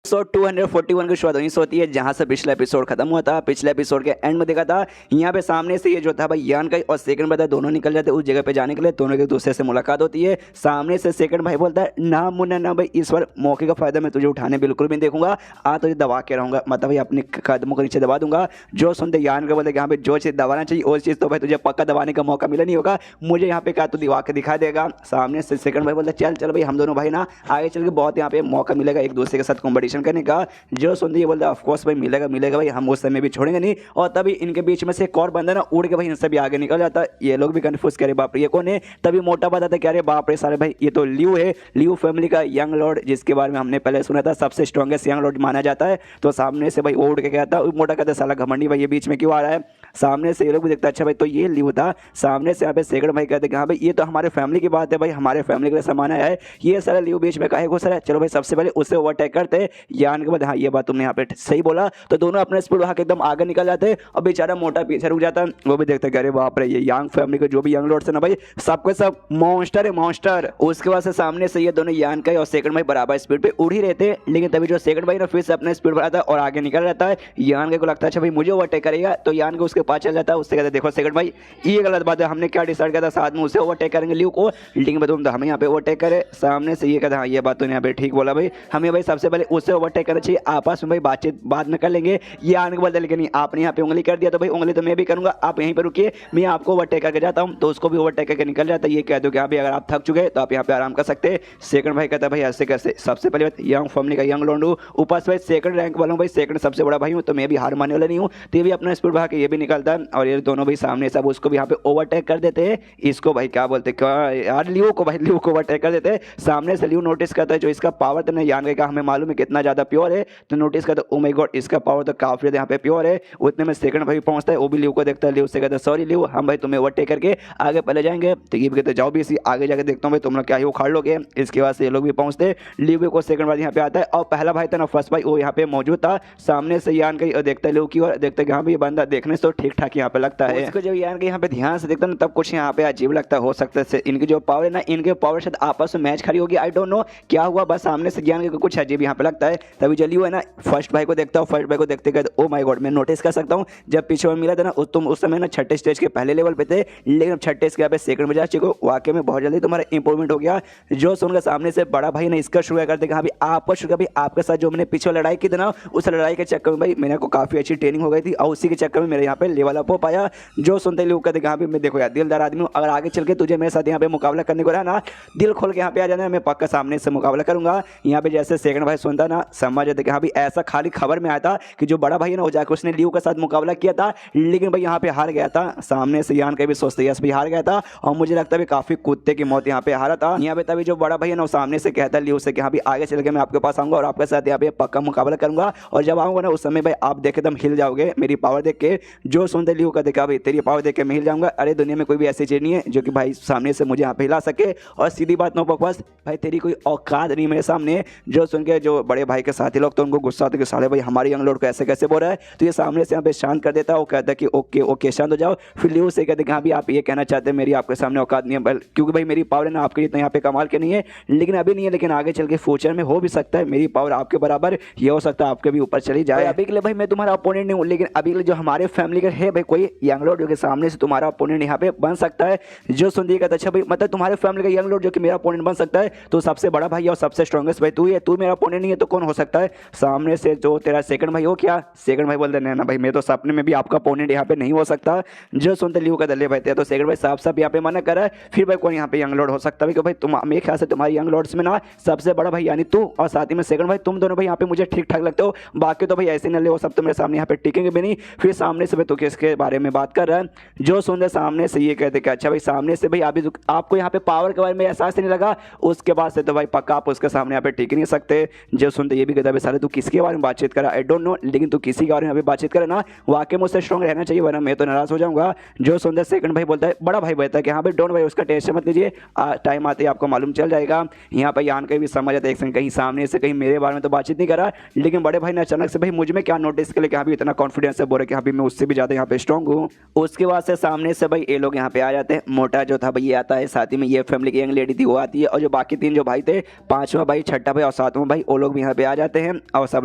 Episode 241 की शुरुआत होती है जहां से पिछला एपिसोड खत्म हुआ था। पिछले एपिसोड के एंड में देखा था यहाँ पे सामने से ये जो था भाई यान का और सेकंड भाई दोनों निकल जाते उस जगह पे जाने के लिए। दोनों एक दूसरे से मुलाकात होती है। सामने से सेकंड भाई बोलता है ना मुन्ना ना भाई, इस बार मौके का फायदा मैं तुझे उठाने बिल्कुल भी नहीं देखूंगा, तुझे दबा के रहूंगा, मतलब भाई अपने कदमों के नीचे दबा दूंगा। जो सुनते यान का बोलते यहाँ पे जो चीज़ दबाना चाहिए वो चीज़ तो भाई तुझे पक्का दबाने का मौका मिला नहीं होगा, मुझे यहाँ पे क्या तू दिवा के दिखा देगा। सामने से सेकंड भाई बोलता चल चल भाई हम दोनों भाई ना आगे चल के बहुत यहाँ पे मौका मिलेगा एक दूसरे के साथ कॉम्पिटिशन करने का। जो सुनते ये बोलता है ऑफकोर्स भाई मिलेगा मिलेगा भाई, हम उस समय भी छोड़ेंगे नहीं। और तभी इनके बीच में से एक और बंदा ना उड़ के भाई इनसे भी आगे निकल जाता है। ये लोग भी कंफ्यूज करे बाप रे ये कौन है। तभी मोटा बताता क्या रे बाप रे सारे भाई ये तो लियो है, लियो फैमिली का यंग लॉर्ड, जिसके बारे में हमने पहले सुना था सबसे स्ट्रॉन्गेस्ट यंग लॉर्ड माना जाता है। तो सामने से भाई उड़ के कहता है, मोटा कहता है साला घमंडी भाई ये बीच में क्यों आ रहा है। सामने से ये लोग भी देखता है अच्छा भाई तो ये लियो था। सामने से यहाँ पे सेकंड भाई कहते हैं हाँ भाई ये तो हमारे फैमिली की बात है भाई, हमारे फैमिली के लिए सामान आया है, ये सारा लियो बीच में काहे घुस रहा है। चलो भाई सबसे पहले उससे ओवरटेक करते यान के बाद। हाँ ये बात तुमने यहाँ पे सही बोला। तो दोनों अपने स्पीड वहाँ के एकदम आगे निकल जाते हैं और बेचारा मोटा पीछे रुक जाता है। वो भी देखते हैं अरे बाप रे ये यंग फैमिली के जो भी यंग लॉर्ड्स है ना भाई सबके सब मॉन्स्टर है मॉन्स्टर। उसके बाद से सामने से ये दोनों यान का और सेकंड भाई बराबर स्पीड पे उड़ ही रहते हैं। लेकिन तभी जो सेकंड भाई ना फिर से अपने स्पीड बढ़ाता है और आगे निकल रहता है। यान को लगता है अच्छा भाई मुझे ओवरटेक करेगा, तो यान को उसके पास चल जाता है। उससे कहते देखो सेकंड भाई ये गलत बात है, हमने क्या डिसाइड किया था साथ में उसे ओवरटेक करेंगे लियो को, लेकिन तुम तो हमें यहाँ पे ओवरटेक करे। सामने से ये कहता हाँ ये बात तो यहाँ पे ठीक बोला भाई, हमें भाई सबसे पहले उससे ओवरटेक करना चाहिए, आपस में भाई बातचीत बाद में कर लेंगे। ये आने के बाद लेकिन नहीं आपने यहाँ पे उंगली कर दिया तो भाई उंगली तो मैं भी करूंगा, आप यहीं पर रुकिए मैं आपको ओवरटेक करके जाता हूँ। तो उसको भी ओवरटेक करके निकल जाता है। ये कह दो कि अभी अगर आप थक चुके तो आप यहाँ पे आराम कर सकते हैं। सेकंड भाई कहता है भाई ऐसे कैसे, सबसे पहले यंग फैमिली का यंग लॉन्ड हूँ, ऊपर से भाई सेकंड रैंक वाला हूँ भाई, सेकंड सबसे बड़ा भाई हूँ, तो मैं भी हार मानने वाला नहीं हूँ। तो ये भी अपना स्पीड बढ़ा के ये भी निकलता है और ये दोनों भाई सामने सब उसको भी यहाँ पे ओवरटेक कर देते हैं। इसको भाई क्या बोलते यार लियो को, भाई लियो को ओवरटेक कर देते हैं। सामने से लियो नोटिस करता है जो इसका पावर तो नहीं यान का हमें मालूम है कितना ज्यादा प्योर है, तो नोटिस करता है ओ माय गॉड इसका पावर तो काफी ज्यादा यहाँ पे प्योर है। उतने में सेकंड भाई पहुंचता है, वो भी लियो को देखता है। लियो से कहता है सॉरी लियो हम भाई तुम्हें ओवरटेक करके आगे पहले जाएंगे। तो ये भी कहते जाओ भी इसी आगे जाके देखता हूँ भाई तुम लोग क्या ही उखाड़ लोगे। इसके बाद से ये लोग भी पहुंचते, लियो को सेकंड भाई यहाँ पे आता है और पहला भाई था ना फर्स्ट भाई वो यहाँ पे मौजूद था। सामने से यान का देखता है लियो की और देखता है हाँ भी बंदा देखने से तो ठीक ठाक यहाँ पे लगता है। इसको जब यान के यहाँ पे ध्यान से देखता है तब कुछ यहाँ पे अजीब लगता हो सकता है इनकी जो पावर है ना इनके पावर से आपस में मैच खड़ी होगी, आई डोंट नो क्या हुआ, बस सामने से ज्ञान के कुछ अजीब यहाँ पे लगता है। तभी जल्दी है ना फर्स्ट भाई को देखता हूँ, फर्स्ट भाई को देखते कहते ओ माय गॉड मैं नोटिस कर सकता हूँ जब पीछे में मिला था ना तुम उस समय ना छठे स्टेज के पहले लेवल पे थे, लेकिन छठे स्टेज पे सेकंड में जा चुके हो, वाकई में बहुत जल्दी तुम्हारा इंप्रूवमेंट हो गया। जो सुनकर सामने से बड़ा भाई ने इसका शुरू करते हाँ भाई आपका शुरू भाई आपके साथ जो मैंने पीछे लड़ाई की थी ना उस लड़ाई के चक्कर में भाई मेरे को काफी अच्छी ट्रेनिंग हो गई थी और उसी के चक्कर में मेरे यहाँ पे लेवल अप हो पाया। जो सुनते लोग कहते हाँ भाई मैं देखो यार दिलदार आदमी हूँ, अगर आगे चल के तुझे मेरे साथ यहाँ पे मुकाबला करने को रहा ना दिल खोल के यहाँ पे आ जाना मैं पक्का सामने से मुकाबला करूंगा। यहाँ पे जैसे सेकंड भाई सुनता ना समझ जाते कि हाँ भाई ऐसा खाली खबर में आया था कि जो बड़ा भाई है ना वो जाकर उसने लियो के साथ मुकाबला किया था, लेकिन भाई यहाँ पे हार गया था। सामने से यान का भी सोचते यस भाई हार गया था और मुझे लगता है काफी कुत्ते की मौत यहाँ पे हारा था। यहाँ पे तभी जो बड़ा भाई है ना वो सामने से कहता है लियो से कि हाँ भाई आगे चल के मैं आपके पास आऊंगा और आपके साथ यहाँ पे पक्का मुकाबला करूंगा और जब आऊंगा ना उस समय भाई आप देख एकदम हिल जाओगे मेरी पावर देख के। जो सुनते लियो का देखा भाई तेरी पावर देख के मैं हिल जाऊंगा, अरे दुनिया में कोई भी ऐसी चीज नहीं है जो कि भाई सामने से मुझे यहाँ पे हिला सके और सीधी बात नो बकवास भाई तेरी कोई औकात नहीं मेरे सामने। जो सुन के जो बड़े भाई के साथी लोग तो उनको गुस्सा आता है कि साले भाई हमारे यंग लॉर्ड को ऐसे कैसे बोल रहा है, तो ये सामने से यहाँ पे शांत कर देता है। वो कहता है कि ओके ओके शांत हो जाओ। फिर लियो से कहते हैं कि हाँ भी आप ये कहना चाहते हैं मेरी आपके सामने औकात नहीं है, क्योंकि भाई मेरी पावर है ना आपके जितना यहाँ पे कमाल के नहीं है, लेकिन अभी नहीं है, लेकिन आगे चल के फ्यूचर में हो भी सकता है मेरी पावर आपके बराबर, ये हो सकता है आपके भी ऊपर चली जाए। अभी के लिए भाई मैं तुम्हारा अपोनेंट नहीं हूँ, लेकिन अभी के लिए जो हमारे फैमिली का है भाई कोई यंग लॉर्ड जो कि सामने से तुम्हारा अपोनेंट यहाँ पे बन सकता है। जो सुनिए कहता अच्छा भाई मतलब तुम्हारे फैमिली का यंग लॉर्ड जो कि मेरा अपोनेंट बन सकता है, तो सबसे बड़ा भाई और सबसे स्ट्रॉन्गेस्ट भाई तू ही है, तू मेरा अपोनेंट नहीं है तो कौन हो सकता है। सामने से जो तेरा सेकंड भाई हो क्या, सेकंड भाई बोलते ना भाई मैं तो सपने में भी आपका अपोनेंट यहाँ पे नहीं हो सकता। जो सुनते लियो का दले भाई तो सेकंड भाई साफ साफ यहाँ पे मना कर रहा है। फिर भाई कौन यहाँ पे यंग लॉर्ड हो सकता है, भाई तुम मेरे ख्याल से तुम्हारी यंग लॉर्ड्स में ना सबसे बड़ा भाई यानी तू और साथ ही में सेकंड भाई तुम दोनों भाई यहाँ पे मुझे ठीक ठाक लगते हो, बाकी तो भाई ऐसे न ले हो सब तो मेरे सामने यहाँ पे टिकेंगे भी नहीं। फिर सामने से भाई तो किसके बारे में बात कर रहा है। जो सुनते सामने से ये कहते कि अच्छा भाई सामने से भाई अभी आपको यहाँ पे पावर के बारे में एहसास नहीं लगा, उसके बाद से तो भाई पक्का आप उसके सामने यहाँ पे टिक नहीं सकते। जो सुनते ये भी कहता है सारे तू किसके बारे में बातचीत करा आई डोंट नो, लेकिन तू किसी के बारे में अभी बातचीत करे ना वाकई मुझसे स्ट्रॉन्ग रहना चाहिए वरना मैं तो नाराज हो जाऊंगा। जो सुनते सेकंड भाई बोलता है बड़ा भाई बोलता है कि हाँ भाई डोंट भाई उसका टेंशन मत लीजिए, टाइम आते ही आपको मालूम चल जाएगा। यहाँ पर यान का भी समझ आता है कहीं सामने से कहीं मेरे बारे में तो बातचीत नहीं करा, लेकिन बड़े भाई ने अचानक से भाई मुझ में क्या नोटिस कर लिया कि हाँ भी इतना कॉन्फिडेंस है बोले कि हाँ भी मैं उससे भी ज़्यादा यहाँ पे स्ट्रॉन्ग हूँ। उसके बाद से सामने से भाई ये लोग यहाँ पे आ जाते हैं। मोटा जो था भाई ये आता है, साथ ही में ये फैमिली की यंग लेडी थी वो आती है, और जो बाकी 3 जो भाई थे, 5वां भाई, 6ठा भाई और 7वां भाई, वो लोग भी यहाँ पे आ जाते हैं। और सब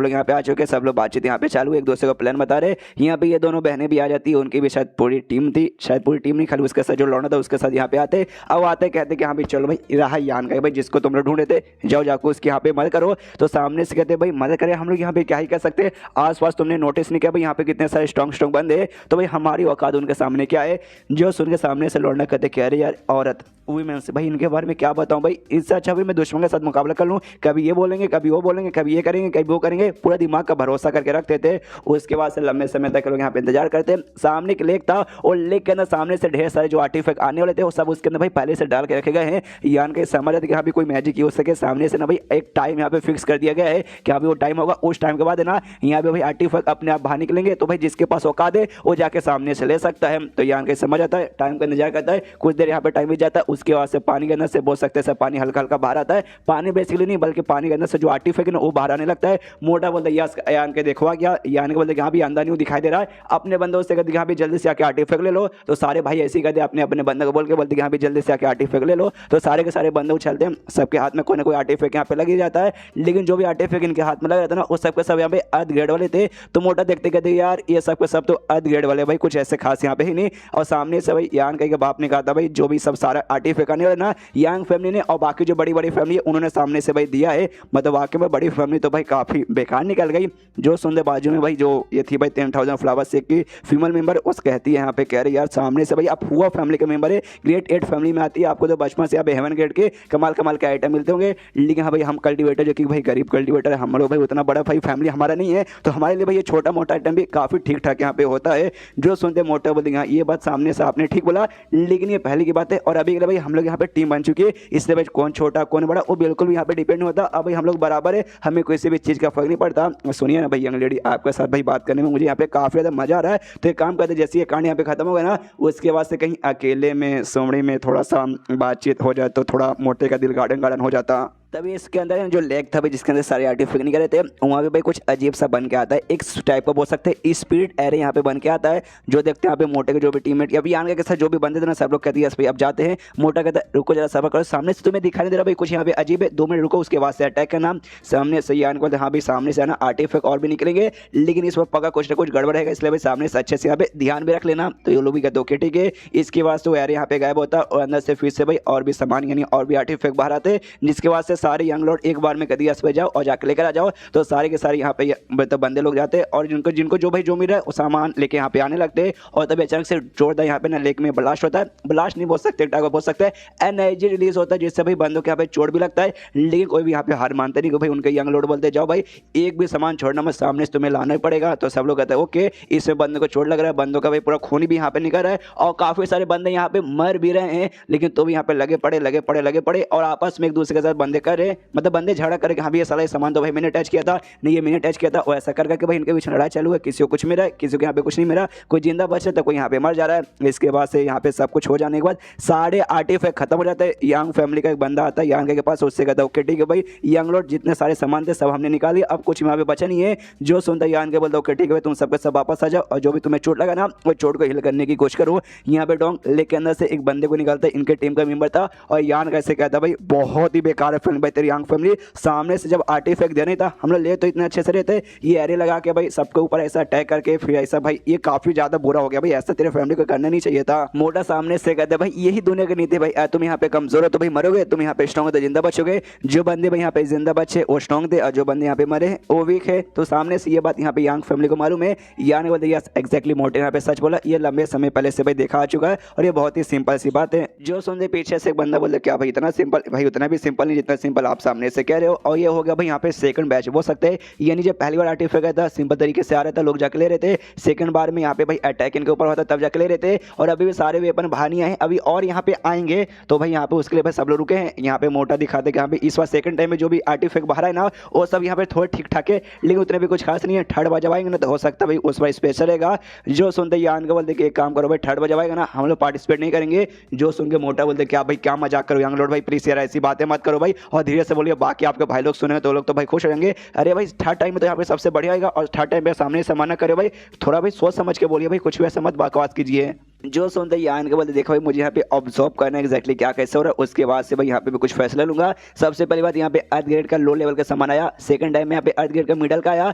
लोग यहाँ पे आ चुके हैं, सब लोग बातचीत यहाँ पे चालू, एक दूसरे को प्लान बता रहे। यहाँ पे ये दोनों बहनें भी आ जाती है, उनकी भी शायद पूरी टीम थी, शायद पूरी टीम नहीं, खाली उसके साथ जो लौंडा था उसके साथ यहाँ पे आते। अब आते कहते कि हाँ भाई चलो भाई रहा यान का भाई, जिसको तुम लोग ढूंढे थे, जाओ जाको उसकी यहाँ पे मदद करो। तो सामने से कहते भाई मदद करें, हम लोग यहाँ पे क्या ही कर सकते हैं, आसपास तुमने नोटिस नहीं किया भाई यहाँ पे कितने सारे स्ट्रॉन्ग बंदे, तो भाई हमारी औकात उनके सामने क्या है। जो सुन के सामने से लौंडा कहते कह रहे यार औरत वुमेन से भाई इनके बारे में क्या बताऊं भाई, इससे अच्छा भाई मैं दुश्मन के साथ मुकाबला कर लूं, कभी ये बोलेंगे कभी वो बोलेंगे, कभी ये करेंगे कभी वो करेंगे, पूरा दिमाग का भरोसा करके रखते थे। उसके बाद से लंबे समय तक लोग यहाँ पे इंतजार करते। सामने एक लेक था, और लेक के अंदर सामने से ढेर सारे जो आर्टिफैक्ट आने वाले थे वो सब उसके अंदर भाई पहले से डाल के रखे गए हैं। यान के समझ आते कि यहाँ भी कोई मैजिक ही हो सके। सामने से ना भाई एक टाइम यहाँ पे फिक्स कर दिया गया है कि अभी वो टाइम होगा, उस टाइम के बाद है ना यहाँ पे भाई आर्टिफैक्ट अपने आप बाहर निकलेंगे, तो भाई जिसके पास औकात है वो जाके सामने से ले सकता है। तो यान के समझ आता है, टाइम का इंतजार करता है, कुछ देर यहाँ पे टाइम बीत जाता है। उसके बाद से पानी के अंदर से बोल सकते हैं सब पानी हल्का हल्का बाहर आता है, पानी बेसिकली नहीं बल्कि पानी के अंदर से जो आर्टिफैक्ट है ना वो बाहर आने लगता है। मोटा बोलता है यस, यान के देखो क्या, यान के बोलते यहाँ भी अंदर नहीं दिखाई दे रहा है, अपने बंदों से कहते यहाँ भी जल्दी से आके आर्टिफैक्ट ले लो। तो सारे भाई ऐसे ही कहते अपने अपने बंदे को बोल के बोलते यहाँ भी जल्दी से आके आर्टिफैक्ट ले लो। तो सारे के सारे बंदे उछलते हैं, सबके हाथ में कोई ना कोई आर्टिफैक्ट यहाँ पे लग ही जाता है। लेकिन जो भी आर्टिफैक्ट इनके हाथ में लग जाता है ना वो सबके सब यहाँ पे अर्ध ग्रेड वाले थे। तो मोटा देखते कहते यार ये सब के सब तो अर्ध ग्रेड वाले भाई, कुछ ऐसे खास यहाँ पे ही नहीं। और सामने से भाई यान के बाप ने कहा था भाई जो भी सब सारा आर्टिफैक्ट आने वाला ना यांग फैमिली ने और बाकी जो बड़ी बड़ी फैमिली है उन्होंने सामने से भाई दिया है। मतलब वाकई में बड़ी फैमिली तो भाई काफ़ी बेकार निकल गई। जो सुनते बाजू में भाई जो ये थी भाई 10,000 फ्लावर से की फीमेल मेंबर, उस कहती है यहाँ पे कह रही यार सामने से भाई आप हुआ फैमिली के मेंबर है, ग्रेड 8 फैमिली में आती है, आपको तो बचपन से यहाँ पे हेवन गेट के कमाल कमाल के आइटम मिलते होंगे। लेकिन हाँ भाई हम कल्टिवेटर जो कि भाई गरीब कल्टिवेटर है, हम लोग भाई उतना बड़ा भाई फैमिली हमारा नहीं है, तो हमारे लिए भाई ये छोटा मोटा आइटम भी काफ़ी ठीक ठाक यहाँ पे होता है। जो सुनते मोटा बोलेंगे हाँ ये बात सामने से आपने ठीक बोला, लेकिन ये पहले की बात है। और अभी भाई हम लोग यहाँ पे टीम बन चुकी है, इसलिए भाई कौन छोटा कौन बड़ा वो बिल्कुल भी यहाँ पे डिपेंड नहीं होता। अब भाई हम लोग बराबर है, हमें किसी भी चीज़ का फर्क नहीं पड़ता। सुनिए ना भाई यंग लेडी, आपके साथ भाई बात करने में मुझे यहाँ पे काफ़ी ज़्यादा मजा आ रहा है। तो एक काम करते जैसे ये कांड यहाँ पे खत्म हो गया ना, उसके बाद से कहीं अकेले में सोमड़ी में थोड़ा सा बातचीत हो जाए तो थोड़ा मोटे का दिल गार्डन गार्डन हो जाता। तभी इसके अंदर जो लेक था भाई जिसके अंदर सारे आर्टिफैक्ट निकले थे, वहाँ पे भाई कुछ अजीब सा बन के आता है, एक टाइप का बोल सकते हैं स्पिरिट एरे यहाँ पे बन के आता है। जो देखते हैं यहाँ पे मोटे के जो भी टीममेट अभी आने के साथ जो भी बंदे थे ना सब लोग कहते हैं भाई अब जाते हैं। मोटा कहता है रुको जरा सफर करो, सामने से तुम्हें दिखाई नहीं दे रहा भाई कुछ यहाँ पे अजीब है, 2 मिनट रुको उसके बाद से अटैक करना। सामने से यान को हाँ भाई सामने से आना आर्टिफैक्ट और भी निकलेंगे, लेकिन इस वक्त पका कुछ ना कुछ गड़बड़ है, इसलिए भाई सामने से अच्छे से यहाँ पे ध्यान भी रख लेना। तो ये लोग भी कहते ओके ठीक है। इसके बाद तो एरे यहाँ पे गायब होता और अंदर से फिर से भाई और भी सामान यानी और भी आर्टिफैक्ट बाहर आते, जिसके बाद से सारे यंग लॉर्ड एक बार में कदी पे जाओ और जाके लेकर आ जाओ। तो सारे के सारे यहाँ पे तो बंदे लोग जाते और जिनको जिनको जो भाई जो मिल रहा है वो सामान लेके यहाँ पे आने लगते। और तभी अचानक से जोरदार यहाँ पे ना लेक में ब्लास्ट होता है, ब्लास्ट नहीं बोल सकते बोल सकते हैं एनर्जी रिलीज होता है, जिससे भाई बंदों के यहाँ पे चोट भी लगता है। लेकिन कोई भी यहाँ पे हार मानते नहीं, भाई उनके यंग लोड बोलते जाओ भाई एक भी सामान छोड़ना मत, सामने से तुम्हें लाना ही पड़ेगा। तो सब लोग कहते हैं ओके। इसमें बंदों को चोट लग रहा है, बंदों का भाई पूरा खून भी यहाँ पे निकल रहा है और काफी सारे बंदे यहाँ पे मर भी रहे हैं, लेकिन तो भी यहाँ पे लगे पड़े और आपस में एक दूसरे के साथ बंदे कर रहे, मतलब बंदे झगड़ा करके हाँ भी ये साला सामान तो भाई मैंने टच किया था, नहीं ये मैंने टच किया था, और ऐसा कर करके भाई इनके बीच लड़ाई चालू है। किसी को कुछ मिला है, किसी को यहाँ पे कुछ नहीं मिला, कोई जिंदा बच रहा है तो कोई यहाँ पे मर जा रहा है। इसके बाद से यहाँ पे सब कुछ हो जाने के बाद सारे आर्टिफैक्ट खत्म हो जाते हैं। यंग फैमिली का एक बंदा आता है यंग के पास, उससे कहता है ओके ठीक है भाई यंग लोड जितने सारे सामान थे सब हमने निकाल लिया, अब कुछ यहाँ पे बचा नहीं है। जो सुनता है यंग के बोलता ओके ठीक है भाई तुम सबके सब वापस आ जाओ और जो भी तुम्हें चोट लगा ना वो चोट को हिल करने की कोशिश करो। यहाँ पे डोंग लेक के अंदर से एक बंदे को निकालता है, इनके टीम का मेंबर था और यंग कैसे कहता है भाई बहुत ही बेकार है फिल्म भाई तेरी यंग फैमिली, सामने से जब आर्टिफैक्ट देने था हम लोग ले तो इतने अच्छे से रहते, ये एरे लगा के भाई सबके ऊपर ऐसा अटैक करके फिर ऐसा भाई ये काफी ज्यादा बुरा हो गया भाई, ऐसा तेरे फैमिली को करना नहीं चाहिए था। मोटा सामने से कहते भाई यही दुनिया की नीति भाई, तुम यहाँ पे कमजोर हो तो भाई मरोगे, तुम यहाँ पे स्ट्रॉन्ग हो तो जिंदा बचोगे। जो बंदे भाई यहाँ पे जिंदा बचे वो स्ट्रॉन्ग थे और जो बंदे यहाँ पे मरे वो वीक है। तो सामने से ये बात यहाँ पे यंग फैमिली को मालूम है। यानी बोलते यस एग्जैक्टली मोटे यहाँ पे सच बोला, ये लंबे समय पहले से भाई देखा आ चुका है और ये बहुत ही सिंपल सी बात है। जो सुनते पीछे से एक बंदा बोलते क्या भाई इतना सिंपल, भाई उतना भी सिंपल नहीं जितना सिंपल आप सामने से कह रहे हो। और ये हो गया भाई यहाँ पे सेकंड बैच बोल सकते हैं, यानी जब पहली बार आर्टिफैक्ट गया था सिंपल तरीके से आ रहा था लोग जाके ले रहे थे, सेकंड बार में यहाँ पे भाई अटैक इनके ऊपर होता तब जाके ले रहे थे और अभी भी सारे वेपन बाहर नहीं आए, अभी और यहाँ पे आएंगे। तो भाई यहाँ पे उसके लिए भाई सब लोग रुके हैं। यहाँ पे मोटा दिखाते कि यहाँ पे इस बार सेकंड टाइम में जो भी आर्टिफैक्ट बाहर है ना वो सब यहाँ पे थोड़े ठीक ठाक है, लेकिन उतने भी कुछ खास नहीं है। थर्ड बार जब आएंगे ना तो हो सकता है भाई उस बार स्पेशल रहेगा। जो सुनते यान के बोलते कि एक काम करो भाई थर्ड बार जब आएगा ना हम लोग पार्टिसिपेट नहीं करेंगे। जो सुन के मोटा बोलते क्या भाई क्या मजाक करो यंग लॉर्ड भाई प्लीज यार ऐसी बातें मत करो भाई, और धीरे से बोलिए, बाकी आपके भाई लोग सुनेंगे तो लोग तो भाई खुश हो जाएंगे। अरे भाई थर्ड टाइम में तो यहाँ पे सबसे बढ़िया आएगा, और थर्ड टाइम पे सामने से मना करे भाई, थोड़ा भाई सोच समझ के बोलिए भाई, कुछ भी ऐसा मत बकवास कीजिए। जो सुनते ही यान के बोलते देखो भाई मुझे यहाँ पे ऑब्जर्व करना है एक्जैक्टली क्या कैसे हो रहा है, उसके बाद से भाई यहाँ पे मैं कुछ फैसला लूंगा। सबसे पहली बात, यहाँ पे अर्थ ग्रेड का लो लेवल का सामान आया, सेकंड टाइम में यहाँ पे अर्थ ग्रेड का मिडल का आया,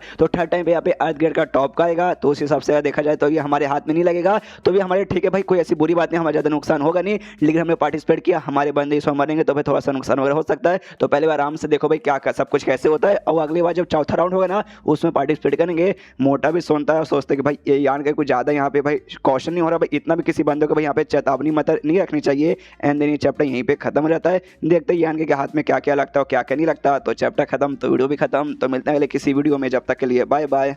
तो थर्ड टाइम पे यहाँ पे अर्थ ग्रेड का टॉप का आएगा। तो उस हिसाब से देखा जाए तो ये हमारे हाथ में नहीं लगेगा, तो भी हमारे ठीक है भाई, कोई ऐसी बुरी बात नहीं, हमारा ज़्यादा नुकसान होगा नहीं, लेकिन हमने पार्टिसिपेट किया, हमारे बंदे इसमें मरेंगे तो भाई थोड़ा सा नुकसान वगैरह हो सकता है। तो पहले बार आराम से देखो भाई क्या सब कुछ कैसे होता है, और अगली बार जब चौथा राउंड होगा ना उसमें पार्टिसिपेट करेंगे। मोटा भी सुनता है और सोचते कि भाई ये यान का कुछ ज़्यादा यहाँ पे भाई क्वेश्चन नहीं हो रहा भाई, इतना भी किसी बंदे को भाई यहाँ पे चेतावनी मत नहीं रखनी चाहिए। एंड देन ये चैप्टर यहीं पे खत्म हो जाता है। देखते हैं यान के हाथ में क्या क्या लगता है और क्या क्या नहीं लगता। तो चैप्टर खत्म तो वीडियो भी खत्म। तो मिलते हैं अगले किसी वीडियो में, जब तक के लिए बाय बाय।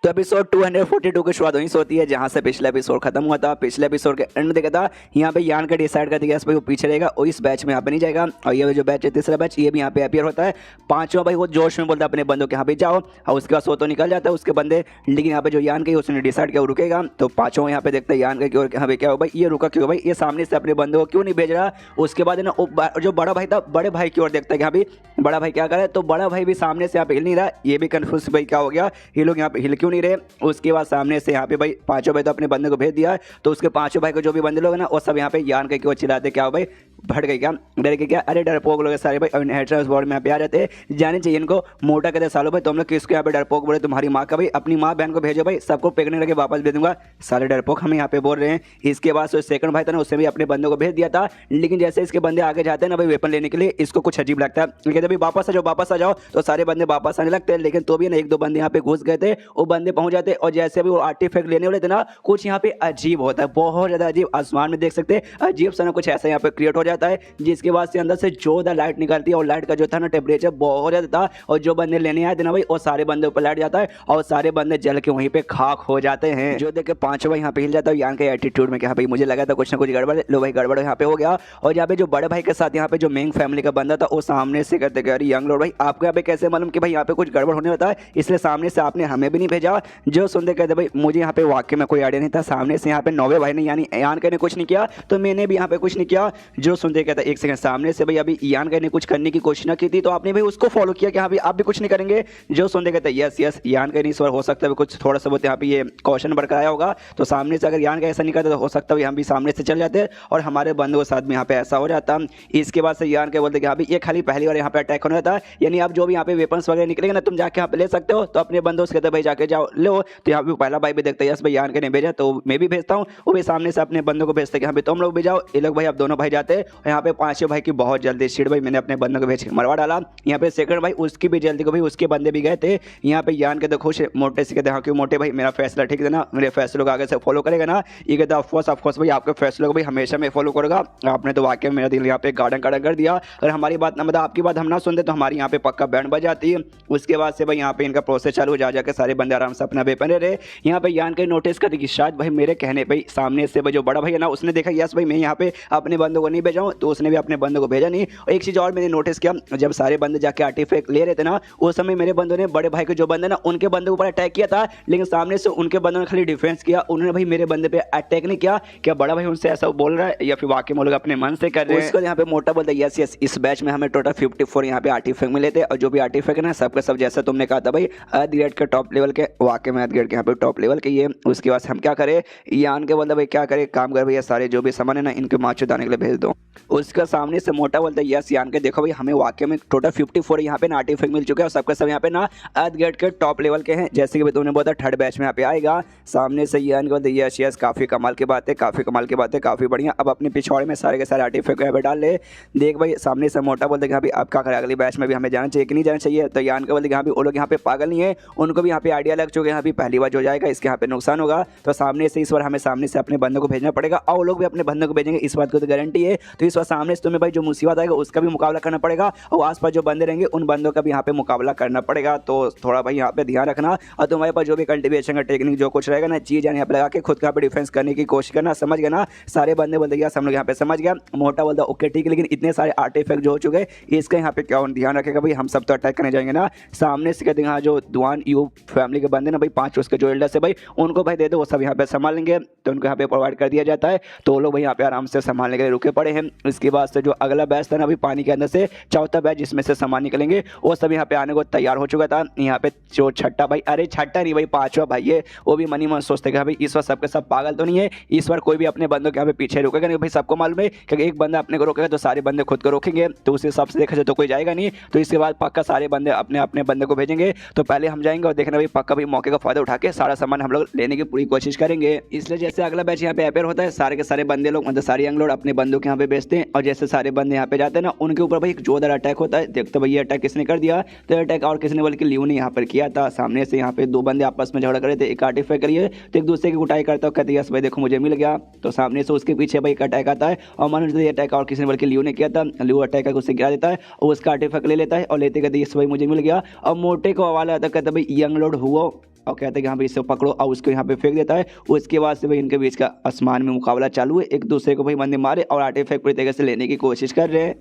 तो एपिसोड 242 की शुरुआत वहीं से होती है जहां से पिछला एपिसोड खत्म हुआ था। पिछले एपिसोड के एंड में देखा था यहाँ पे यान का डिसाइड कर दिया भाई वो पीछे रहेगा और इस बैच में यहाँ पे नहीं जाएगा, और ये जो बैच है तीसरा बैच ये भी यहाँ पे अपियर होता है। पांचवा भाई वो जोश में बोलता है अपने बंदों के यहाँ पे जाओ, और उसके बाद सो तो निकल जाता है उसके बंदे, लेकिन यहाँ पे जो यान का उसने डिसाइड किया वो रुकेगा। तो पांचों यहाँ पे देखते हैं यान का की ओर यहाँ पे क्या हो भाई, ये रुका क्यों भाई, ये सामने से अपने बंदों को क्यों नहीं भेज रहा। उसके बाद ना जो बड़ा भाई था बड़े भाई की ओर देखता है यहाँ भी बड़ा भाई क्या करे, तो बड़ा भाई भी सामने से यहाँ पे हिल नहीं रहा, ये भी कन्फ्यूज भाई क्या हो गया, ये लोग यहाँ पे हिल क्यों नहीं रहे। उसके बाद सामने से यहाँ पे भाई पांचों भाई तो अपने बंदे को भेज दिया, तो उसके पांचों भाई को जो भी बंदे लोग ना वो सब यहाँ पे यान के क्यों चिल्लाते, क्या हो भाई भट गए क्या, डर के क्या, अरे डरपोक लोग सारे भाई हेडर्स बोर्ड में यहाँ पे आ जाते हैं, जाने चाहिए इनको। मोटा कहते सालों भाई तुम लोग किसको यहाँ पे डरपोक बोले, तुम्हारी माँ का भाई, अपनी माँ बहन को भेजो भाई, सबको पेकने लगे वापस भेज दूंगा, सारे डरपोक हमें यहाँ पे बोल रहे हैं। इसके बाद सेकंड भाई था ना उसने भी अपने बंदों को भेज दिया था, लेकिन जैसे इसके बंदे आगे जाते हैं ना भाई वेपन लेने के लिए, इसको कुछ अजीब लगता है, कहते भाई वापस आ जाओ, तो सारे बंदे वापस आने लगते हैं। लेकिन तो भी ना एक दो बंदे यहाँ पे घुस गए थे, वो बंदे पहुंच जाते, और जैसे भी वो आर्टिफैक्ट लेने वाले थे ना कुछ यहाँ पे अजीब होता है, बहुत ज्यादा अजीब, आसमान में देख सकते हैं अजीब सा ना कुछ ऐसा यहाँ पे क्रिएट हो जाता है, जिसके बाद से अंदर से जोरदार लाइट निकलती है, और लाइट का जो था ना टेम्परेचर बहुत ज्यादा था, और जो बंदे लेने आए थे ना भाई वो सारे बंदे ऊपर लाइट जाता है, और सारे बंदे जल के वहीं पे खाक हो जाते हैं। जो देख के पांचों भाई यहाँ पे हिल जाता है यान के एटीट्यूड में, क्या भाई मुझे लगा था कुछ ना कुछ गड़बड़, लो भाई गड़बड़ यहाँ पे हो गया। और यहाँ पे जो बड़े भाई के साथ यहाँ पे जो मेंग फैमिली का बंदा था वो सामने से कहते कि अरे यंग लोड भाई आपको यहाँ पे कैसे मालूम कि भाई यहाँ पे कुछ गड़बड़ होने वाला है, इसलिए सामने से आपने हमें भी नहीं भेजा। जो सुनते कहते भाई मुझे यहाँ पे वाकई में कोई आइडिया नहीं था, सामने से यहाँ पे नौवे भाई ने यानी यान का ने कुछ नहीं किया तो मैंने भी यहाँ पे कुछ नहीं किया। जो सुनते कहता एक सेकंड, सामने से भाई अभी यान का ने कुछ करने की कोशिश ना की थी तो आपने भाई उसको फॉलो किया कि हाँ भाई आप भी कुछ नहीं करेंगे। जो सुनते कहता यस यस यान का नहीं इस बार हो सकता है कुछ थोड़ा सा बहुत यहाँ पे ये क्वेश्चन बरकरार आया होगा, तो सामने से अगर यान का ऐसा नहीं करता तो हो सकता है हम भी सामने से चल जाते और हमारे बंदों के साथ में यहाँ पे ऐसा हो जाता। इसके बाद से यान के बोलते कि हाँ भाई ये खाली पहली बार यहाँ पे अटैक होने था, यानी आप जो भी यहाँ पे वेपन्स वगैरह निकलेंगे ना तुम जाके यहाँ पे ले सकते हो, तो अपने बंदों से कहते भाई जाके जाओ लो। तो यहाँ पे पहला भाई भी देखता है यस भाई यान के ने भेजा तो मैं भी भेजता हूँ, वो भी सामने से अपने बंदों को भेजते कि हाँ भाई तुम लोग भी जाओ, ये लोग भाई अब दोनों भाई जाते हैं। और यहाँ पे पांचों भाई की बहुत जल्दी सीट भाई मैंने अपने बंदों को भेज के मरवा डाला। यहाँ पे सेकंड भाई उसकी भी जल्दी को भाई उसके बंदे भी गए थे। यहाँ पे यान के तो खुश मोटे से कहते हाँ क्यों मोटे भाई मेरा फैसला ठीक है ना, मेरे फैसलों को आगे से फॉलो करेगा ना, ये कहता ऑफकोर्स भाई आपके फैसलों को भाई हमेशा मैं फॉलो करूँगा, आपने तो वाकई में मेरा दिल यहाँ पे गार्डन कर दिया, अगर हमारी बात ना मतलब आपकी बात हम ना सुनते तो हमारी यहाँ पे पक्का बैंड बज जाती है। उसके बाद से भाई यहाँ पे इनका प्रोसेस चालू जा जाकर सारे बंदे आराम से अपना वेपन ले रहे। यहाँ पे यान के नोटिस करते कि शायद भाई मेरे कहने पे सामने से भाई जो बड़ा भाई है ना उसने देखा यस भाई मैं यहाँ पे अपने बंदों को नहीं भेजा हूँ, तो उसने भी अपने बंदों को भेजा नहीं। और एक चीज़ और मैंने नोटिस किया, जब सारे बंदे जाके आर्टिफैक्ट ले रहे थे ना उस समय मेरे बंदों ने बड़े भाई के जो बंदे ना उनके बंदे के ऊपर अटैक किया था, लेकिन सामने से उनके बंदों ने खाली डिफेंस किया, उन्होंने भाई मेरे बंदे पे अटैक नहीं किया। क्या बड़ा भाई उनसे ऐसा बोल रहा है या फिर वाकई में लोग अपने मन से कर रहे हैं। उसको यहाँ पे मोटा बोलता है यस यस इस बैच में हमें टोटल 54 यहाँ पे आर्टिफैक्ट मिले थे, और जो भी आर्टिफैक्ट है ना सबके सब जैसा तुमने कहा था भाई अर्थ ग्रेड के टॉप लेवल के, वाकई में अर्थ ग्रेड के यहाँ पे टॉप लेवल के ये। उसके बाद हम क्या करें यान के बोलता भाई क्या करे काम कर भैया सारे जो भी सामान है ना इनके माचो दाने के लिए भेज दो। उसका सामने से मोटा बोलता है यस यान के देखो भाई हमें वाकई में टोटल 54 यहाँ पे ना आर्टिफैक्ट मिल चुके हैं, और सबके सब यहाँ पे ना अर्थ ग्रेड के टॉप लेवल के हैं, जैसे कि तुमने बोला थर्ड बैच में यहाँ पे आएगा। सामने से यान के बोलते यस यस काफ़ी कमाल की बात है, काफ़ी कमाल की बात है, काफ़ी बढ़िया। अब अपने पिछवाड़े में सारे के सारे आर्टिफैक्ट यहाँ पे डाल ले। देख भाई सामने से मोटा बोलते हाँ भाई आप क्या करें अगली बैच में भी हमें जाना चाहिए कि नहीं जाना चाहिए। तो यान के बोलते हाँ भाई वो लोग यहाँ पे पागल नहीं है, उनको भी यहाँ पे आइडिया लग चुके हैं अभी पहली बार जो जाएगा इसके यहाँ पे नुकसान होगा, तो सामने से इस बार हमें सामने से अपने बंदों को भेजना पड़ेगा, और वो लोग भी अपने बंदों को भेजेंगे इस बात को तो गारंटी है। तो इस बार सामने से तुम्हें भाई जो मुसीबत आएगा उसका भी मुकाबला करना पड़ेगा, और आसपास जो बंदे रहेंगे उन बंदों का भी यहाँ पे मुकाबला करना पड़ेगा। तो थोड़ा भाई यहाँ पे ध्यान रखना, और तुम्हारे पास जो भी कल्टिवेशन का टेक्निक जो कुछ रहेगा ना चीज़ यहाँ पे लगा के खुद का पे डिफेंस करने की कोशिश करना, समझ गया ना। सारे बंदे बोलते गया हम लोग यहाँ पे समझ गया। मोटा बोलता ओके ठीक है, लेकिन इतने सारे आर्टिफैक्ट जो हो चुके हैं इसका यहाँ पे क्या ध्यान रखेगा भाई, हम सब तो अटैक करने जाएंगे ना। सामने से कहते हैं हाँ जो दुआन यू फैमिली के बंदे ना भाई 5 उसके जो एल्डर्स है भाई उनको भाई दे दो, वो सब यहाँ पे संभाल लेंगे, तो उनको यहाँ पे प्रोवाइड कर दिया जाता है। तो वो लोग भाई यहाँ पे आराम से संभालने के लिए रुके पड़े हैं। इसके बाद से जो अगला बैच था ना अभी पानी के अंदर से चौथा बैच जिसमें से सामान निकलेंगे वो सब यहाँ पे आने को तैयार हो चुका था। यहाँ पे जो छठा भाई, अरे छठा नहीं भाई पांचवा भाई है, वो भी मनी मन सोचते कि भाई इस बार सबके सब पागल तो नहीं है, इस बार कोई भी अपने बंदों के यहाँ पे पीछे रुकेगा नहीं। भाई सबको मालूम है कि एक बंदा अपने को रोकेगा तो सारे बंदे खुद को रोकेंगे, तो उस हिसाब से देखा जाए तो कोई जाएगा नहीं। तो इसके बाद पक्का सारे बंदे अपने अपने बंदे को भेजेंगे। तो पहले हम जाएंगे और देखना भाई पक्का भी मौके का फायदा उठा के सारा सामान हम लोग लेने की पूरी कोशिश करेंगे। इसलिए जैसे अगला बैच यहाँ पे अपेयर होता है सारे के सारे बंदे लोग मतलब सारे यंग लोग अपने बंदों के यहाँ पे बेचते हैं और जैसे सारे बंदे यहाँ पे जाते हैं ना उनके ऊपर भाई एक जोरदार अटैक होता है। देखते भाई ये अटैक किसने कर दिया, तो अटैक और किसने बल्कि लियो ने यहाँ पर किया था। सामने से यहाँ पे दो बंदे आपस में झगड़ा कर रहे थे, एक आर्टिफाई करिए तो एक दूसरे की कुटाई करता है, कहते यस भाई देखो मुझे मिल गया। तो सामने से उसके पीछे भाई एक अटैक आता है और मान लीजिए अटैक और किसी ने बल्कि लियो ने किया था, लियो अटैक उससे गिरा देता है और उसका आर्टिफैक्ट ले लेता है और लेते कहते यस भाई मुझे मिल गया। और मोटे को हवाला आता है, कहता भाई यंग लोड हुआ और कहते हैं कि हाँ भाई इसे पकड़ो और उसको यहाँ पे फेंक देता है। उसके बाद से भाई इनके बीच का आसमान में मुकाबला चालू है, एक दूसरे को भाई बंदे मारे और आर्टिफैक्ट पूरी तरीके से लेने की कोशिश कर रहे हैं।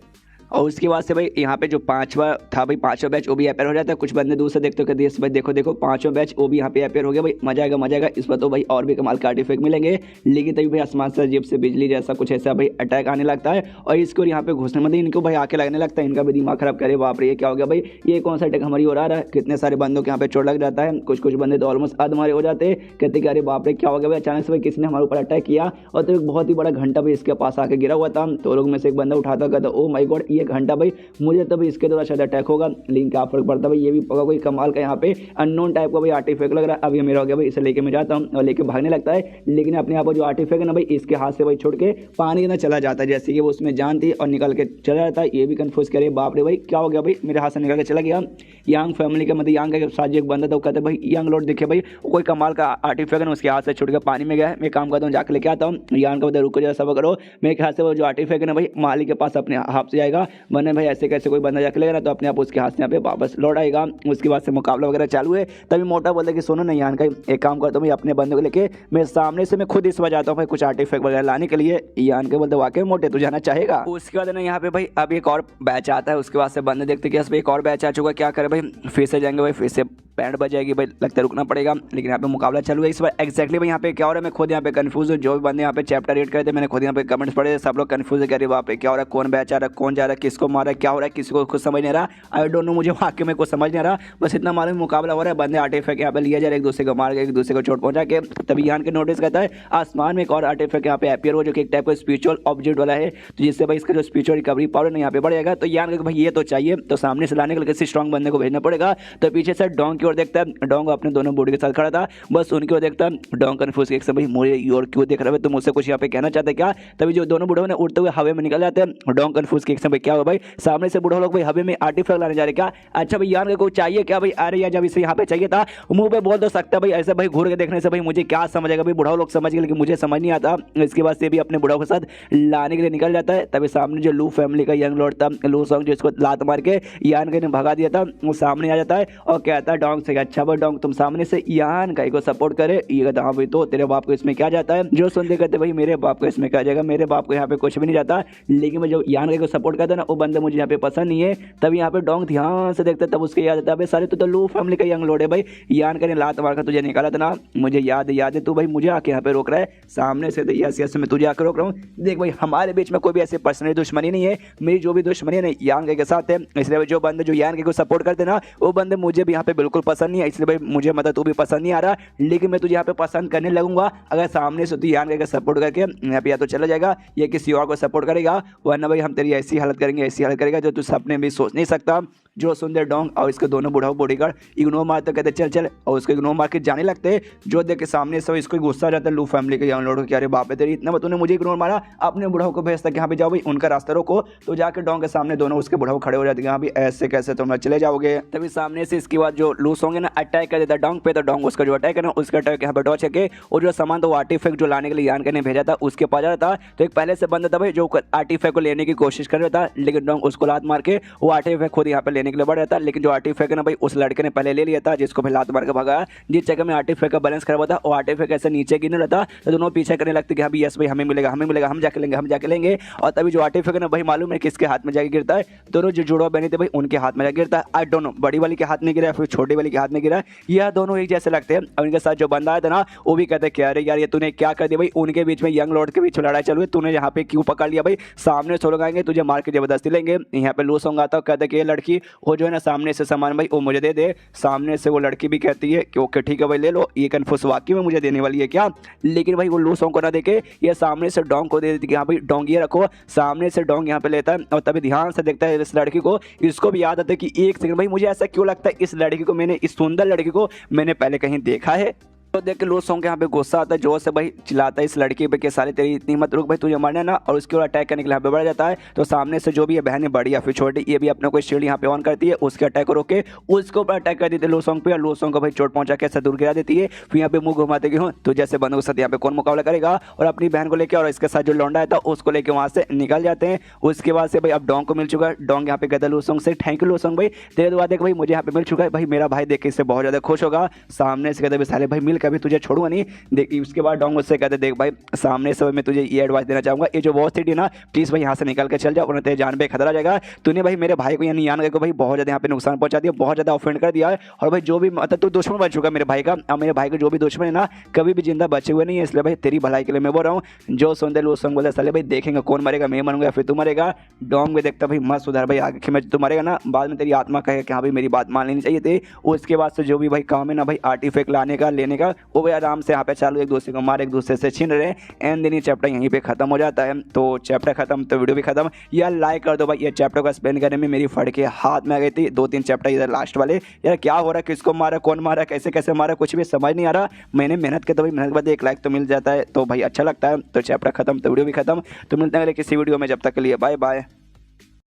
और उसके बाद से भाई यहाँ पे जो पांचवा था भाई पांचवा बैच वो भी अपेयर हो जाता है। कुछ बंदे दूर से देखते हो कि भाई देखो देखो पांचवा बैच वो भी यहाँ पे अपेयर हो गया। भाई मजा आएगा मजा आएगा, इस पर तो भाई और भी कमाल का आर्टिफैक्ट मिलेंगे। लेकिन तभी भाई आसमान से अजीब से बिजली जैसा कुछ ऐसा भाई अटैक आने लगता है और इसको यहाँ पे घुसने मतलब इनको भाई आके लगने लगता है, इनका भी दिमाग खराब करे बाप रे ये क्या हो गया भाई, ये कौन सा अटैक हमारी हो रहा है। कितने सारे बंदों के यहाँ पे चोट लग जाता है, कुछ कुछ बंदे तो ऑलमोस्ट आध मारे हो जाते हैं। कहते कि अरे बाप रे क्या हो गया भाई, अचानक से भाई किसने हमारे ऊपर अटैक किया। और तो एक बहुत ही बड़ा घंटा भाई इसके पास आके गिरा हुआ था। तो लोग में से एक बंदा उठाता कहता ओ माय गॉड ये घंटा भाई मुझे तो भाई इसके द्वारा शायद अटैक होगा। लेकिन क्या फर्क पड़ता है भाई, ये भी कोई कमाल का यहाँ पे अननोन टाइप का भाई आर्टिफैक्ट लग रहा है। अभी मेरा हो गया भाई, इसे लेके मैं जाता हूँ और लेके भागने लगता है। लेकिन अपने आप जो आर्टिफैक्ट है ना भाई इसके हाथ से भाई छोड़ के पानी के अंदर चला जाता है, जैसे कि वो उसमें जान थी और निकल के चला जाता है। ये भी कन्फ्यूज करे बाप रे भाई क्या हो गया भाई, मेरे हाथ से निकल के चला गया। यंग फैमिली का मतलब यंग के साथ एक बंदा था, वो कहते भाई यंग लोड देखे भाई कोई कमाल का आर्टिफैक्ट उसके हाथ से छूट के पानी में गया है, मैं काम करता हूँ जाके लेके आता हूँ। यंग का बता रुको जरा सब करो, मेरे ख्याल से वो जो आर्टिफैक्ट है ना भाई मालिक के पास अपने हाथ से जाएगा, वरना भाई ऐसे कैसे कोई बंदा जाके लेगा ना तो अपने आप उसके हाथ से यहाँ पे वापस लौट आएगा। उसके बाद से मुकाबला वगैरह चालू है। तभी मोटा बोलता है कि सुनो ना यान का एक काम करता हूँ, मैं अपने बंदे को लेके मैं सामने से मैं खुद इस वजह आता हूँ भाई कुछ आर्टिफैक्ट वगैरह लाने के लिए। यान के बोलते वाकई मोटे तू जाना चाहेगा। उसके बाद ना यहाँ पे भाई अब एक और बैच आता है। उसके बाद से बंदे देखते कि भाई एक और बैच आ चुका, क्या करे भाई फिर से जाएंगे भाई, फिर से बैंड बजाएगी भाई, लगता है रुकना पड़ेगा। लेकिन यहाँ पे मुकाबला चालू है इस बार एक्जैक्टली भाई यहाँ पे क्या हो रहा है मैं खुद यहाँ पे कंफ्यूज हूँ। जो भी बंदे यहाँ पे चैप्टर रेड करे थे मैंने खुद यहाँ पे कमेंट्स पढ़े, सब लोग कंफ्यूज है, कह वहाँ पे क्या हो रहा है, कौन बैच आ रहा है, कौन जा रहा है, किसको मारा है, क्या हो रहा है, किसी को कुछ समझ नहीं रहा। आई डोंट नो, मुझे वाकई में कुछ समझ नहीं रहा। बस इतना मालूम मुकाबला हो रहा है, बंदे आर्टिफैक्ट यहाँ पे लिया जा रहा है, एक दूसरे को मार के एक दूसरे को चोट पहुंचा के। तभी यहाँ के नोटिस करता है आसमान में एक और आर्टिफैक्ट यहाँ पे अपियर हो जो कि एक टाइप का स्पिरिचुअल ऑब्जेक्ट वाला है, तो जिससे भाई इसका जो स्पिरिचुअल रिकवरी पावर है यहाँ पे बढ़ जाएगा। तो यहाँ भाई ये तो चाहिए, तो सामने से लाने के लिए किसी स्ट्रॉन्ग बंदे को भेजना पड़ेगा। तो पीछे से डोंग की ओर देखता है, डोंग अपने दोनों बॉडी के साथ खड़ा था, बस उनकी ओर देखता है। डोंग कन्फ्यूज एक समय मुझे और क्यों देख रहा है, तुम मुझसे कुछ यहाँ पे कहना चाहते क्या। तभी जो दोनों बूढ़ों ने उड़ते हुए हवे में निकल जाते हैं। डोंग कन्फ्यूज एक समय क्या हुआ भाई, सामने से बूढ़ों लोग भाई हवे में आर्टिफैक्ट लाने जा रहे क्या। अच्छा भाई यार को चाहिए क्या भाई, अरे यार जब इसे यहाँ पे चाहिए था मुंह पे बोल तो सकता भाई, ऐसे भाई घूर के देखने से भाई मुझे क्या समझेगा भाई, बुढ़ाओ लोग समझ गए लेकिन मुझे समझ नहीं आता। इसके बाद से भी अपने बुढ़ाओं के साथ लाने के लिए निकल जाता है। तभी सामने जो लू फैमिली का यंग लॉर्ड था, लू सॉन्ग जिसको लात मार के यान का ने भगा दिया था, वो सामने आ जाता है और कहता है डोंग से अच्छा भाई डोंग तुम सामने से यान का को सपोर्ट करे। ये कहता हाँ भाई तो तेरे बाप को इसमें क्या जाता है। जो सुनते कहते भाई मेरे बाप को इसमें क्या जाएगा, मेरे बाप को यहाँ पे कुछ भी नहीं जाता। लेकिन मैं जो यान का को सपोर्ट करता है ना वो बंदा मुझे यहाँ पे पसंद नहीं है। तभी यहाँ पे डोंग ध्यान से देखता है, तब उसके याद आता है सारे तो लू फैमिली का यंग लॉर्ड है भाई, यान का ने लात मार कर तुझे निकाला था ना, मुझे याद है तू भाई मुझे आके यहाँ पे रोक रहा है सामने से, तो यस यस मैं तुझे आके रोक रहा हूँ। देख भाई हमारे बीच में कोई भी ऐसी पर्सनल दुश्मनी नहीं है, मेरी जो भी दुश्मनी है ना यान के साथ है। इसलिए जो बंदे जो यान के को सपोर्ट करते ना वो बंदे मुझे भी यहाँ पे बिल्कुल पसंद नहीं है। इसलिए भाई मुझे मतलब तू भी पसंद नहीं आ रहा, लेकिन मैं तुझे यहाँ पे पसंद करने लगूंगा अगर सामने से तू यान के सपोर्ट करके यहाँ पे या तो चला जाएगा या किसी और को सपोर्ट करेगा, वरना भाई हम तेरी ऐसी हालत करेंगे ऐसी हालत करेगा जो तू सपने भी सोच नहीं सकता। जो सुंदर डोंग और इसके दोनों बुढ़ाओ बॉडीगार्ड इग्नोर मारते कहते चल चल, और उसको इग्नोर मार के जाने लगते। जो देख के सामने से इसको गुस्सा आ जाता है लू फैमिली के यंग लॉर्ड को, क्या अरे बाप है तेरी इतना तूने मुझे इग्नोर मारा, अपने बुढ़ाओ को भेजता कि यहाँ पे जाओ भाई उनका रास्ता रोको। तो जाकर डोंग के सामने दोनों उसके बुढ़ाओ खड़े हो जाते हैं, यहाँ भी ऐसे कैसे तुम चले जाओगे। तभी सामने से इसके बाद जो लू सॉन्ग है ना अटैक कर देता डोंग पे, तो डोंग उसका जो अटैक है ना उसका अटैक यहाँ पे डॉच करके और जो सामान तो आर्टिफैक्ट जो लाने के लिए यान ने भेजा था उसके पास जा था। तो एक पहले से बंदा था भाई जो आर्टिफैक्ट को लेने की कोशिश कर रहा था, लेकिन डोंग उसको लात मार के वो आर्टिफैक्ट खुद यहाँ पे लेने लेने के लिए बढ़ रहा था, लेकिन जो आर्टिफैक्ट है ना भाई उस लड़के ने पहले ले लिया था, जिसको भाई लात मार के भगाया। जिस जगह में आर्टिफैक्ट का बैलेंस खराब होता और आर्टिफैक्ट ऐसे नीचे गिरने रहता तो दोनों पीछे करने लगते कि हाँ यस भाई हमें मिलेगा, हमें मिलेगा, हम जाके लेंगे, हम जाके लेंगे। और तभी जो आर्टिफैक्ट है ना भाई मालूम है किसके हाथ में जाके गिरता है, दोनों जो जुड़वा बने थे भाई उनके हाथ में जाके गिरता है। आई डोंट नो बड़ी वाली के हाथ में गिरा है फिर छोटी वाली के हाथ में गिरा है, यह दोनों एक जैसे लगते हैं। और इनके साथ जो बंदा आया था ना वो भी कहते क्या अरे यार ये तूने क्या कर दिया भाई, उनके बीच में यंग लॉर्ड के बीच में लड़ाई चल रही है, तूने यहाँ पे क्यों पकड़ लिया भाई, सामने से लोग आएंगे तुझे मार के जबरदस्ती लेंगे। यहाँ पे लूस होगा आता कहते कि ये लड़की वो जो है ना सामने से सामान भाई वो मुझे दे दे। सामने से वो लड़की भी कहती है कि ओके ठीक है भाई ले लो, ये कन्फ्यूज वाकई में मुझे देने वाली है क्या। लेकिन भाई वो लूस को ना देके ये सामने से डोंग को दे देती कि हाँ भाई डोंग ये रखो। सामने से डोंग यहाँ पे लेता है और तभी ध्यान से देखता है इस लड़की को। इसको भी याद आता है कि एक सेकंड भाई मुझे ऐसा क्यों लगता है इस लड़की को मैंने, इस सुंदर लड़की को मैंने पहले कहीं देखा है। तो देख के लूस के यहाँ पे गुस्सा आता है, जोर से भाई चिल्लाता है इस लड़की पे कि साले तेरी इतनी मत रुक भाई तुझे मरना ना। और उसके बाद अटैक करने के लिए यहाँ पे बढ़ जाता है। तो सामने से जो भी है बहन बड़ी या फिर छोटी ये भी अपने कोई शील्ड यहाँ पे ऑन करती है, उसके अटैक को रोक के उसके ऊपर अटैक कर देते लूसोंग पे। और लूसोंग को भाई चोट पहुंचा के ऐसा दूर गिरा देती है। फिर यहाँ पे मुंह घुमाते कि हूँ तो जैसे बंदूक के साथ यहाँ पे कौन मुकाबला करेगा। और अपनी बहन को लेकर और इसके साथ जो लौंडा है था उसको लेकर वहाँ से निकल जाते हैं। उसके बाद से भाई अब डोंग को मिल चुका है। डोंग यहाँ पे कहता है लूसोंग से थैंक यू लूसोंग भाई तेरे दुआ देख भाई मुझे यहाँ पे मिल चुका है भाई, मेरा भाई देख के इससे बहुत ज़्यादा खुश होगा। सामने से कहते साले भाई मिल कभी तुझे छोड़ूंगा नहीं। देखिए उसके बाद डोंग उससे कहते देख भाई सामने से मैं तुझे ये एडवाइस देना चाहूंगा, ये जो वॉर सिटी ना प्लीज़ भाई यहाँ से निकल के चल जाओ वरना तेरे जान पे खतरा जाएगा। तूने भाई मेरे भाई को यानी यान को भाई बहुत ज़्यादा यहाँ पे नुकसान पहुंचा दिया, बहुत ज़्यादा ऑफेंड कर दिया है। और भाई जो भी मतलब तू दुश्मन बन चुका मेरे भाई का, और मेरे भाई को जो भी दुश्मन है ना कभी भी जिंदा बचे हुए नहीं है, इसलिए भाई तेरी भलाई के लिए मैं बोल रहा हूँ। जो सुनते लोग संग बोले साले भाई देखेंगे कौन मरेगा, मैं मरूंगा फिर तू मरेगा। डोंग में देखता भाई मत सुधार भाई आगे में तू मरेगा ना बाद में तेरी आत्मा कहे कि हाँ भाई मेरी बात मान लेनी चाहिए थी। उसके बाद से जो भी भाई काम है ना भाई आर्टिफैक्ट लाने का लेने का वो भाई आराम से यहाँ पे चालू, एक दूसरे को मार एक दूसरे से छीन रहे। एंड दिन ये चैप्टर यहीं पे खत्म हो जाता है। तो चैप्टर खत्म तो वीडियो भी खत्म। यार लाइक कर दो भाई, ये चैप्टर को एक्सप्लेन करने में मेरी फट के हाथ में आ गई थी। 2-3 चैप्टर इधर लास्ट वाले यार क्या हो रहा है, किसको मारा, कौन मारा, कैसे कैसे मारा, कुछ भी समझ नहीं आ रहा। मैंने मेहनत की तो भाई मेहनत के बाद एक लाइक तो मिल जाता है तो भाई अच्छा लगता है। तो चैप्टर खत्म तो वीडियो भी खत्म। तो मिलते हैं किसी वीडियो में, जब तक के लिए बाय बाय।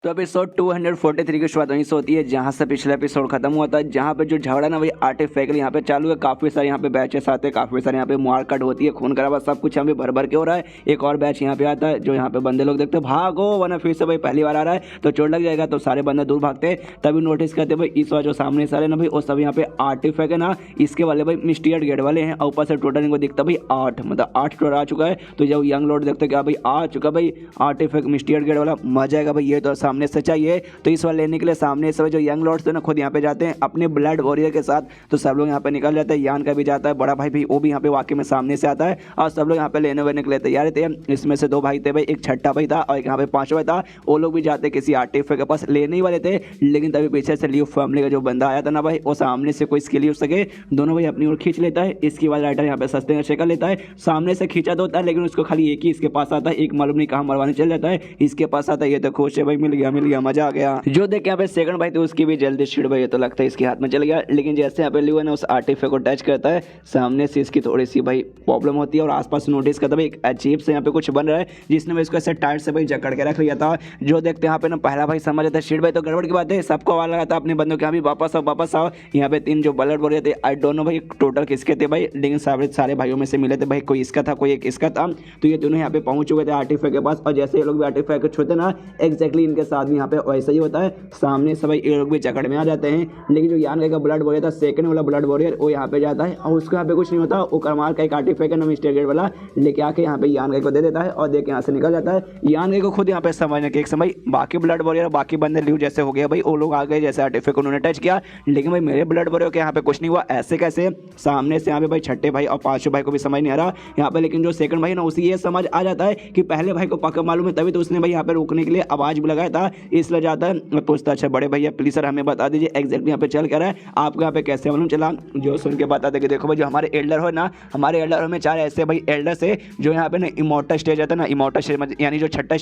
तो एपिसोड 243 की शुरुआत वहीं से होती है जहाँ से पिछला एपिसोड खत्म हुआ था, जहाँ पे जो झगड़ा ना भाई आर्टिफैक्ट यहाँ पे चालू है। काफ़ी सारे यहाँ पे बैचेस आते हैं, काफ़ी सारे यहाँ पे मारकाट होती है, खून खराबा सब कुछ यहाँ पे भर भर के हो रहा है। एक और बैच यहाँ पे आता है जो यहाँ पे बंदे लोग देखते हैं भागो वरना फिर से भाई पहली बार आ रहा है तो चोट लग जाएगा। तो सारे बंदे दूर भागते हैं। तभी नोटिस करते भाई इस बार जो सामने सारे ना भाई वो सब यहाँ पे आर्टिफैक्ट है ना इसके वाले भाई मिस्टीरियस गेट वाले हैं। ऊपर से टोटल इनको दिखता भाई 8 मतलब 8 टोटल आ चुका है। तो जब यंग लॉर्ड देखते क्या भाई आ चुका भाई आर्टिफैक्ट मिस्टीरियस गेट वाला, मजा आएगा भाई ये तो सामने से चाहिए। तो इस बार लेने के लिए सामने से जो यंग लॉर्ड्स है ना खुद यहाँ पे जाते हैं अपने ब्लड वॉरियर के साथ। तो सब लोग यहाँ पे निकल जाते हैं, यान का भी जाता है, बड़ा भाई भी वो भी यहाँ पे वाकई में सामने से आता है और सब लोग यहाँ पे लेने वेने के लिए तैयार थे। इसमें से 2 भाई थे भाई, एक छठा भाई था और एक यहाँ पे 5वां था। वो लोग भी जाते किसी आर्टिफैक्ट के पास लेने ही वाले थे, लेकिन तभी पीछे से लियो फैमिली का जो बंदा आया था ना भाई वो सामने से कोई स्किल यूज सके दोनों भाई अपनी ओर खींच लेता है। इसके बाद राइटर यहाँ पे सस्ते नशे कर लेता है, सामने से खींचा तो होता है लेकिन उसको खाली एक ही इसके पास आता है, एक मालूम नहीं कहाँ मरवाने चल जाता है, इसके पास आता है। ये तो खुश है भाई, मिल गया मजा आ गया। जो देख यहाँ पे सेकंड भाई तो उसकी भी जल्दी शिट भाई तो लगता है इसके हाथ में चल गया। लेकिन जैसे यहाँ पे लियो ना उस आर्टिफैक्ट को टच करता है सामने से इसकी थोड़ी सी भाई प्रॉब्लम होती है और आसपास नोटिस करता है एक अजीब से यहाँ पे कुछ बन रहा है जिसने भाई इसको ऐसे टाइट से भाई जकड़ के रख लिया था। जो देखते हैं यहाँ पे ना पहला भाई समझ आता है शिट भाई तो गड़बड़ की बात है, सबको आवाज लगा था अपने बंदों के यहाँ भी वापस आओ। यहाँ पे 3 जो ब्लड बोल रहे थे आई डोंट नो भाई टोटल किसके थे भाई, लेकिन सारे भाइयों में से मिले थे भाई, कोई इसका था कोई एक इसका था। तो ये दोनों यहाँ पे पहुंच चुके थे आर्टिफैक्ट के पास और जैसे ये लोग भी आर्टिफैक्ट को छूते ना एग्जैक्टली इनके साथ भी यहाँ पे वैसा ही होता है, सामने से भाई ये लोग भी जकड़ में आ जाते हैं। लेकिन जो यान का ब्लड वॉरियर था सेकंड वाला ब्लड वॉरियर वो यहाँ पे जाता है और उसको यहाँ पे कुछ नहीं होता, वो करमार का एक आर्टिफैक्ट है ना मिस्टर गेट वाला लेके आके यहाँ पे यान को दे देता है और देख यहाँ से निकल जाता है। यान को खुद यहाँ पे समझने के एक समय बाकी ब्लड वॉरियर बाकी बंदे ल्यू जैसे हो गया भाई वो लोग आ गए जैसे आर्टिफैक्ट उन्होंने टच किया, लेकिन भाई मेरे ब्लड वॉरियर के यहाँ पे कुछ नहीं हुआ, ऐसे कैसे। सामने से यहाँ पे भाई छठे भाई और 5वें भाई को भी समझ नहीं आ रहा यहाँ पे, लेकिन जो सेकंड भाई ना उसी ये समझ आ जाता है कि पहले भाई को पक्का मालूम है, तभी तो उसने भाई यहाँ पे रोकने के लिए आवाज भी लगाया था। इसलिए जाता है पूछता अच्छा बड़े भैया प्लीज सर हमें बता दीजिए एग्जैक्टली यहाँ पे चल क्या रहा है, आपको यहाँ पे कैसे मालूम चला। जो सुन के बताते कि देखो भाई जो हमारे एल्डर हो ना, हमारे एल्डर में 4 ऐसे भाई एल्डर्स है जो यहाँ पे ना इमोर्टल स्टेज आता है ना, इमोर्टल स्टेज यानी जो छठे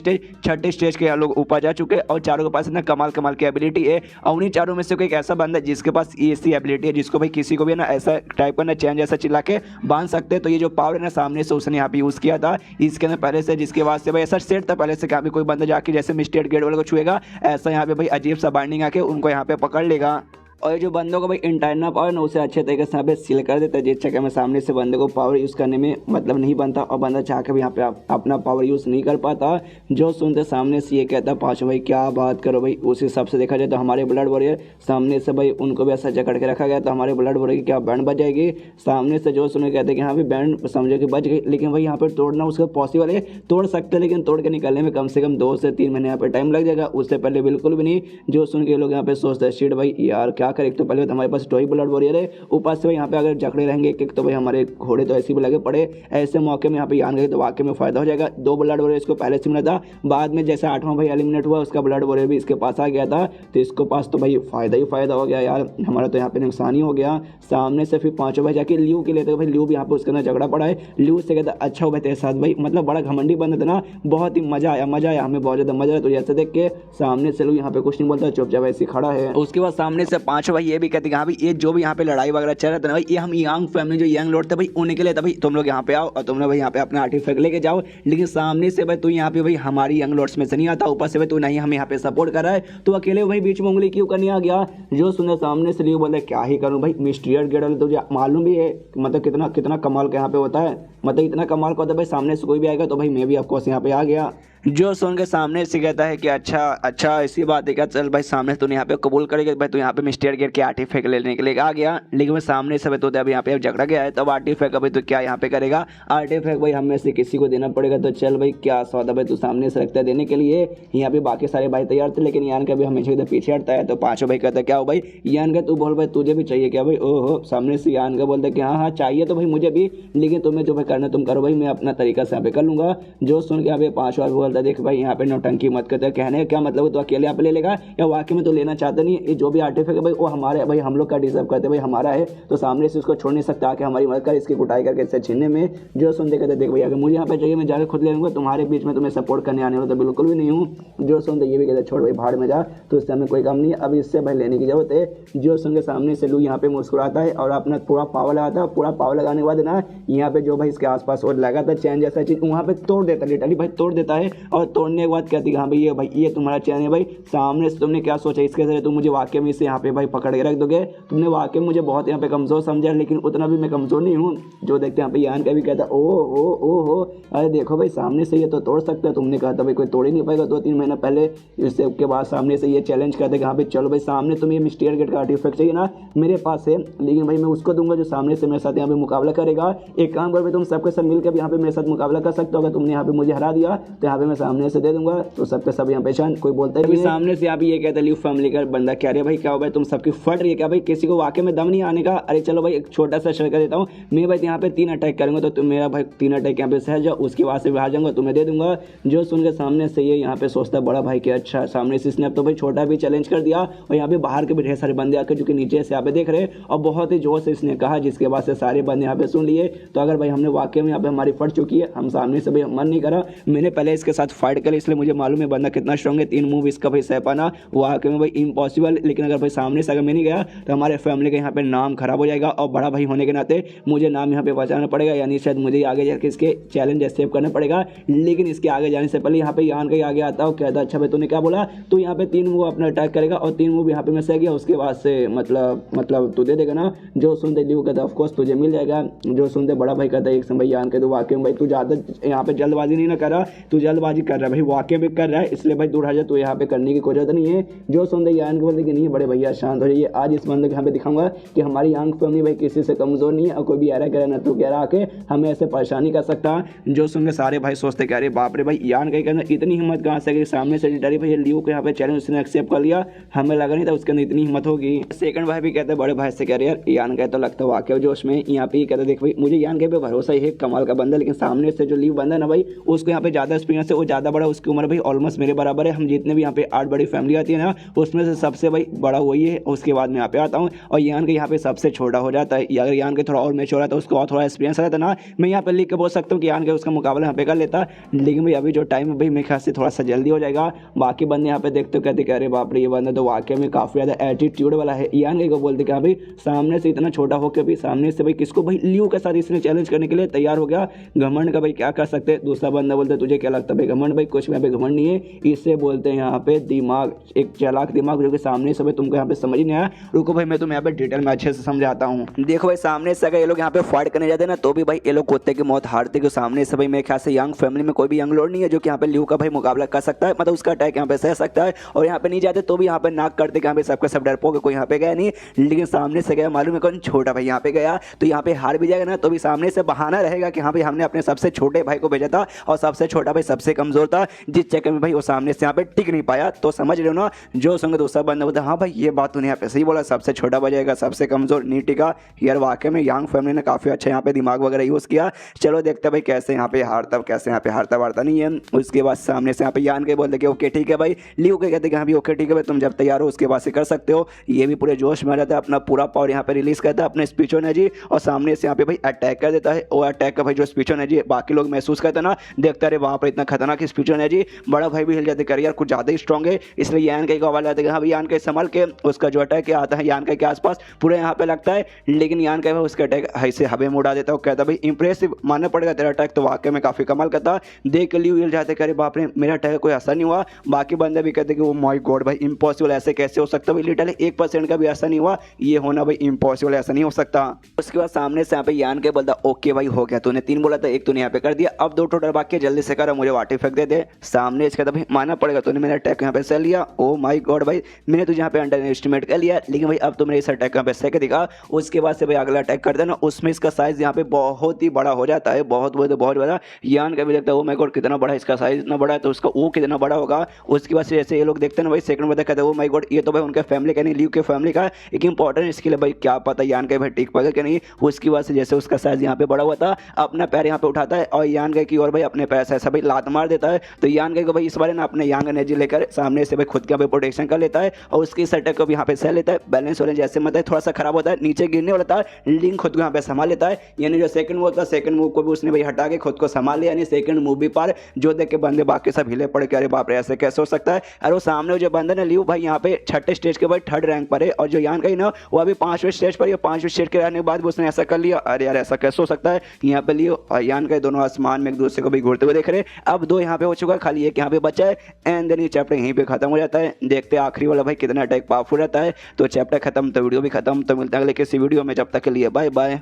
स्टेज के लोग ऊपर जा चुके हैं और चारों के पास ना कमाल की एबिलिटी है। और उन्हीं चारों में से कोई एक ऐसा बंदा है जिसके पास ऐसी एबिलिटी है जिसको भाई किसी को भी ना ऐसा टाइप का ना चैन जैसा चिल्ला के बांध सकते हैं। तो ये जो पावर है ना सामने से उसने यहाँ पे यूज़ किया था इसके ना पहले से, जिसके बाद से भाई ऐसा सेट था पहले से कि कोई बंदा जाके जैसे मिस्टर गेट वाले को छुएगा ऐसा यहाँ पे भाई अजीब सा बाइंडिंग आके उनको यहाँ पे पकड़ लेगा। और जो बंदों को भाई इंटरनल पावर ना उसे अच्छे तरीके से यहाँ पे सील कर देता है, जिस चक्कर में सामने से बंदे को पावर यूज़ करने में मतलब नहीं बनता और बंदा चाह के भी यहाँ पे अपना पावर यूज़ नहीं कर पाता। जो सुनते सामने से ये कहता पाँचों भाई क्या बात करो भाई। उस हिसाब से देखा जाए तो हमारे ब्लड वॉरियर सामने से भाई उनको भी ऐसा जकड़ के रखा गया, तो हमारे ब्लड वॉरियर की क्या बैंड बच जाएगी। सामने से जो सुने कहते हैं कि हाँ भी बैंड समझो कि बच गई, लेकिन भाई यहाँ पर तोड़ना उसका पॉसिबल है, तोड़ सकते हैं लेकिन तोड़ के निकलने में कम से कम 2 से 3 महीने यहाँ पे टाइम लग जाएगा, उससे पहले बिल्कुल भी नहीं। जो सुन के लोग यहाँ पे सोचते हैं शिट भाई यार क्या करें, तो पहले तो हमारे पास टॉय ब्लड वॉरियर है, ऊपर से भाई यहाँ पे अगर जकड़े रहेंगे एक तो भाई हमारे घोड़े तो ऐसे भी लगे पड़े, ऐसे मौके में यहाँ पे यान गए तो वाकई में फायदा हो जाएगा। 2 ब्लड वॉरियर इसको पहले से मिला था, बाद में जैसे 8वां भाई एलिमिनेट हुआ उसका ब्लड वॉरियर भी इसके पास आ गया था, तो इसको पास तो भाई फायदा ही फायदा हो गया यार, हमारा तो यहाँ पे नुकसान ही हो गया। सामने से फिर 5 भाई जाके ल्यू के लेते भाई, ल्यू भी यहाँ पे उसके अंदर झगड़ा पड़ा है। ल्यू से कहता अच्छा हो भाई तेरे साथ भाई, मतलब बड़ा घमंडी बंदा था ना, बहुत ही मजा आया हमें बहुत ज्यादा मजा आया। तो ऐसे देख के सामने से लोग यहाँ पे कुछ नहीं बोलता, चुपचाप ऐसे खड़ा है। उसके बाद सामने से 5 भाई ये भी कहते हैं हाँ भाई ये जो भी यहाँ पे लड़ाई वगैरह चल रहा था ना भाई, ये हम यंग फैमिली जो यंग लॉर्ड थे भाई उन्हीं के लिए था भाई, तुम लोग यहाँ पे आओ और तुम लोग भाई यहाँ पे अपना आर्टिफैक्ट लेके जाओ। लेकिन सामने से भाई तू यहाँ पे भाई हमारी यंग लॉर्ड्स में से नहीं आता, ऊपर से भाई तू नहीं हमें यहाँ पे सपोर्ट कर रहा है, तो अकेले भाई बीच में उंगली क्यों करने आ गया। जो सुने सामने से लियो बोले क्या ही करूँ भाई, मिस्टीरियस गेडल तुझे मालूम भी है मतलब कितना कितना कमाल का यहाँ पे होता है, मतलब इतना कमाल का होता है भाई, सामने से कोई भी आएगा तो भाई मैं भी ऑफकोर्स यहाँ पे आ गया। जो सुन के सामने से कहता है कि अच्छा ऐसी बात है क्या, चल भाई सामने तूने यहाँ पे कबूल करेगा भाई, तू यहाँ पे मिस्टर गेट के आर्टिफैक्ट लेने के लिए आ गया। लेकिन मैं सामने से भाई तो अभी यहाँ पे झगड़ा गया है, तब आर्टिफैक्ट भाई तो क्या यहाँ पे करेगा, आर्टिफैक्ट भाई हमें से किसी को देना पड़ेगा, तो चल भाई क्या सौदा भाई तू सामने से रखता है देने के लिए। यहाँ पे बाकी सारे भाई तैयार थे, लेकिन यान का भी हमेशा इधर पीछे हटता है, तो 5 भाई कहता है क्या हो भाई यान का, तू बोल भाई तुझे भी चाहिए क्या भाई। ओहो सामने से यान का बोलता है कि हाँ चाहिए तो भाई मुझे भी, लेकिन तुम्हें जो भाई करना तुम करो भाई, मैं अपना तरीका से यहाँ पे कर लूंगा। जो सुन के यहाँ पे 5 बार बोलता है देख भाई यहाँ पे नौटंकी मत करते, कहने का क्या मतलब, तो अकेले यहाँ पे ले लेगा या वाकई में तो लेना चाहता नहीं है। जो भी आर्टिफैक्ट है भाई वो हमारे भाई हम लोग का डिजर्व करते भाई हमारा है, तो सामने से उसको छोड़ नहीं सकता, आके हमारी मदद कर इसकी कुटाई करके इससे छीनने में। जो सुनते कहते देख भाई अगर मुझे यहाँ पे चाहिए मैं जाकर खुद ले लूंगा, तुम्हारे बीच में तुम्हें सपोर्ट करने आने वाला तो बिल्कुल भी नहीं हूँ। जो सुनते ये भी कहते छोड़ भाई भाड़ में जा, तो इससे हमें कोई काम नहीं है, अब इससे भाई लेने की जरूरत है। जो सुन के सामने से लू यहाँ पे मुस्कुराता है और अपना पूरा पावर लगाता है, पूरा पावर लगाने के बाद ना यहाँ पे जो भाई इसके आसपास और लगा था चैन जैसा चीज वहाँ पे तोड़ देता है, लिटरली भाई तोड़ देता है। और तोड़ने के बाद कहती है हाँ भाई ये तुम्हारा चैन है भाई, सामने से तुमने क्या सोचा इसके जरिए तुम मुझे वाकई में इसे यहाँ पे भाई पकड़ के रख दोगे, तुमने वाकई मुझे बहुत यहाँ पे कमजोर समझा, लेकिन उतना भी मैं कमजोर नहीं हूँ। जो देखते हैं यहाँ पे यान का भी कहता ओ हो अरे देखो भाई सामने से ये तो तोड़ सकता है, तुमने कहा था भाई कोई तोड़ ही नहीं पाएगा 2-3 महीना पहले। इससे के बाद सामने से ये चैलेंज करते कि हाँ भाई चलो भाई सामने तुम्हें ये मिस्टीरियस गेट का आर्टिफैक्ट चाहिए ना मेरे पास है, लेकिन भाई मैं उसको दूंगा जो सामने से मेरे साथ यहाँ पे मुकाबला करेगा। एक काम करो भाई तुम सबके सब मिलकर यहाँ पे मेरे साथ मुकाबला कर सकते हो, अगर तुमने यहाँ पे मुझे हरा दिया तो यहाँ पे मैं सामने से दे दूंगा, तो सबके सब यहाँ पे कोई बोलता है सामने से आप ये कहते लिव फैमिली का बंदा क्या रे भाई क्या हो भाई तुम सबकी फट रही है क्या भाई, किसी को वाकई में दम नहीं आने का। अरे चलो भाई एक छोटा सा शर्त देता हूँ, मैं भाई यहाँ पे 3 अटैक करूंगा तो तुम मेरा भाई 3 अटैक यहाँ पे सहज जाओ, उसके बाद से बाहर जाऊंगा तुम्हें दे दूंगा। जो सुन के सामने से ये यहाँ पे सोचता है बड़ा भाई कि अच्छा सामने से इसने अब तो भाई छोटा भी चैलेंज कर दिया, और यहाँ पे बाहर के भी ढेर सारे बंदे आकर जो कि नीचे से यहाँ पे देख रहे और बहुत ही जोर से इसने कहा, जिसके बाद से सारे बंदे यहाँ पे सुन लिए। तो अगर भाई हमने वाकई में यहाँ पे हमारी फट चुकी है, हम सामने से भाई मन नहीं करा, मैंने पहले इसके साथ फाइट करी इसलिए मुझे मालूम है बंदा कितना स्ट्रॉन्ग है, 3 मूव इसका भाई सह पाना वाकई में भाई इम्पॉसिबल। लेकिन अगर भाई सामने से अगर मैं नहीं गया तो हमारे फैमिली का यहाँ पे नाम खराब हो जाएगा, और बड़ा भाई होने के नाते मुझे नाम यहाँ पे बचाना पड़ेगा, यानी शायद मुझे आगे जाकर इसके चैलेंज एक्सेप्ट करना पड़ेगा। लेकिन इसके आगे जाने से पहले यहाँ पे यान का आगे आता हूँ, कहता अच्छा भाई तूने क्या बोला, तो यहाँ पे 3 मूव अपना अटैक करेगा और 3 मूव यहाँ पे मैं सह गया, उसके बाद से मतलब तू दे देगा ना। जो सुनते लियो कहता ऑफकोर्स तुझे मिल जाएगा। जो सुनते बड़ा भाई कहता है एक समय यान के तो वाकई में भाई तू ज़्यादा यहाँ पे जल्दबाजी नहीं ना कर रहा, तू जल्दबाजी कर रहा है भाई वाकई में कर रहा है, इसलिए भाई दूर हट जा, तू यहाँ पे करने की कोई जरूरत नहीं है। जो सुनते यान के बोलते कि नहीं बड़े भैया शांत हो जाइए, आज इस बंदे को यहाँ पे दिखाऊंगा कि हमारी यांग फैमिली भाई किसी से कमजोर नहीं है, और कोई भी ऐरा करे ना तो कह रहा आके हमें ऐसे परेशानी कर सकता। जो सुन के सारे भाई सोचते कि अरे बाप रे भाई यान के अंदर इतनी हिम्मत कहाँ से, सामने से डरी भाई लियो को यहाँ पे चैलेंज उसने एक्सेप्ट कर लिया, हमें लगा नहीं था उसके अंदर इतनी हिम्मत होगी। सेकंड भाई भी कहते बड़े भाई से कह रहे यार यान का तो लगता है वाकई जोश में, यहाँ पे कहते देख भाई मुझे यान के पे भरोसा ही है, कमाल का बंदा, लेकिन सामने से जो लीव बंदा ना भाई उसको यहाँ पे ज्यादा एक्सपीरियंस है, वो ज्यादा बड़ा, उसकी उम्र भाई ऑलमोस्ट मेरे बराबर है। हम जितने भी यहाँ पे 8 बड़ी फैमिली आती है ना उसमें से सबसे भाई बड़ा वही है, उसके बाद मैं यहाँ पे आता हूँ, और यान के यहाँ पे सबसे छोटा हो जाता है। अगर यान के थोड़ा और मैच्योर रहता है उसको और थोड़ा एक्सपीरियंस रहता ना, मैं यहाँ पे लिख के बोल सकता हूँ कि यान के उसका मुकाबला यहाँ पे कर लेता, लेकिन भाई अभी जो टाइम है भाई मेरे ख्याल से थोड़ा सा जल्दी हो जाएगा। बाकी बंदे यहाँ पे देखते कहते कह रहे बाप रे ये बंदा तो वाकई में काफ़ी ज़्यादा एटीट्यूड वाला है। यान के को बोलते कि भाई सामने से इतना छोटा होकर भी सामने से भाई किसको भाई लियो के साथ इसने चैलेंज करने के लिए तैयार हो गया। घमंड का भाई क्या कर सकते हैं। दूसरा बंदा बोलता है तुझे क्या लगता है भाई घमंड, भाई कुछ यहाँ पे घमंड नहीं है, इससे बोलते हैं यहाँ पे दिमाग, एक चालाक दिमाग जो कि सामने से भाई तुमको यहाँ पे समझ नहीं आया। रुको भाई मैं तुम्हें यहाँ पे डिटेल में अच्छे से समझाता हूँ। देखो भाई सामने से अगर ये लोग यहाँ पे फाइट करने जाते हैं ना तो भी भाई ये लोग कुत्ते की मौत हारते, कि सामने से भाई मेरे ख्याल से यंग फैमिली में कोई भी यंग लॉर्ड नहीं है जो कि यहाँ पे ल्यू का भाई मुकाबला कर सकता है, मतलब उसका अटैक यहाँ पे सह सकता है। और यहाँ पे नहीं जाते तो भी यहाँ पे नाक करते कि यहाँ पे सबका सब डरपोक है, कोई यहाँ पे गया नहीं, लेकिन सामने से गया मालूम है कौन, छोटा भाई यहाँ पे गया तो यहाँ पे हार भी जाएगा ना तो भी सामने से बहाना रहेगा कि हाँ भाई हमने अपने सबसे छोटे भाई को भेजा था और सबसे छोटा भाई सबसे कमजोर था, जिस चक्कर में भाई वो सामने से यहाँ पे टिक नहीं पाया। तो समझ रहे हो ना, जो संग दूसरा बंदा बोलता हाँ भाई ये बात तूने यहाँ पे सही बोला, सबसे छोटा बजाएगा सबसे कमजोर नहीं टिका। यार वाकई में यंग फैमिली ने काफी अच्छा यहाँ पे दिमाग वगैरह यूज किया। चलो देखते हैं भाई कैसे यहाँ पे हारता, कैसे यहाँ पे हारता वारता नहीं है। उसके बाद सामने से यहाँ पे यान के बोलते कि ओके ठीक है भाई, ल्यू के कहते कि हाँ भाई ओके ठीक है भाई, तुम जब तैयार हो उसके बाद से कर सकते हो। ये भी पूरे जोश में आ जाता है, अपना पूरा पावर यहाँ पे रिलीज करता है अपने स्पीच एनर्जी, और सामने से यहाँ पे भाई अटैक कर देता है। और अटैक का भाई जो स्पीच एनर्जी बाकी लोग महसूस करते हैं ना, देखते रहे वहाँ पर इतना खतरनाक स्पीच एनर्जी, बड़ा भाई भी हिल जाते कर यार कुछ ज़्यादा ही स्ट्रॉन्ग है। इसलिए यान का आवाज आते हैं हाँ भाई यान का संभाल के, उसका जो अटैक आता है यान के आसपास पूरे यहाँ पे लगता है, लेकिन यान का उसका अटैक ऐसे हवे में उड़ा देता है। कहता भाई इंप्रेसिव मानना पड़ेगा तेरा अटैक तो वाकई में काफी कमाल करता। देख के ल्यू हिल जाते करे बाप रे मेरा अटैक कोई असर नहीं हुआ। बाकी बंदे भी कहते कि वो माय गॉड भाई इम्पॉसिबल, ऐसे कैसे हो सकता भाई, लिटरली 1% का भी ऐसा नहीं हुआ, ये होना भाई इम्पॉसिबल, ऐसा नहीं हो सकता। उसके बाद सामने से यहाँ पे यान के बोलता ओके भाई हो गया, तूने 3 बोला था, एक तूने यहाँ पे कर दिया, अब 2 टोटल बाकी जल्दी से कर, मुझे वाटर फेंक दे दे। सामने इसका तो भाई मानना पड़ेगा तूने मेरा अटैक यहाँ पे सह लिया। ओ माय गॉड भाई मैंने तुझे यहाँ पे अंडर एस्टिमेट कर लिया, लेकिन भाई अब तो मेरे इस अटैक यहाँ पे सह के दिखा। उसके बाद से भाई अगला अटैक करता है ना, उसमें इसका साइज यहाँ पे बहुत ही बड़ा हो जाता है, बहुत बड़ा। यान का भी लगता है ओ माय गॉड कितना बड़ा, इसका साइज इतना बड़ा है तो उसका वो कितना बड़ा होगा। उसके बाद से जैसे ये लोग देखते हैं ना भाई सेकंड में कहते हैं ओ माय गॉड ये तो भाई उनके फैमिली का नहीं, ल्यू के फैमिली का एक इंपॉर्टेंट स्किल है भाई, क्या पता यान का भाई टिक पाएगा कि नहीं। उसकी बाद से जैसे उसका साइज यहाँ पे बड़ा हुआ था, अपना पैर यहाँ पे उठाता है और यान का की और भाई अपने पैर से ऐसा भाई लात मार देता है। तो यान का भाई इस बार ना अपने यंग एनर्जी लेकर सामने से भाई खुद का प्रोटेक्शन कर लेता है और उसकी अटैक को भी यहाँ पे सह लेता है। बैलेंस होने जैसे मतलब थोड़ा सा खराब होता है, नीचे गिरने वाला था, लेकिन खुद को यहाँ पे संभाल लेता है। यानी जो सेकंड मूव था, सेकंड मूव को भी उसने भाई हटा के खुद को संभाल लिया, यानी सेकंड मूव भी पार, जो देख के बंदे बाकी सब हिले पड़े कि अरे बाप रे ऐसे कैसे हो सकता है। और वो सामने जो बंदे ने ल्यू भाई यहाँ पे 6ठे स्टेज के बाद 3rd रैंक पर है, और जो यान का ही ना वो अभी 5वें स्टेज पर, 5वें स्टेज के रहने के बाद उसने ऐसा कर लिया। अरे यार ऐसा कैसे हो सकता है। यहाँ पे ल्यू और यान का दोनों आसमान में एक दूसरे को भी घूरते हुए देख रहे। अब 2 यहाँ पे हो चुका है, खाली एक यहाँ पे बचा है, एंड देन ये चैप्टर यहीं पे खत्म हो जाता है। देखते हैं आखिरी वाला भाई कितना अटैक पावरफुल रहता है। तो चैप्टर खत्म तो वीडियो भी खत्म, तो मिलता है अगले किसी वीडियो में, जब तक के लिए बाय बाय।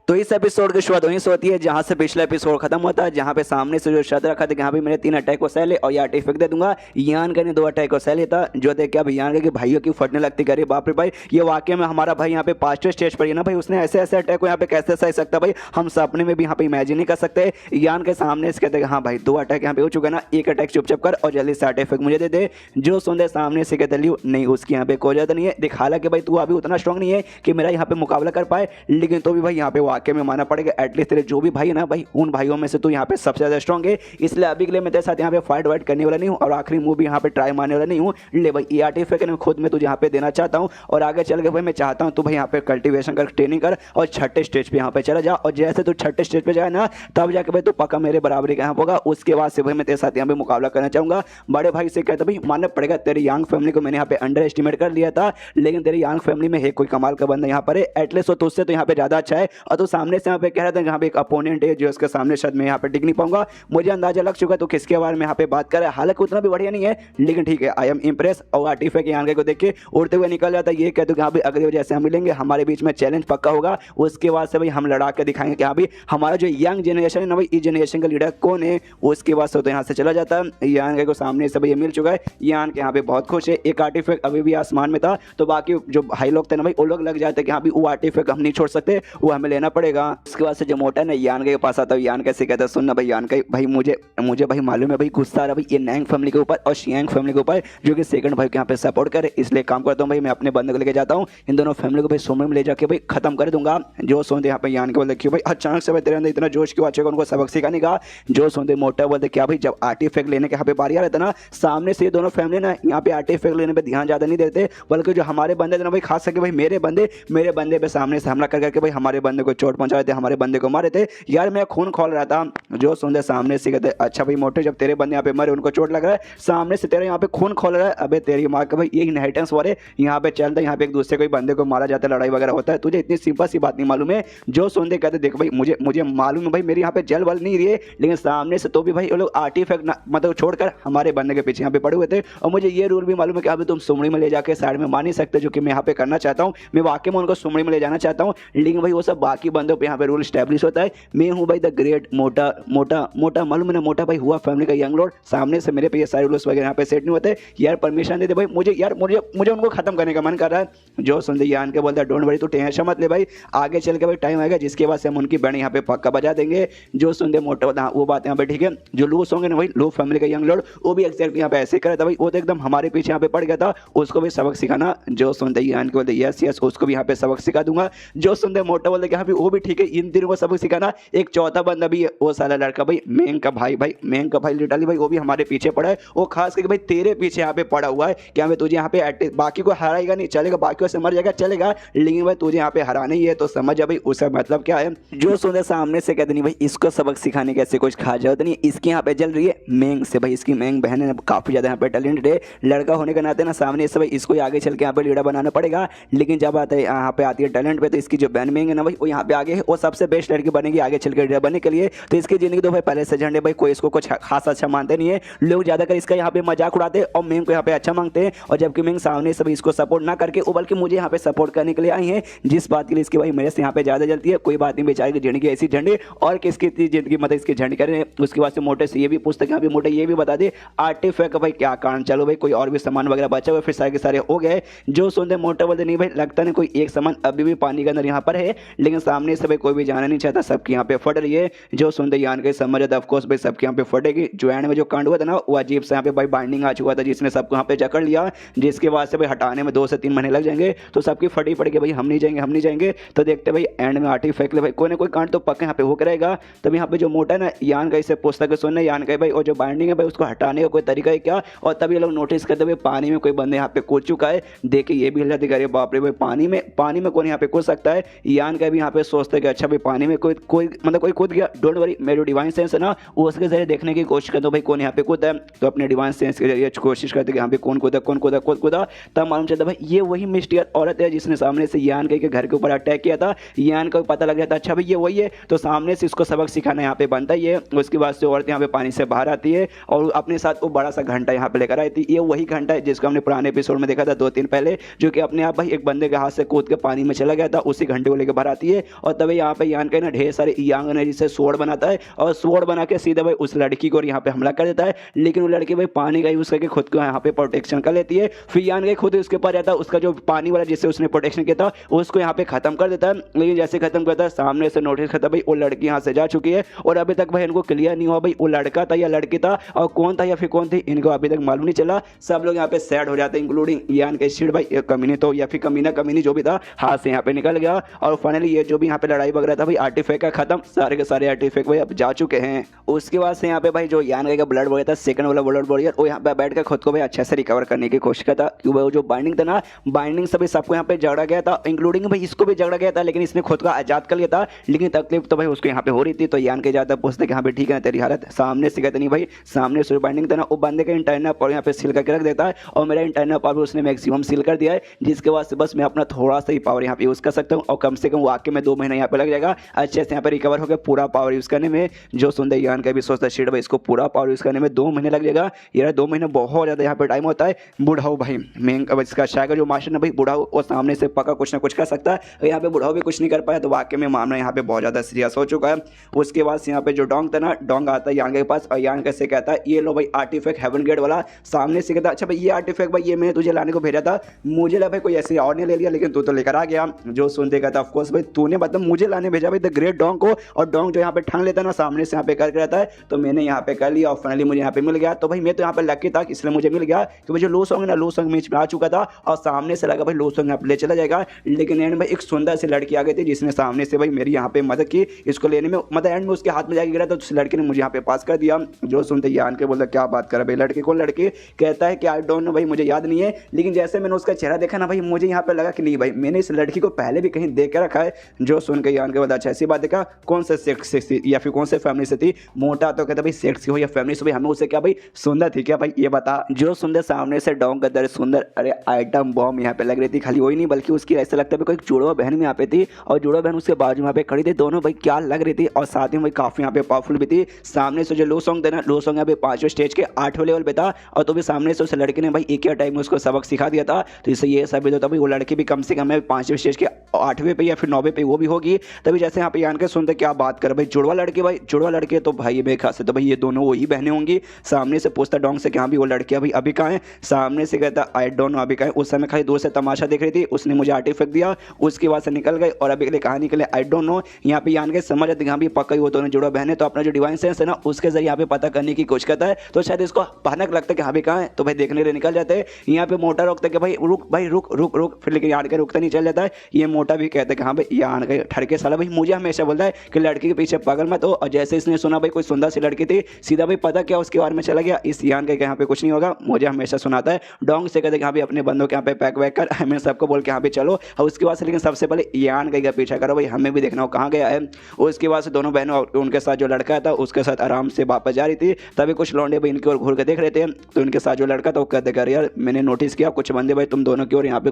तो इस एपिसोड की शुरुआत वहीं से होती है जहां से पिछला एपिसोड खत्म होता है, जहां पे सामने से जो शर्त रखा था कि हाँ भाई मेरे 3 अटैक को सह ले और ये आर्टिफैक्ट दे दूंगा, यान का ने 2 अटैक को सह लेता, जो देख क्या यान के भाइयों की फटने लगती, करे बाप रे भाई ये वाकई में हमारा भाई यहाँ पे 5वें स्टेज पर है ना भाई, उसने ऐसे अटैक को यहाँ पे कैसे सह सकता भाई, हम सपने में भी यहाँ पे इमेजिन नहीं कर सकते। यान के सामने से कहते हैं हाँ भाई 2 अटैक यहाँ पे हो चुका है ना, एक अटैक चुपचाप कर और जल्दी से आर्टिफैक्ट मुझे दे दे। जो सुनते सामने से कहते ल्यू नहीं उसकी यहाँ पे कोई जरूरत नहीं है, दिखा ला कि भाई तू अभी उतना स्ट्रॉन्ग नहीं है कि मेरा यहाँ पे मुकाबला कर पाए, लेकिन तो भी भाई यहाँ पे वाकई में माना पड़ेगा एटलीस्ट तेरे जो भी भाई है ना भाई उन भाइयों में से तू यहाँ पे सबसे ज्यादा स्ट्रॉन्ग है, इसलिए अभी के लिए मैं तेरे साथ यहाँ पे फाइट वाइट करने वाला नहीं हूँ और आखिरी मूव भी यहाँ पे ट्राई मारने वाला नहीं हूँ। ले भाई ये आर्टिफैक्ट मैं खुद में तुझे यहाँ पे देना चाहता हूँ, और आगे चल के भाई मैं चाहता हूँ तू भाई यहाँ पे कल्टिवेशन कर, ट्रेनिंग कर और 6ठे स्टेज पे यहाँ पे चला जा, और जैसे तू 6ठे स्टेज पे जाए ना तब जाके भाई तू पक्का मेरे बराबरी का यहाँ होगा। उसके बाद से भाई मैं तेरे साथ यहाँ पे मुकाबला करना चाहूंगा। बड़े भाई से कहता भाई मानना पड़ेगा तेरी यंग फैमिली को मैंने यहाँ पे अंडर एस्टिमेट कर लिया था, लेकिन तेरी यंग फैमिली में है कोई कमाल का बंदा यहाँ पर है, एटलीस्ट तो उससे तो यहाँ पे ज्यादा अच्छा है। और तू सामने से यहाँ पे कह रहा था यहाँ पे एक अपोनेंट है जो उसके सामने शायद मैं यहाँ पे टिक नहीं पाऊंगा, मुझे अंदाजा लग चुका तो किसके बारे में यहाँ पे बात कर रहा है। हालांकि उतना भी बढ़िया नहीं है, लेकिन ठीक है आई एम इंप्रेस। और आर्टिफैक्ट यान को देख के उड़ते हुए निकल जाता है, ये कहते कि हाँ भाई अगले जैसे हम मिलेंगे हमारे बीच में चैलेंज पक्का होगा। उसके बाद से भाई हम लड़ा के दिखाएंगे कि हाँ भाई हमारा जो यंग जनरेशन है ना भाई इस जनरेशन का लीडर कौन है। उसके बाद से तो यहाँ से चला जाता है, यान को सामने से भाई मिल चुका है, यान के यहाँ पे बहुत खुश है। एक आर्टिफैक्ट अभी भी आसमान में था, तो बाकी जो भाई लोग थे ना भाई वो लोग लग जाते कि हाँ भाई वो आर्टिफैक्ट हम नहीं छोड़ सकते, वो हमें लेना पड़ेगा। उसके बाद से जो मोटा है यान के पास आता है, यान कैसे कहता है सुन ना भाई यान का भाई मुझे भाई मालूम है भाई गुस्सा आ रहा भाई ये नैंग फैमिली के ऊपर और शियांग फैमिली के ऊपर जो कि सेकंड भाई के यहाँ पे सपोर्ट करे, इसलिए काम करता हूँ भाई मैं अपने बंदे को लेके जाता हूँ, इन दोनों फैमिली को भाई सोमर में ले जाके भाई खत्म कर दूंगा। जो सोचते यहाँ पे यान के बोलते क्यों भाई अचानक से भाई तेरे अंदर इतना जोश क्यों अच्छे उनको सबक सिखाने का। जो सोचते मोटा बोलते क्या भाई जब आर्टिफैक्ट लेने के यहाँ पे बारी आ रहता ना सामने से ये दोनों फैमिली ना यहाँ पे आर्टिफैक्ट लेने पे ध्यान ज्यादा नहीं देते, बल्कि जो हमारे बंदे थे ना भाई खास करके भाई मेरे बंदे पे सामने से हमला कर करके भाई हमारे बंदे को चोट पहुंचा रहे थे, हमारे बंदे को मारे थे यार, मैं खून खोल रहा था। जो सुनते सामने से कहते अच्छा भाई मोटे, जब तेरे बंदे यहाँ पे मरे, उनको चोट लग रहा है, सामने से तेरे यहाँ पे खून खोल रहा है, अबे तेरी माँ का भाई ये इनहेरिटेंस वाले यहाँ पे चलता है, यहाँ पे एक दूसरे कोई बंदे को मारा जाता है, लड़ाई वगैरह होता है, तुझे इतनी सिंपल सी बात नहीं मालूम है। जो सुनते कहते देख भाई मुझे मुझे मालूम है भाई, मेरी यहाँ पे जल बल नहीं रही है, लेकिन सामने से तो भी भाई वो लोग आर्टिफैक्ट मतलब छोड़कर हमारे बंदे के पीछे यहाँ पे पड़े हुए थे। और मुझे ये रूल भी मालूम है कि अभी तुम सुमड़ी में ले जाके साइड में मार नहीं सकते, जो कि मैं यहाँ पे करना चाहता हूँ। मैं वाकई में उनको सुमड़ी में ले जाना चाहता हूँ, लेकिन भाई वो सब बाकी बंदों पे यहाँ पे रूल स्टैब्लिश होता है। मैं हूँ भाई द ग्रेट मोटा मोटा मोटा, मालूम है ना, मोटा भाई हुआ फैमिली का यंग लॉर्ड। सामने से मेरे पे ये सारे रूल्स वगैरह यहाँ पे सेट नहीं होते यार, परमिशन दे दे भाई मुझे यार, मुझे उनको खत्म करने का मन कर रहा है। जो सुनते यान के बोलता है डोंट वरी, तू टेंशन मत ले भाई, आगे चल के भाई टाइम आएगा जिसके बाद से हम उनकी बैंड यहाँ पे पक्का बजा देंगे। जो सुनते मोटा होता वो बात यहाँ पे ठीक है। जो लूस होंगे ना भाई, लो फैमिली का यंग लॉर्ड, वो भी एक्सैक्टली यहाँ पे ऐसे कर था भाई, वो तो एकदम हमारे पीछे यहाँ पे पड़ गया था, उसको भी सबक सिखाना। जो सुनते यान के बोलते यस यस, उसको भी यहाँ पे सबक सिखा दूंगा। जो सुनते मोटा बोलते कि हाँ भी वो भी ठीक है, इन तीनों को सबक सिखाना। एक चौथा बंदा भी है, वो साला लड़का भाई मेंग का भाई, मेंग का भाई लिटरली भाई, वो भी हमारे पीछे पड़ा है, वो खास करके भाई तेरे पीछे यहाँ पे पड़ा हुआ है। क्या मैं तुझे यहाँ पे बाकी को हराएगा नहीं चलेगा, बाकी से मर जाएगा चलेगा, लेकिन भाई तुझे यहाँ पे हराना ही है, तो समझ जा भाई उसका मतलब क्या है। जो सुनते सामने से कहते नहीं भाई इसको सबक सिखाने के ऐसे कुछ खा जाओ तो नहीं, इसकी यहाँ पे जल रही है मेंग से भाई, इसकी मेंग बहन है काफी ज्यादा यहाँ पे टैलेंटेड है, लड़का होने के नाते ना सामने से भाई इसको आगे चल के यहाँ पे लीडर बनाना पड़ेगा। लेकिन जब आता है यहाँ पे आती है टैलेंट पे, तो इसकी जो बहन मेंग है ना भाई, वो यहाँ पे आगे है, वो सबसे बेस्ट लड़की बनेगी आगे चल के लीडर बनने के लिए। तो इसकी जिंदगी तो भाई पहले से झंडे भाई, कोई इसको कुछ खास अच्छा मानते नहीं है, लोग ज्यादातर इसका यहाँ पे मजाक उड़ाते हैं और मेंग को यहाँ पे अच्छा मांगते हैं। और जबकि मेंग सामने से इसको सपोर्ट ना करके वो बल्कि मुझे यहाँ पे सपोर्ट करने के लिए आई है, जिस बात के लिए इसकी भाई मेरे से यहाँ पे ज्यादा जलती है। कोई बात नहीं, बेचारी की जिंदगी ऐसी झंडे, और किसकी जिंदगी मतलब इसकी झंडी करें। उसके बाद से मोटे से ये भी पूछते कि मोटे ये भी बता दे आर्टिफैक्ट भाई क्या कारण, चलो भाई कोई और भी सामान वगैरह बचा हुआ, फिर सारे के सारे हो गए। जो सुनते मोटे बोलते नहीं भाई लगता नहीं कोई एक सामान अभी भी पानी के अंदर यहाँ पर है, लेकिन सामने से भाई कोई भी जाना नहीं चाहता, सबकी यहाँ पे फट रही है। जो सुनते यान के समझ आता ऑफकोर्स भाई सबके यहाँ पे फटेगी। जो एंड में जो कांड हुआ था ना, वो अजीब से यहाँ पे भाई बाइंडिंग आ चुका था, जिसने सबको यहाँ पे जकड़ लिया, जिसके बाद से भाई हटाने में 2 से 3 महीने लग जाएंगे। तो सबकी फटी पड़ गई भाई, हम नहीं जाएंगे हम नहीं जाएंगे। तो देखते भाई एंड में आर्टिफैक्ट भाई कोई ना कोई कांड तो पक्का यहाँ पे होकर रहेगा। तब यहाँ पे जो मोटा है ना यान का, इससे पूछता कि सुनना यान का भाई, और जो बाइंडिंग है भाई उसको हटाने का कोई तरीका है क्या। और तभी लोग नोटिस करते भाई पानी में कोई बंदे यहाँ पे कूद चुका है, देखे ये भी हिल जाती है, बाप रे भाई पानी में कौन यहाँ पे कूद सकता है। यान का भी यहाँ पे सोचता है कि अच्छा भाई पानी में कोई मतलब कोई कूद गया, डोंट वरी मेरी डिवाइन सेंस है ना, वो उसके जरिए देखने की कोशिश करते भाई कौन यहाँ पे कूदा है। तो अपने डिवाइन सेंस के जरिए कोशिश करते कि यहाँ पे कौन कूदा। तब मालूम चलता भाई ये वही मिस्टीरियस औरत है जिसने सामने से यान के घर के ऊपर अटैक किया था। यान को पता लग जाता अच्छा भाई ये वही है, तो सामने से इसको सबक सिखाना यहाँ पे बनता ही है। उसके बाद से औरत यहाँ पे पानी से बाहर आती है और अपने साथ वो बड़ा सा घंटा यहाँ पे लेकर आई थी। ये वही घंटा है जिसको हमने पुराने एपिसोड में देखा था 2-3 पहले, जो कि अपने आप भाई एक बंदे के हाथ से कूद के पानी में चला गया था, उसी घंटे को लेकर बाहर आती है। और तभी यहाँ पे यान के ना ढेर सारे यांग एनर्जी से स्वॉर्ड बनाता है, और स्वॉर्ड बना के सीधे भाई उस लड़की को यहाँ पे हमला कर देता है। लेकिन वो लड़की भाई पानी का यूज करके खुद को यहाँ पे प्रोटेक्शन कर लेती है। फिर यान के खुद उसके ऊपर रहता है, उसका जो पानी वाला जिससे उसने प्रोटेक्शन किया था उसको यहाँ पे खत्म कर देता है। लेकिन जैसे खत्म करता है सामने से नोटिस करता भाई वो लड़की यहाँ से जा चुकी है, और अभी तक भाई इनको क्लियर नहीं हुआ भाई वो लड़का था या लड़की था, और कौन था या फिर कौन थी इनको अभी तक मालूम नहीं चला। सब लोग यहाँ पे सैड हो जाते हैं इंक्लूडिंग यान के शिट भाई, कमीने तो या फिर कमीनी जो भी था हाथ से यहाँ पे निकल गया। और फाइनली ये जो भी यहाँ पे लड़ाई वगैरह था भाई आर्टिफैक्ट का खत्म, सारे के सारे आर्टिफैक्ट भाई अब जा चुके हैं। उसके बाद से यहाँ पे भाई जो यान का ब्लड वॉरियर था, सेकंड वाला ब्लड वॉरियर, वो यहाँ पे बैठ कर खुद को भाई अच्छे से रिकवर करने की कोशिश करता, क्योंकि वो जो बाइंडिंग था ना, बाइंडिंग सभी सबको यहाँ पे झगड़ा गया था, इंक्लूडिंग भाई इसको भी झगड़ा गया था, लेकिन इसने खुद को आजाद कर लिया था। लेकिन तकलीफ तो भाई उसको यहाँ पे हो रही थी। तो यान के जाता पूछते कि हाँ भाई ठीक है तेरी हालत, सामने से कहते नहीं भाई सामने से बाइंडिंग था ना, वो बंदे का इंटरनल पावर यहाँ पे सील करके रख देता है, और मेरा इंटरनल पावर उसने मैक्सिमम सील कर दिया है, जिसके बाद से बस मैं अपना थोड़ा सा ही पावर यहाँ पे यूज कर सकता हूँ, और कम से कम वाकई में 2 महीने यहाँ पे लग जाएगा अच्छे से यहाँ पे रिकवर होकर पूरा पावर यूज करने में। जो सुंदर यान का भी सोचता है भाई इसको पूरा पावर यूज करने में 2 महीने लग जाएगा यार, 2 महीने बहुत ज्यादा यहाँ पे टाइम होता है। बुढ़ाऊ भाई मेन इसका शायद जो मास्टर है भाई बुढ़ाऊ, और सामने से पक्का कुछ ना कुछ कर सकता है, यहाँ पे बुढ़ाऊ भी कुछ नहीं कर पाया, तो वाकई में मामला यहाँ पे बहुत ज्यादा सीरियस हो चुका है। उसके बाद यहाँ पे जो डोंग था ना, डोंग आता है यान के पास, और यान कैसे कहता है ये लो भाई आर्टिफैक्ट हेवन गेट वाला, सामने से कहता अच्छा भाई ये आर्टिफैक्ट भाई ये मैंने तुझे लाने को भेजा था, मुझे लगा भाई कोई ऐसे और ने ले लिया, लेकिन तू तो लेकर आ गया। जो सुनते कहता ऑफ कोर्स भाई तूने मतलब मुझे लाने भेजा भाई द ग्रेट डोंग को, और डोंग जो यहाँ पे ठंग लेता है ना सामने से यहाँ पे करके रहता है, तो मैंने यहाँ पे कर लिया और फाइनली मुझे यहाँ पे मिल गया। तो भाई मैं तो यहाँ पे लकी था इसलिए मुझे मिल गया, क्योंकि जो लो सॉन्ग ना, लो सॉन्ग मैच में आ चुका था, और सामने से लगा भाई लो सॉन्ग यहाँ पे ले चला जाएगा। लेकिन एंड में एक सुंदर सी लड़की आ गई थी जिसने सामने से भाई मेरी यहाँ पे मदद की इसको लेने में, मतलब एंड में उसके हाथ में जाके गिरा था, तो उस लड़के ने मुझे यहाँ पे पास कर दिया। जो सुनते यान के बोलता क्या बात कर भाई लड़के कौन, लड़के कहता है कि आई डोंट नो भाई मुझे याद नहीं है, लेकिन जैसे मैंने उसका चेहरा देखा ना भाई मुझे यहाँ पे लगा कि नहीं भाई मैंने इस लड़की को पहले भी कहीं देख के रखा है। जो सुन के यान के बाद अच्छा ऐसी बात है क्या, कौन से सेक्स से या फिर कौन से फैमिली से थी। मोटा तो कहता भाई सेक्स की हो या फैमिली से, भाई हमें उसे क्या भाई सुंदर थी क्या भाई ये बता। जो सुंदर सामने से डोंग कहता है सुंदर, अरे आइटम बॉम्ब यहाँ पे लग रही थी। खाली वही नहीं बल्कि उसकी ऐसा लगता है कोई जुड़वा बहन भी यहाँ पे थी और जुड़वा बहन उसके बाजू यहाँ पे खड़ी थी। दोनों भाई क्या लग रही थी और साथ में भाई काफी यहाँ पे पावरफुल भी थी। सामने से जो लो सॉन्ग देना, लो सॉन्ग यहाँ पे 5वें स्टेज के 8वें लेवल पे था और तो भी सामने से उस लड़के ने भाई एक ही टाइम में उसको सबक सिखा दिया था। तो इससे ये साबित होता भाई वो लड़की भी कम से कम है 5वें स्टेज के 8वें पे या फिर 9वें पे वो भी होगी। तभी जैसे यहाँ पे यान के सुनते क्या बात कर भाई जुड़वा लड़के, भाई जुड़वा लड़के तो भाई मेरे खास तो भाई ये दोनों वही बहनें होंगी। सामने से पूछता डोंग से कि हाँ भी वो लड़की अभी अभी कहाँ है। सामने से कहता आई डोंट नो अभी कहाँ है। उस समय खाली दूर से तमाशा देख रही थी, उसने मुझे आर्टिफैक्ट दिया, उसके बाद से निकल गए और अभी के लिए कहाँ निकले आई डोंट नो। यहाँ पे यान के समझ आती हाँ भी पक्का ही वो दोनों जुड़वा बहन है। तो अपना जो डिवाइन सेंस है ना उसके जरिए यहाँ पे पता करने की कोशिश करता है। तो शायद इसको भयानक लगता है कि हाँ भी कहाँ है, तो भाई देखने के लिए निकल जाते हैं। यहाँ पे मोटा रोकता है कि भाई रुक भाई रुक रुक रुक, फिर लेकिन यान के रुकता नहीं, चल जाता है। ये मोटा भी कहता है कि हाँ भाई यान के ठड़के साला भाई मुझे हमेशा बोलता है कि लड़की के पीछे पागल मत हो। और जैसे इसने सुना भाई कोई सुंदर सी लड़की थी, सीधा भाई पता क्या उसके बारे में चला गया। इस यान के यहाँ पे कुछ नहीं होगा, मुझे हमेशा सुनाता है। डोंग से कहते कि हाँ भाई अपने बंदों के यहाँ पे पैक वैक कर, हमें सबको बोल के यहाँ पे चलो। और उसके बाद से लेकिन सबसे पहले यान का पीछा करो भाई, हमें भी देखना हो कहाँ गया है। उसके बाद से दोनों बहनों उनके साथ जो लड़का था उसके साथ आराम से वापस जा रही थी। तभी कुछ लौंडे भाई इनकी ओर घूर के देख रहे थे। तो इनके साथ जो लड़का था वो कहते कर यार मैंने नोटिस किया कुछ बंदे भाई तुम दोनों की ओर यहाँ पे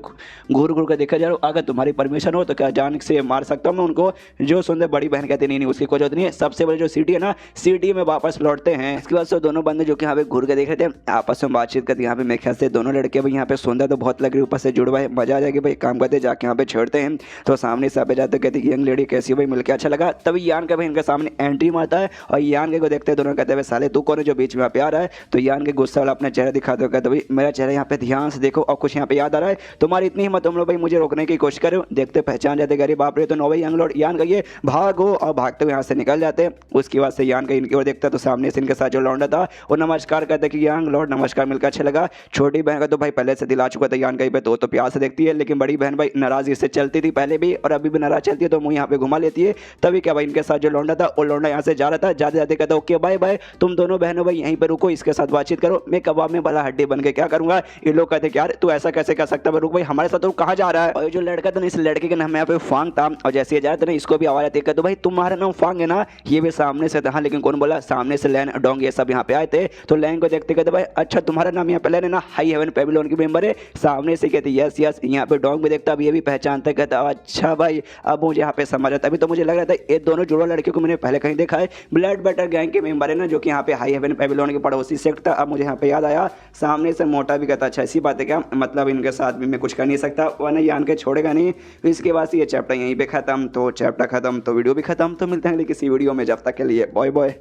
घूर घूर के देखा जा रहा हो, अगर तुम्हारी परमिशन हो तो क्या जान से मार सकता हूँ मैं उनको। जो सुंदर बड़ी बहन कहती नहीं उसकी कोई जरूरत नहीं है, सबसे बड़ी जो सिटी है ना सिटी में वापस लौटते हैं। इसके बाद से दोनों बंदे जो कि यहाँ पे घूर के देख रहे थे आपस में बातचीत करते। यहाँ पे मेरे ख्याल से दोनों लड़के भाई यहाँ पे सुंदर तो बहुत लग रही, ऊपर से जुड़वा है, मजा आ जाएगी भाई। काम करते जाके यहाँ पे छेड़ते हैं। तो सामने से जाते कहते यंग लेडी कैसी भाई मिलकर अच्छा लगा। तभी यान का भाई इनके सामने एंट्री मारता है और यान के को देखते दोनों कहते हैं साले तू कौन है जो बीच में पे आ रहा है। तो यान के गुस्सा वाला अपना चेहरा दिखाते हो कहते भाई मेरा चेहरा यहाँ पे ध्यान से देखो और कुछ यहाँ पे याद आ रहा है, तुम्हारी इतनी हिम्मत तुम लोग भाई मुझे रोकने की कोशिश करो। देखते पहचान जाते गरीब बाप रे तो नो भाई यंग लॉर्ड यान कहिए भागो और भागते हुए यहाँ से निकल जाते हैं। उसके बाद से यान का इनकी ओर देखता तो सामने से इनके साथ जो लौंडा था वो नमस्कार कहते कि यंग लॉर्ड नमस्कार मिलकर अच्छा लगा। छोटी बहन का तो भाई पहले से दिल आ चुका था यान कहीं पे तो प्यार से देखती है, लेकिन बड़ी बहन भाई नाराज इससे चलती थी पहले भी और अभी भी नाराज चलती है तो मुँह यहाँ पे घुमा लेती है। तभी क्या भाई इनके साथ जो लौंडा था वो लौंडा यहाँ से जा रहा था, जाते जाते कहता ओके बाय बाय तुम दोनों बहनों भाई यहीं पर रुको इसके साथ बातचीत करो, मैं कबाब में भला हड्डी बन के क्या करूंगा। ये लोग कहते यार तू ऐसा कैसे कर सकता है, रुक भाई हमारे साथ तो कहाँ जा रहा है। और जो लड़का था ना इस लड़के का नाम यहाँ पे फांग था और जैसे ये जा रहा था ना इसको भी आवाज आती है तो भाई तुम्हारा नाम फांग है ना। ये भी सामने से था लेकिन कौन बोला, सामने से लैन डोंग ये सब यहाँ पे आए थे। तो लैन को देखते कहते भाई अच्छा तुम्हारा नाम यहाँ पे लैन है ना, हाई हेवन पेबिलोन की मेंबर है। सामने से कहते यस यस। यहाँ पे डोंग भी देखता अब ये भी पहचानता कहता अच्छा भाई अब मुझे यहाँ पे समझ आता। अभी तो मुझे लग रहा था ये दोनों जुड़वा लड़कियों को मैंने पहले कहीं देखा है, ब्लड बटर गैंग के मेंबर है ना जो कि यहाँ पे हाई हेवन पेबिलोन के पड़ोसी सेक्ट था। अब मुझे यहाँ पे याद आया। सामने से मोटा भी कहता अच्छा ऐसी बात है क्या, मतलब इनके साथ भी मैं कुछ कर नहीं सकता वरना यान के छोड़ेगा नहीं। इसके बाद ये चैप्टर यहीं पे खत्म। तो चैप्टर खत्म तो वीडियो भी खत्म। तो मिलते हैं किसी वीडियो में, जब तक के लिए बाय बाय।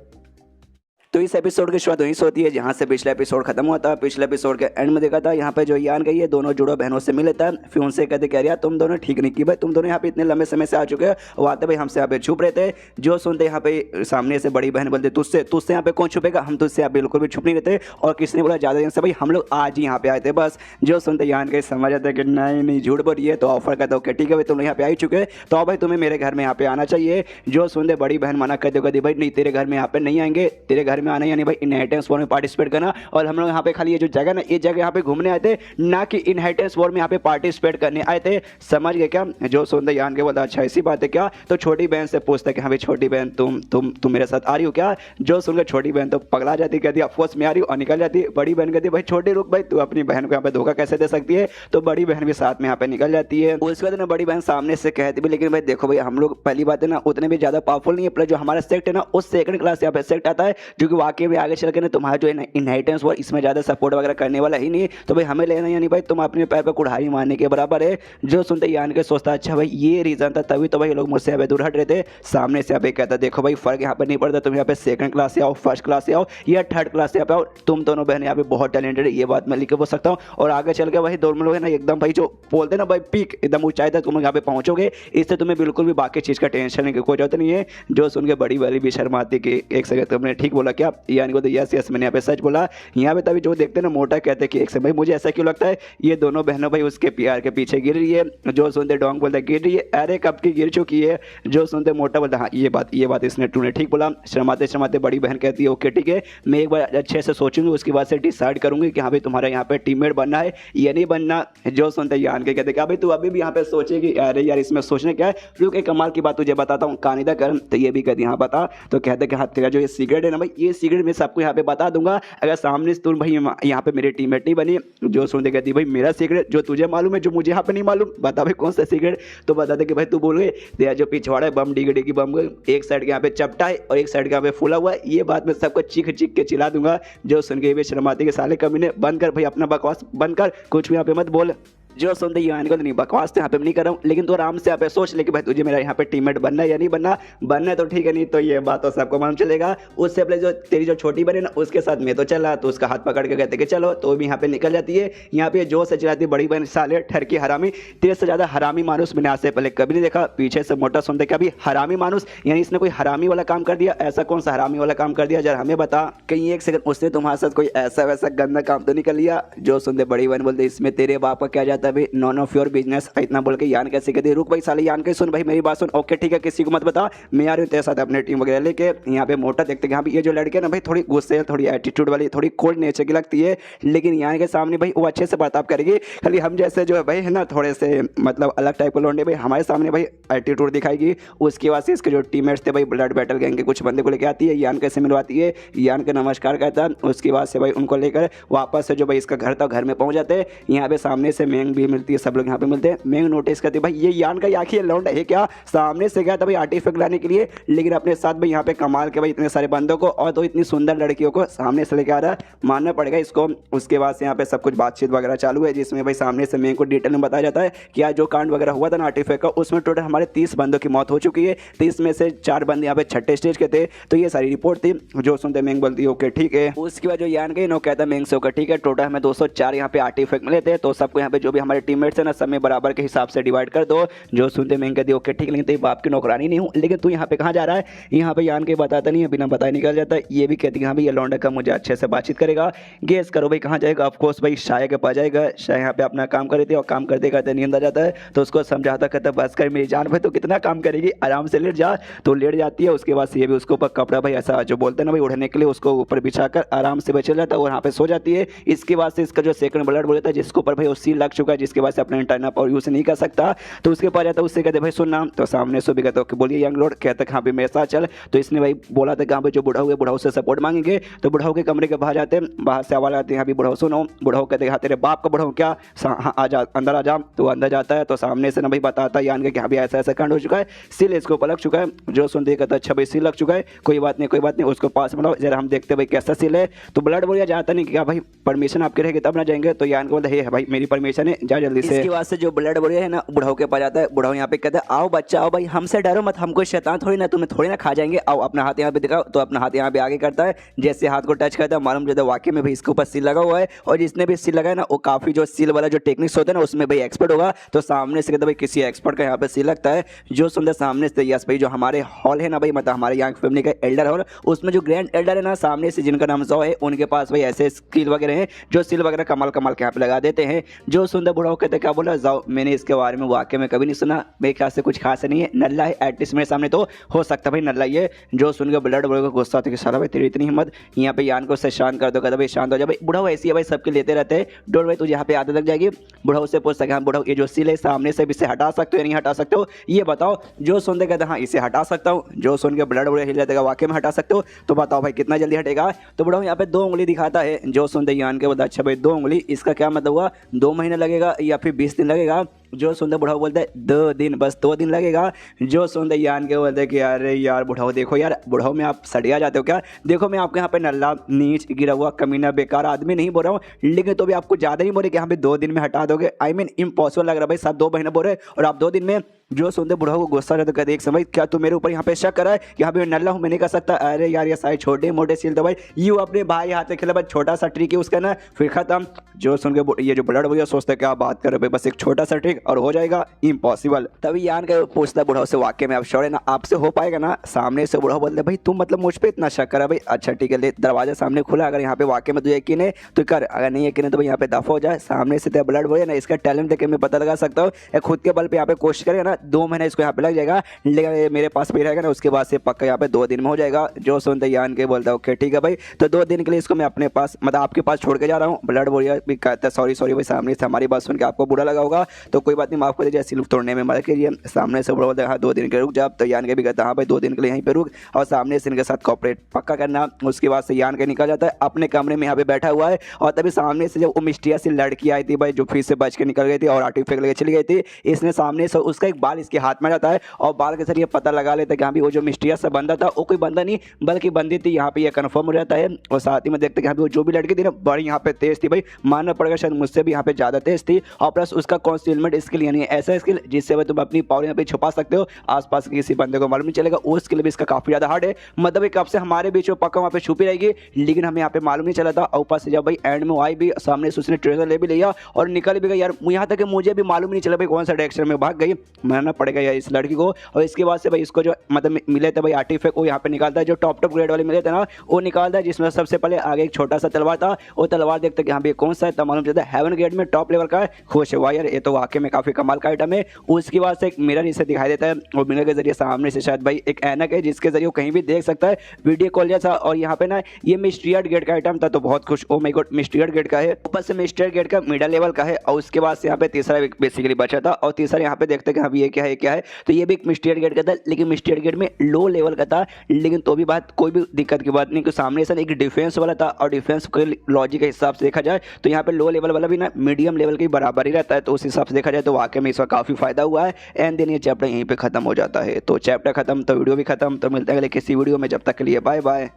तो इस एपिसोड की शुरुआत वहीं से होती है जहाँ से पिछला एपिसोड खत्म हुआ था। पिछले एपिसोड के एंड में देखा था यहाँ पे जो यान गई है दोनों जुड़वा बहनों से मिले था, फिर उनसे कहते कह रहा तुम दोनों ठीक नहीं की भाई, तुम दोनों यहाँ पे इतने लंबे समय से आ चुके हैं और आते भाई हमसे यहाँ पे छुप रहे थे। जो सुनते यहाँ पे सामने से बड़ी बहन बोलते तुझसे तुझसे यहाँ पे कौन छुपेगा, हम तुझसे यहाँ बिल्कुल भी छुप नहीं रहते। और किसने बोला ज़्यादा दिन से भाई हम लोग आज ही यहाँ पे आए थे बस। जो सुनते यान के समझ आते कि नहीं नहीं झूठ बोल रही है। तो ऑफर करता ओके ठीक है भाई तुम यहाँ पे आ ही चुके तो अब भाई तुम्हें मेरे घर में यहाँ पे आना चाहिए। जो सुनते बड़ी बहन मना करते कहती भाई नहीं तेरे घर में यहाँ पे नहीं आएंगे, तेरे घर में आना यानी भाई इनहेरिटेंस वॉर में पार्टिसिपेट करना। और हम लोग यहाँ पे खाली ये जो जगह ना ये जगह यहाँ पे घूमने आए थे ना कि इनहेरिटेंस वॉर में यहाँ पे पार्टिसिपेट करने आए थे, समझ गए क्या। जो सुंदर यान के बोलता अच्छा ऐसी बात है क्या। तो छोटी बहन से पूछता कि हाँ भाई छोटी बहन तुम मेरे साथ आ रही हो क्या। जो सुनकर छोटी बहन तो पगला जाती, कहती ऑफकोर्स मैं आ रही हूँ और निकल जाती। बड़ी बहन कहती भाई छोटी रुक भाई तू अपनी बहन को यहाँ पे धोखा कैसे दे सकती है। तो बड़ी बहन भी साथ में यहाँ पे निकल जाती है। उसके बाद ना बड़ी बहन सामने से कहती भी लेकिन भाई देखो भाई हम लोग पहली बात है ना उतने भी ज्यादा पावरफुल नहीं है, प्लस जो हमारा सेक्ट है ना उस सेकंड क्लास यहाँ पे सेक्ट आता है जो कि वाकई में आगे चल के ना तुम्हारा जो इनहेरिटेंस वॉर इसमें ज़्यादा सपोर्ट वगैरह करने वाला ही नहीं। तो भाई हमें लेना यानी भाई तुम अपने पैर पर कुढ़ाई मारने के बराबर है। जो सुनते यान के सोचता अच्छा भाई ये रीज़न था तभी तो भाई लोग मुझसे यहाँ पे दूर हट रहे थे। सामने से यहाँ पे कहता देखो भाई फर्क यहाँ पे नहीं पड़ता, तुम यहाँ पे सेकंड क्लास से आओ फर्स्ट क्लास से आओ या थर्ड क्लास से यहाँ पे आओ, तुम दोनों बहन यहाँ पे बहुत टैलेंटेड है ये बात मैं लिख के बोल सकता हूँ। और आगे चल के भाई दोनों लोग है ना एकदम भाई जो बोलते हैं ना भाई पीक एकदम ऊंचाई तक तुम लोग यहाँ पे पहुंचोगे, इससे तुम्हें बिल्कुल भी बाकी चीज़ का टेंशन की कोई जरूरत नहीं है। जो सुन के बड़ी वाली भी शर्मा आती कि एक सेकंड तुमने ठीक बोला क्या? यानी बोलते यस यस मैंने यहाँ पे सच बोला। यहाँ पे तभी जो देखते हैं ना मोटा कहते हैं कि एक से भाई मुझे ऐसा क्यों लगता है ये दोनों बहनों भाई उसके प्यार के पीछे गिर रही है। जो सुनते डोंग बोलता है गिर रही है, अरे कब की गिर चुकी है। जो सुनते मोटा बोलता हाँ ये बात इसने तूने ठीक बोला। शर्माते शर्माते बड़ी बहन कहती है ओके ठीक है, मैं एक बार अच्छे से सोचूंगी, उसके बाद से डिसाइड करूंगी कि हाँ भाई तुम्हारा यहाँ पे टीममेट बनना है या नहीं बनना। जो सुनते यान के कहते क्या भाई तू अभी भी यहाँ पे सोचेगी? अरे यार इसमें सोचने क्या है, रुक एक कमाल की बात तुझे बताता हूँ, कानिदा कर। तो ये भी कहती हाँ बता। तो कहते कि हाँ तेरा जो ये सिगरेट है ना भाई, ये सिगरेट मैं सबको यहाँ पे बता दूंगा अगर सामने से तुम भाई यहाँ पे मेरे टीममेट नहीं बनी। जो सुनते कहती भाई मेरा सिगरेट जो तुझे मालूम है जो मुझे यहाँ पे नहीं मालूम, बता भाई कौन सा सिगरेट। तो बताते कि भाई तू बोल गए तेरा जो पिछवाड़ा है बम डिगी डिगी बम, एक साइड के यहाँ पे चपटा है और एक साइड के यहाँ पे फूला हुआ है, ये बात मैं सबको चीख चीख के चिल्ला दूंगा। जो सुन के शर्माते के साले कमीने बंद कर भाई अपना बकवास बंद कर, कुछ भी यहाँ पे मत बोल। जो सुनते यान को नहीं बकवास तो यहाँ पे नहीं कर रहा हूँ, लेकिन तू आराम से यहाँ पे सोच ले कि भाई तुझे मेरा यहाँ पे टीममेट बनना है या नहीं बनना। बनना है तो ठीक है, नहीं तो ये बात तो सबको मालूम चलेगा। उससे पहले जो तेरी जो छोटी बहन है ना उसके साथ मैं तो चला, तो उसका हाथ पकड़ के कहते कि चलो, तो भी यहाँ पे निकल जाती है। यहाँ पे जो से चलाती बड़ी बहन साले ठरकी हरामी, तेरे से ज़्यादा हरामी मानुस मैंने आज से पहले कभी नहीं देखा। पीछे से मोटा सुनते कभी हरामी मानुस, यानी इसने कोई हरामी वाला काम कर दिया? ऐसा कौन सा हरामी वाला काम कर दिया जरा हमें बता। कहीं एक सेकंड उसने तुम्हारे साथ कोई ऐसा वैसा गंदा काम तो नहीं कर लिया? जो सुनते बड़ी बहन बोलते इसमें तेरे बाप का क्या जाता है भाई, नॉन ऑफ योर बिजनेस। इतना बोल के यान कैसे कहते रुक भाई साले यान के सुन भाई मेरी बात सुन, ओके ठीक है किसी को मत बता, मैं आ रही हूँ तेरे साथ अपने टीम वगैरह लेके। यहाँ पे मोटा देखते हैं ये जो लड़के ना भाई थोड़ी गुस्से थोड़ी एटीट्यूड वाली थोड़ी कोल्ड नेचर की लगती है, लेकिन यहाँ के सामने भाई वो अच्छे से बर्ताव करेगी। खाली हम जैसे जो है भाई है ना थोड़े से मतलब अलग टाइप के लौंडे भाई हमारे सामने भाई एटीट्यूड दिखाएगी। उसके बाद से इसके जो टीममेट्स थे भाई ब्लड बैटल गैंग के कुछ बंदे को लेकर आती है, यान कैसे मिलवाती है, यान का नमस्कार कहता है। उसके बाद से भाई उनको लेकर वापस से जो भाई इसका घर था घर में पहुंच जाते हैं। यहाँ पे सामने से मैंग भी मिलती है, सब लोग यहाँ पे मिलते हैं। मैंग नोटिस करती है भाई ये यान का आखिर लौंडा है क्या, सामने से गया था भाई आर्टिफैक्ट लाने के लिए, लेकिन अपने साथ भाई यहाँ पे कमाल के भाई इतने सारे बंदों को और तो इतनी सुंदर लड़कियों को सामने से लेके आ रहा है, मानना पड़ेगा इसको। उसके बाद से यहाँ पे सब कुछ बातचीत वगैरह चालू है, जिसमें भाई सामने से मैंग को डिटेल में बताया जाता है कि आज जो कांड वगैरह हुआ था ना आर्टिफैक्ट का, उसमें टोटल हमारे 30 बंदों की मौत हो चुकी है। 30 में से 4 बंदे यहाँ पे छठे स्टेज के थे। तो ये सारी रिपोर्ट थी। जो सुनते मैंग बोलती है ओके ठीक है। उसके बाद जो यान गई नो कहता मैंग से ओके ठीक है, टोटल हमें 204 यहाँ पे आर्टिफैक्ट मिले थे, तो सबको यहाँ पे जो भी हमारे टीममेट्स है ना सब में बराबर के हिसाब से डिवाइड कर दो। जो सुनते मैंग कहती ओके ठीक, लेकिन तेरी बाप की नौकरानी नहीं हूँ, लेकिन तू यहाँ पे कहाँ जा रहा है? यहाँ पे यान के बताता नहीं है, बिना बताए निकल जाता है। ये भी कहती है हाँ भाई ये लौंडा का मुझे अच्छे से बातचीत करेगा। गेस करो भाई कहाँ जाएगा? ऑफकोर्स भाई शाया के पास जाएगा। शाया यहाँ पे अपना काम कर रही थी और काम करते करते नींद आ जाता है, तो उसको समझाता कहता बस कर मेरी जान भाई, तो कितना काम करेगी, आराम से लेट जा। तो लेट जाती है। उसके बाद से ये भी उसके ऊपर कपड़ा भाई ऐसा जो बोलते हैं ना भाई उड़ने के लिए, उसको ऊपर बिछाकर आराम से बचल जाता है और यहाँ पे सो जाती है। इसके बाद से इसका जो सेकंड ब्लड बोलता है जिसके ऊपर भाई वो सील लग चुका है, जिसके बाद से अपना इंटरनल पावर यूज नहीं कर सकता, तो उसके पास जाता है। उससे कहते भाई सुनना, तो सामने से भी कहता है बोलिए यंग लॉर्ड। कहता है हाँ भाई मेरे साथ चल। तो इसने भाई बोला था कहाँ पे जो बुढ़ाऊ है बुढ़ाऊ से सपोर्ट मांगेंगे, तो बुढ़ाऊ के कमरे के बाहर जाते हैं। बाहर से आवाज आती है हाँ भी बुढ़ाऊ सुनो। बुढ़ाऊ कहते हैं हाँ तेरे बाप का बुढ़ाऊ क्या, हाँ आ जा अंदर आ जा। तो अंदर जाता है तो सामने से ना भाई बताता है यान के कि हाँ भी ऐसा ऐसा कांड हो चुका है, सील इसको ऊपर लग चुका है। जो सुनते कहता है अच्छा भाई सील लग चुका है, कोई बात नहीं उसको पास बनाओ जरा हम देखते भाई कैसा सील है। तो ब्लड बोलिया जाता नहीं क्या भाई परमिशन आपके रहेगी तब ना जाएंगे। तो यान को बोलता है भाई मेरी परमिशन है जा जल्दी से। इसके बाद से जो ब्लड बोलिया है ना बुढ़ाऊ के पास जाता है। बुढ़ाऊ यहाँ पे कहता है आओ बच्चा आओ भाई, हमसे डरो मत, हमको शैतान थोड़ी ना तुम्हें थोड़ी ना खा जाएंगे, आओ अपना हाथ यहाँ पे दिखाओ। तो अपना हाथ यहाँ पे आगे करता है, जैसे हाथ को टच करता है मालूम जो वाकई में भाई इसके ऊपर सील लगा हुआ है, और जिसने भी सील लगाया ना वो काफी जो सील वाला जो टेक्निक्स होता है ना उसमें भाई एक्सपर्ट होगा। तो सामने से कहता भाई किसी एक्सपर्ट का यहाँ पे सील लगता है। जो सुंदर सामने से यस भाई जो हमारे हॉल है ना भाई मतलब हमारे यहाँ फैमिली का एल्डर हॉल, उसमें जो ग्रैंड एल्डर है ना सामने से जिनका नाम जो है उनके पास भाई ऐसे स्किल वगैरह हैं जो सील वगैरह कमाल कमाल के यहाँ पे लगा देते हैं। जो सुंदर बुढ़ाओ कहते क्या बोला जाओ, मैंने इसके बारे में वाकई में कभी नहीं सुना, मेरे ख्याल से कुछ खास नहीं है, नल्ला है एटलीस्ट मेरे सामने तो हो सकता भाई नल्ला ये। जो सुन के ब्लड बड़े को गुस्सा होता है कि साला भाई तेरी इतनी हिम्मत, यहाँ पे यान को उससे शांत कर दो। कहता भाई शांत हो जाए भाई, बुढ़ाओ ऐसी है भाई सबके लेते रहते हैं, डोंट भाई तुझे यहाँ पे आदत लग जाएगी। बुढ़ाओ से पूछ सके हाँ बुढ़ाओ ये जो सील है सामने से इसे हटा सकते हो या नहीं हटा सकते हो ये बताओ। जो सुनते कहते हाँ इसे हटा सकता हूँ। जो सुन के ब्लड बड़े हिल जाते हैं वाकई में हटा सकते हो, तो बताओ भाई कितना जल्दी हटेगा। तो बुढ़ाओ यहाँ पे 2 उंगली दिखाता है। जो सुनते यान के बोलता अच्छा भाई 2 उंगली, इसका क्या मतलब हुआ 2 महीने लगेगा या फिर 20 दिन लगेगा। जो सुनते बुढ़ाऊ बोलता है 2 दिन, बस 2 दिन लगेगा। जो सुनते यान के बोलते हैं कि अरे यार बुढ़ाऊ देखो यार, बुढ़ाऊ में आप सड़िया जाते हो क्या, देखो मैं आपके यहाँ पे नल्ला नीच गिरा हुआ कमीना बेकार आदमी नहीं बोल रहा हूँ, लेकिन तो भी आपको ज़्यादा नहीं बोले कि यहाँ पे 2 दिन में हटा दोगे। आई मीन इम्पॉसिबल लग रहा है भाई, सब 2 महीने बोल रहे और आप 2 दिन में। जो सुनते बुढ़ा को गुस्सा आ जाता, कहते एक समय क्या तू मेरे ऊपर यहाँ पे शक कर रहा है, यहाँ पे मैं नल्ला हूँ, मैं नहीं कर सकता। अरे यार ये सारे छोटे मोटे सील तो भाई यू अपने भाई हाथ में खेला, बस छोटा सा ट्रिक है उसका ना, फिर खत्म। जो सुन के ये जो ब्लड भैया सोचते क्या बात कर रहे भाई, बस एक छोटा सा ट्रिक और हो जाएगा इम्पॉसिबल। तभी यान का पूछता बुढ़ाओ से, वाकई में आप श्योर है ना आपसे हो पाएगा ना? सामने से बुढ़ाओ बोलते भाई तुम मतलब मुझ पे इतना शक करा भाई, अच्छा ठीक है ले दरवाजा सामने खुला, अगर यहाँ पे वाकई में तुझे यकीन है तो कर, अगर नहीं यकीन है तो भाई यहाँ पे दफा हो जाए। सामने से ब्लड भैया ना इसका टैलेंट देख के मैं पता लगा सकता हूँ, खुद के बल पे यहाँ पे कोशिश करेगा ना 2 महीने इसको यहाँ पे लग जाएगा, लेकिन ये मेरे पास भी रहेगा ना उसके बाद से पक्का यहाँ पे 2 दिन में हो जाएगा। जो सुनते यान के बोलता है ओके ठीक है भाई, तो 2 दिन के लिए इसको मैं अपने पास मतलब आपके पास छोड़ के जा रहा हूँ। ब्लड भैया भी कहता है सॉरी भाई, सामने से हमारी बात सुन के आपको बुरा लगा होगा तो कोई बात नहीं माफ कर दीजिए, सिर्फ तोड़ने में मदद कीजिए। सामने से बोलते हैं हाँ 2 दिन के रुक जा, तो यान के भी कहता है हाँ भाई 2 दिन के लिए यहीं पे रुक, और सामने से इनके साथ कॉपरेट पक्का करना। उसके बाद से यान के निकल जाता है अपने कमरे में यहाँ पे बैठा हुआ है, और तभी सामने से जब वो मिस्टीरियस सी लड़की आई थी भाई जो फिर से बच के निकल गई थी और आर्टिफिक लेके चली गई थी, इसने सामने से उसका एक बाल इसके हाथ में जाता है और बाल के जरिए पता लगा लेता है कि हाँ भी वो जो मिस्टीरियस सा बंदा था वो कोई बंदा नहीं बल्कि बंदी थी, यहाँ पे ये कंफर्म हो जाता है। और साथ ही में देखते हैं कि वो जो भी लड़की थी ना बड़ी यहाँ पे तेज थी भाई, मानना पड़ेगा शायद मुझसे भी यहाँ पे ज़्यादा तेज थी, और प्लस उसका कॉन्सीलमेंट स्किल यानी ऐसा स्किल जिससे भाई तुम अपनी पावर यहाँ पे छुपा सकते हो, आसपास किसी बंदे को मालूम नहीं चलेगा, वो स्किल भी इसका काफ़ी ज़्यादा हार्ड है, मतलब एक कब से हमारे बीच में पक्का वहाँ पे छुपी रहेगी, लेकिन हमें यहाँ पे मालूम नहीं चला था। और ऊपर से जब भाई एंड में आई भी सामने से उसने ट्रेजर ले भी लिया और निकल भी गई यार, यहाँ तक कि मुझे भी मालूम नहीं चला भाई कौन सा डायरेक्शन में भाग गई, मानना पड़ेगा यार इस लड़की को। और इसके बाद से भाई इसको जो मतलब मिले थे भाई आर्टिफैक्ट वो यहाँ पे निकालता है, जो टॉप ग्रेड वाले मिले थे ना वो निकालता है, जिसमें सबसे पहले आगे एक छोटा सा तलवार था, वो तलवार देखते कि हाँ भाई कौन सा है, तब मालूम चलता है हेवन गेट में टॉप लेवल का है। खुश हुआ यार ये तो वाकई में काफी कमाल का आइटम है। उसके बाद से एक मिरर इसे दिखाई देता है, और मिरर के जरिए सामने से शायद भाई एक ऐनक है जिसके जरिए वो कहीं भी देख सकता है वीडियो कॉल जैसा। और यहाँ पे ना ये मिस्टीरियस गेट का आइटम था तो बहुत खुश, oh my god mysterious gate का है, ऊपर से मिस्टीरियस गेट का मिडल लेवल का है। और उसके बाद से यहाँ पे तीसरा बेसिकली बचा था, और तीसरा यहाँ पे देखते कि हाँ ये क्या है, तो ये भी एक मिस्टीरियस गेट का था, लेकिन मिस्टीरियस गेट में लो लेवल का था, लेकिन तो भी बात कोई भी दिक्कत की बात नहीं कि सामने से एक डिफेंस वाला था, और डिफेंस के लॉजिक के हिसाब से देखा जाए तो यहाँ पे लो लेवल वाला भी ना मीडियम लेवल के बराबर ही रहता है, तो उस हिसाब से देखा जाए तो वाकई में इसका काफी फायदा हुआ है। एंड देन ये चैप्टर यहीं पे खत्म हो जाता है। तो चैप्टर खत्म तो वीडियो भी खत्म, तो मिलता है अगले किसी वीडियो में, जब तक के लिए बाय बाय।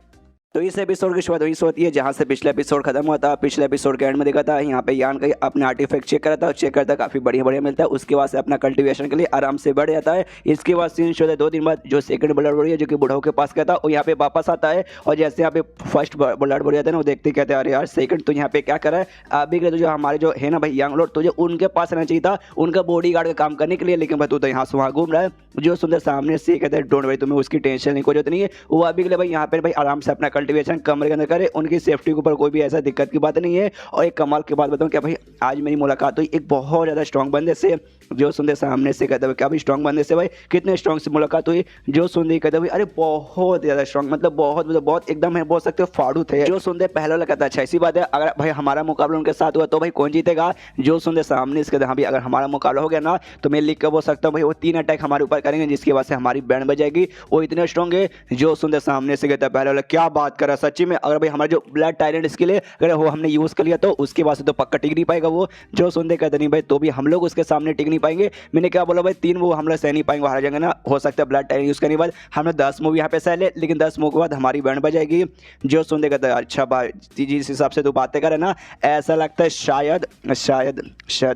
तो इस एपिसोड की शुरुआत वहीं से होती है जहाँ से पिछले एपिसोड खत्म हुआ था। पिछले एपिसोड के एंड में देखा था यहाँ पे यान का अपने आर्टिफैक्ट चेक करा था, चेक करता काफी बढ़िया मिलता है, उसके बाद से अपना कल्टीवेशन के लिए आराम से बढ़ जाता है। इसके बाद सीन शो है 2 दिन बाद जो सेकंड ब्लड बोरी है जो कि बुढ़ाओ के पास गया था वो यहाँ पे वापस आता है, और जैसे यहाँ पे फर्स्ट ब्लड बोरी आता है ना वो देखते कहते हैं अरे यार सेकंड तो यहाँ पे क्या कर रहा है, अभी के जो हमारे जो है ना भाई यंग लोड तुझे उनके पास रहना चाहिए था उनका बॉडी गार्ड का काम करने के लिए, लेकिन भाई तू तो यहाँ से वहाँ घूम रहा है। जो सुंदर सामने से कहते हैं डोंट वरी तुम्हें उसकी टेंशन नहीं, कोई जरूरत नहीं है, वो अभी के लिए भाई यहाँ पे भाई आराम से अपना कल्टीवेशन कमरे के अंदर करे, उनकी सेफ्टी के ऊपर कोई भी ऐसा दिक्कत की बात नहीं है। और एक कमाल की बात बताऊं क्या भाई, आज मेरी मुलाकात हुई एक बहुत ज़्यादा स्ट्रॉन्ग बंदे से, जो सुनते सामने से कहते हुए क्या भाई स्ट्रॉन्ग बंदे से भाई कितने स्ट्रॉन्ग से मुलाकात हुई, जो सुनते कहते हुए अरे बहुत ज़्यादा स्ट्रॉन्ग, मतलब बहुत एकदम है बोल सकते हो फाड़ू थे। जो सुनते पहले वाला कहता अच्छा ऐसी बात है, अगर भाई हमारा मुकाबला उनके साथ हुआ तो भाई कौन जीतेगा। जो सुनते सामने इसके हाँ भाई अगर हमारा मुकाबला हो गया ना तो मैं लिख कर बोल सकता हूँ भाई वो 3 अटैक हमारे ऊपर करेंगे जिसकी वजह से हमारी बैंड बजाएगी, वो इतने स्ट्रॉन्ग है। जो सुनते सामने से कहता है पहले वाला क्या बात कर रहा सच्ची में, अगर भाई हमारा जो ब्लड टायरेंट स्किल है अगर वो हमने यूज़ कर लिया तो उसके बाद से तो पक्का टिक नहीं पाएगा वो। जो सुनते कहते नहीं भाई तो भी हम लोग उसके सामने टिक नहीं पाएंगे। मैंने क्या बोला भाई 3 वो हम लोग सह नहीं पाएंगे, हार जाएंगे ना, हो सकता है ब्लड टायरेंट यूज़ करने के बाद हमने 10 मूव यहाँ पे सह ले, लेकिन 10 मूव के बाद हमारी बैंड बजाएगी। जो सुनते कहते हैं अच्छा भाई जिस हिसाब से तो बातें करे ना ऐसा लगता है शायद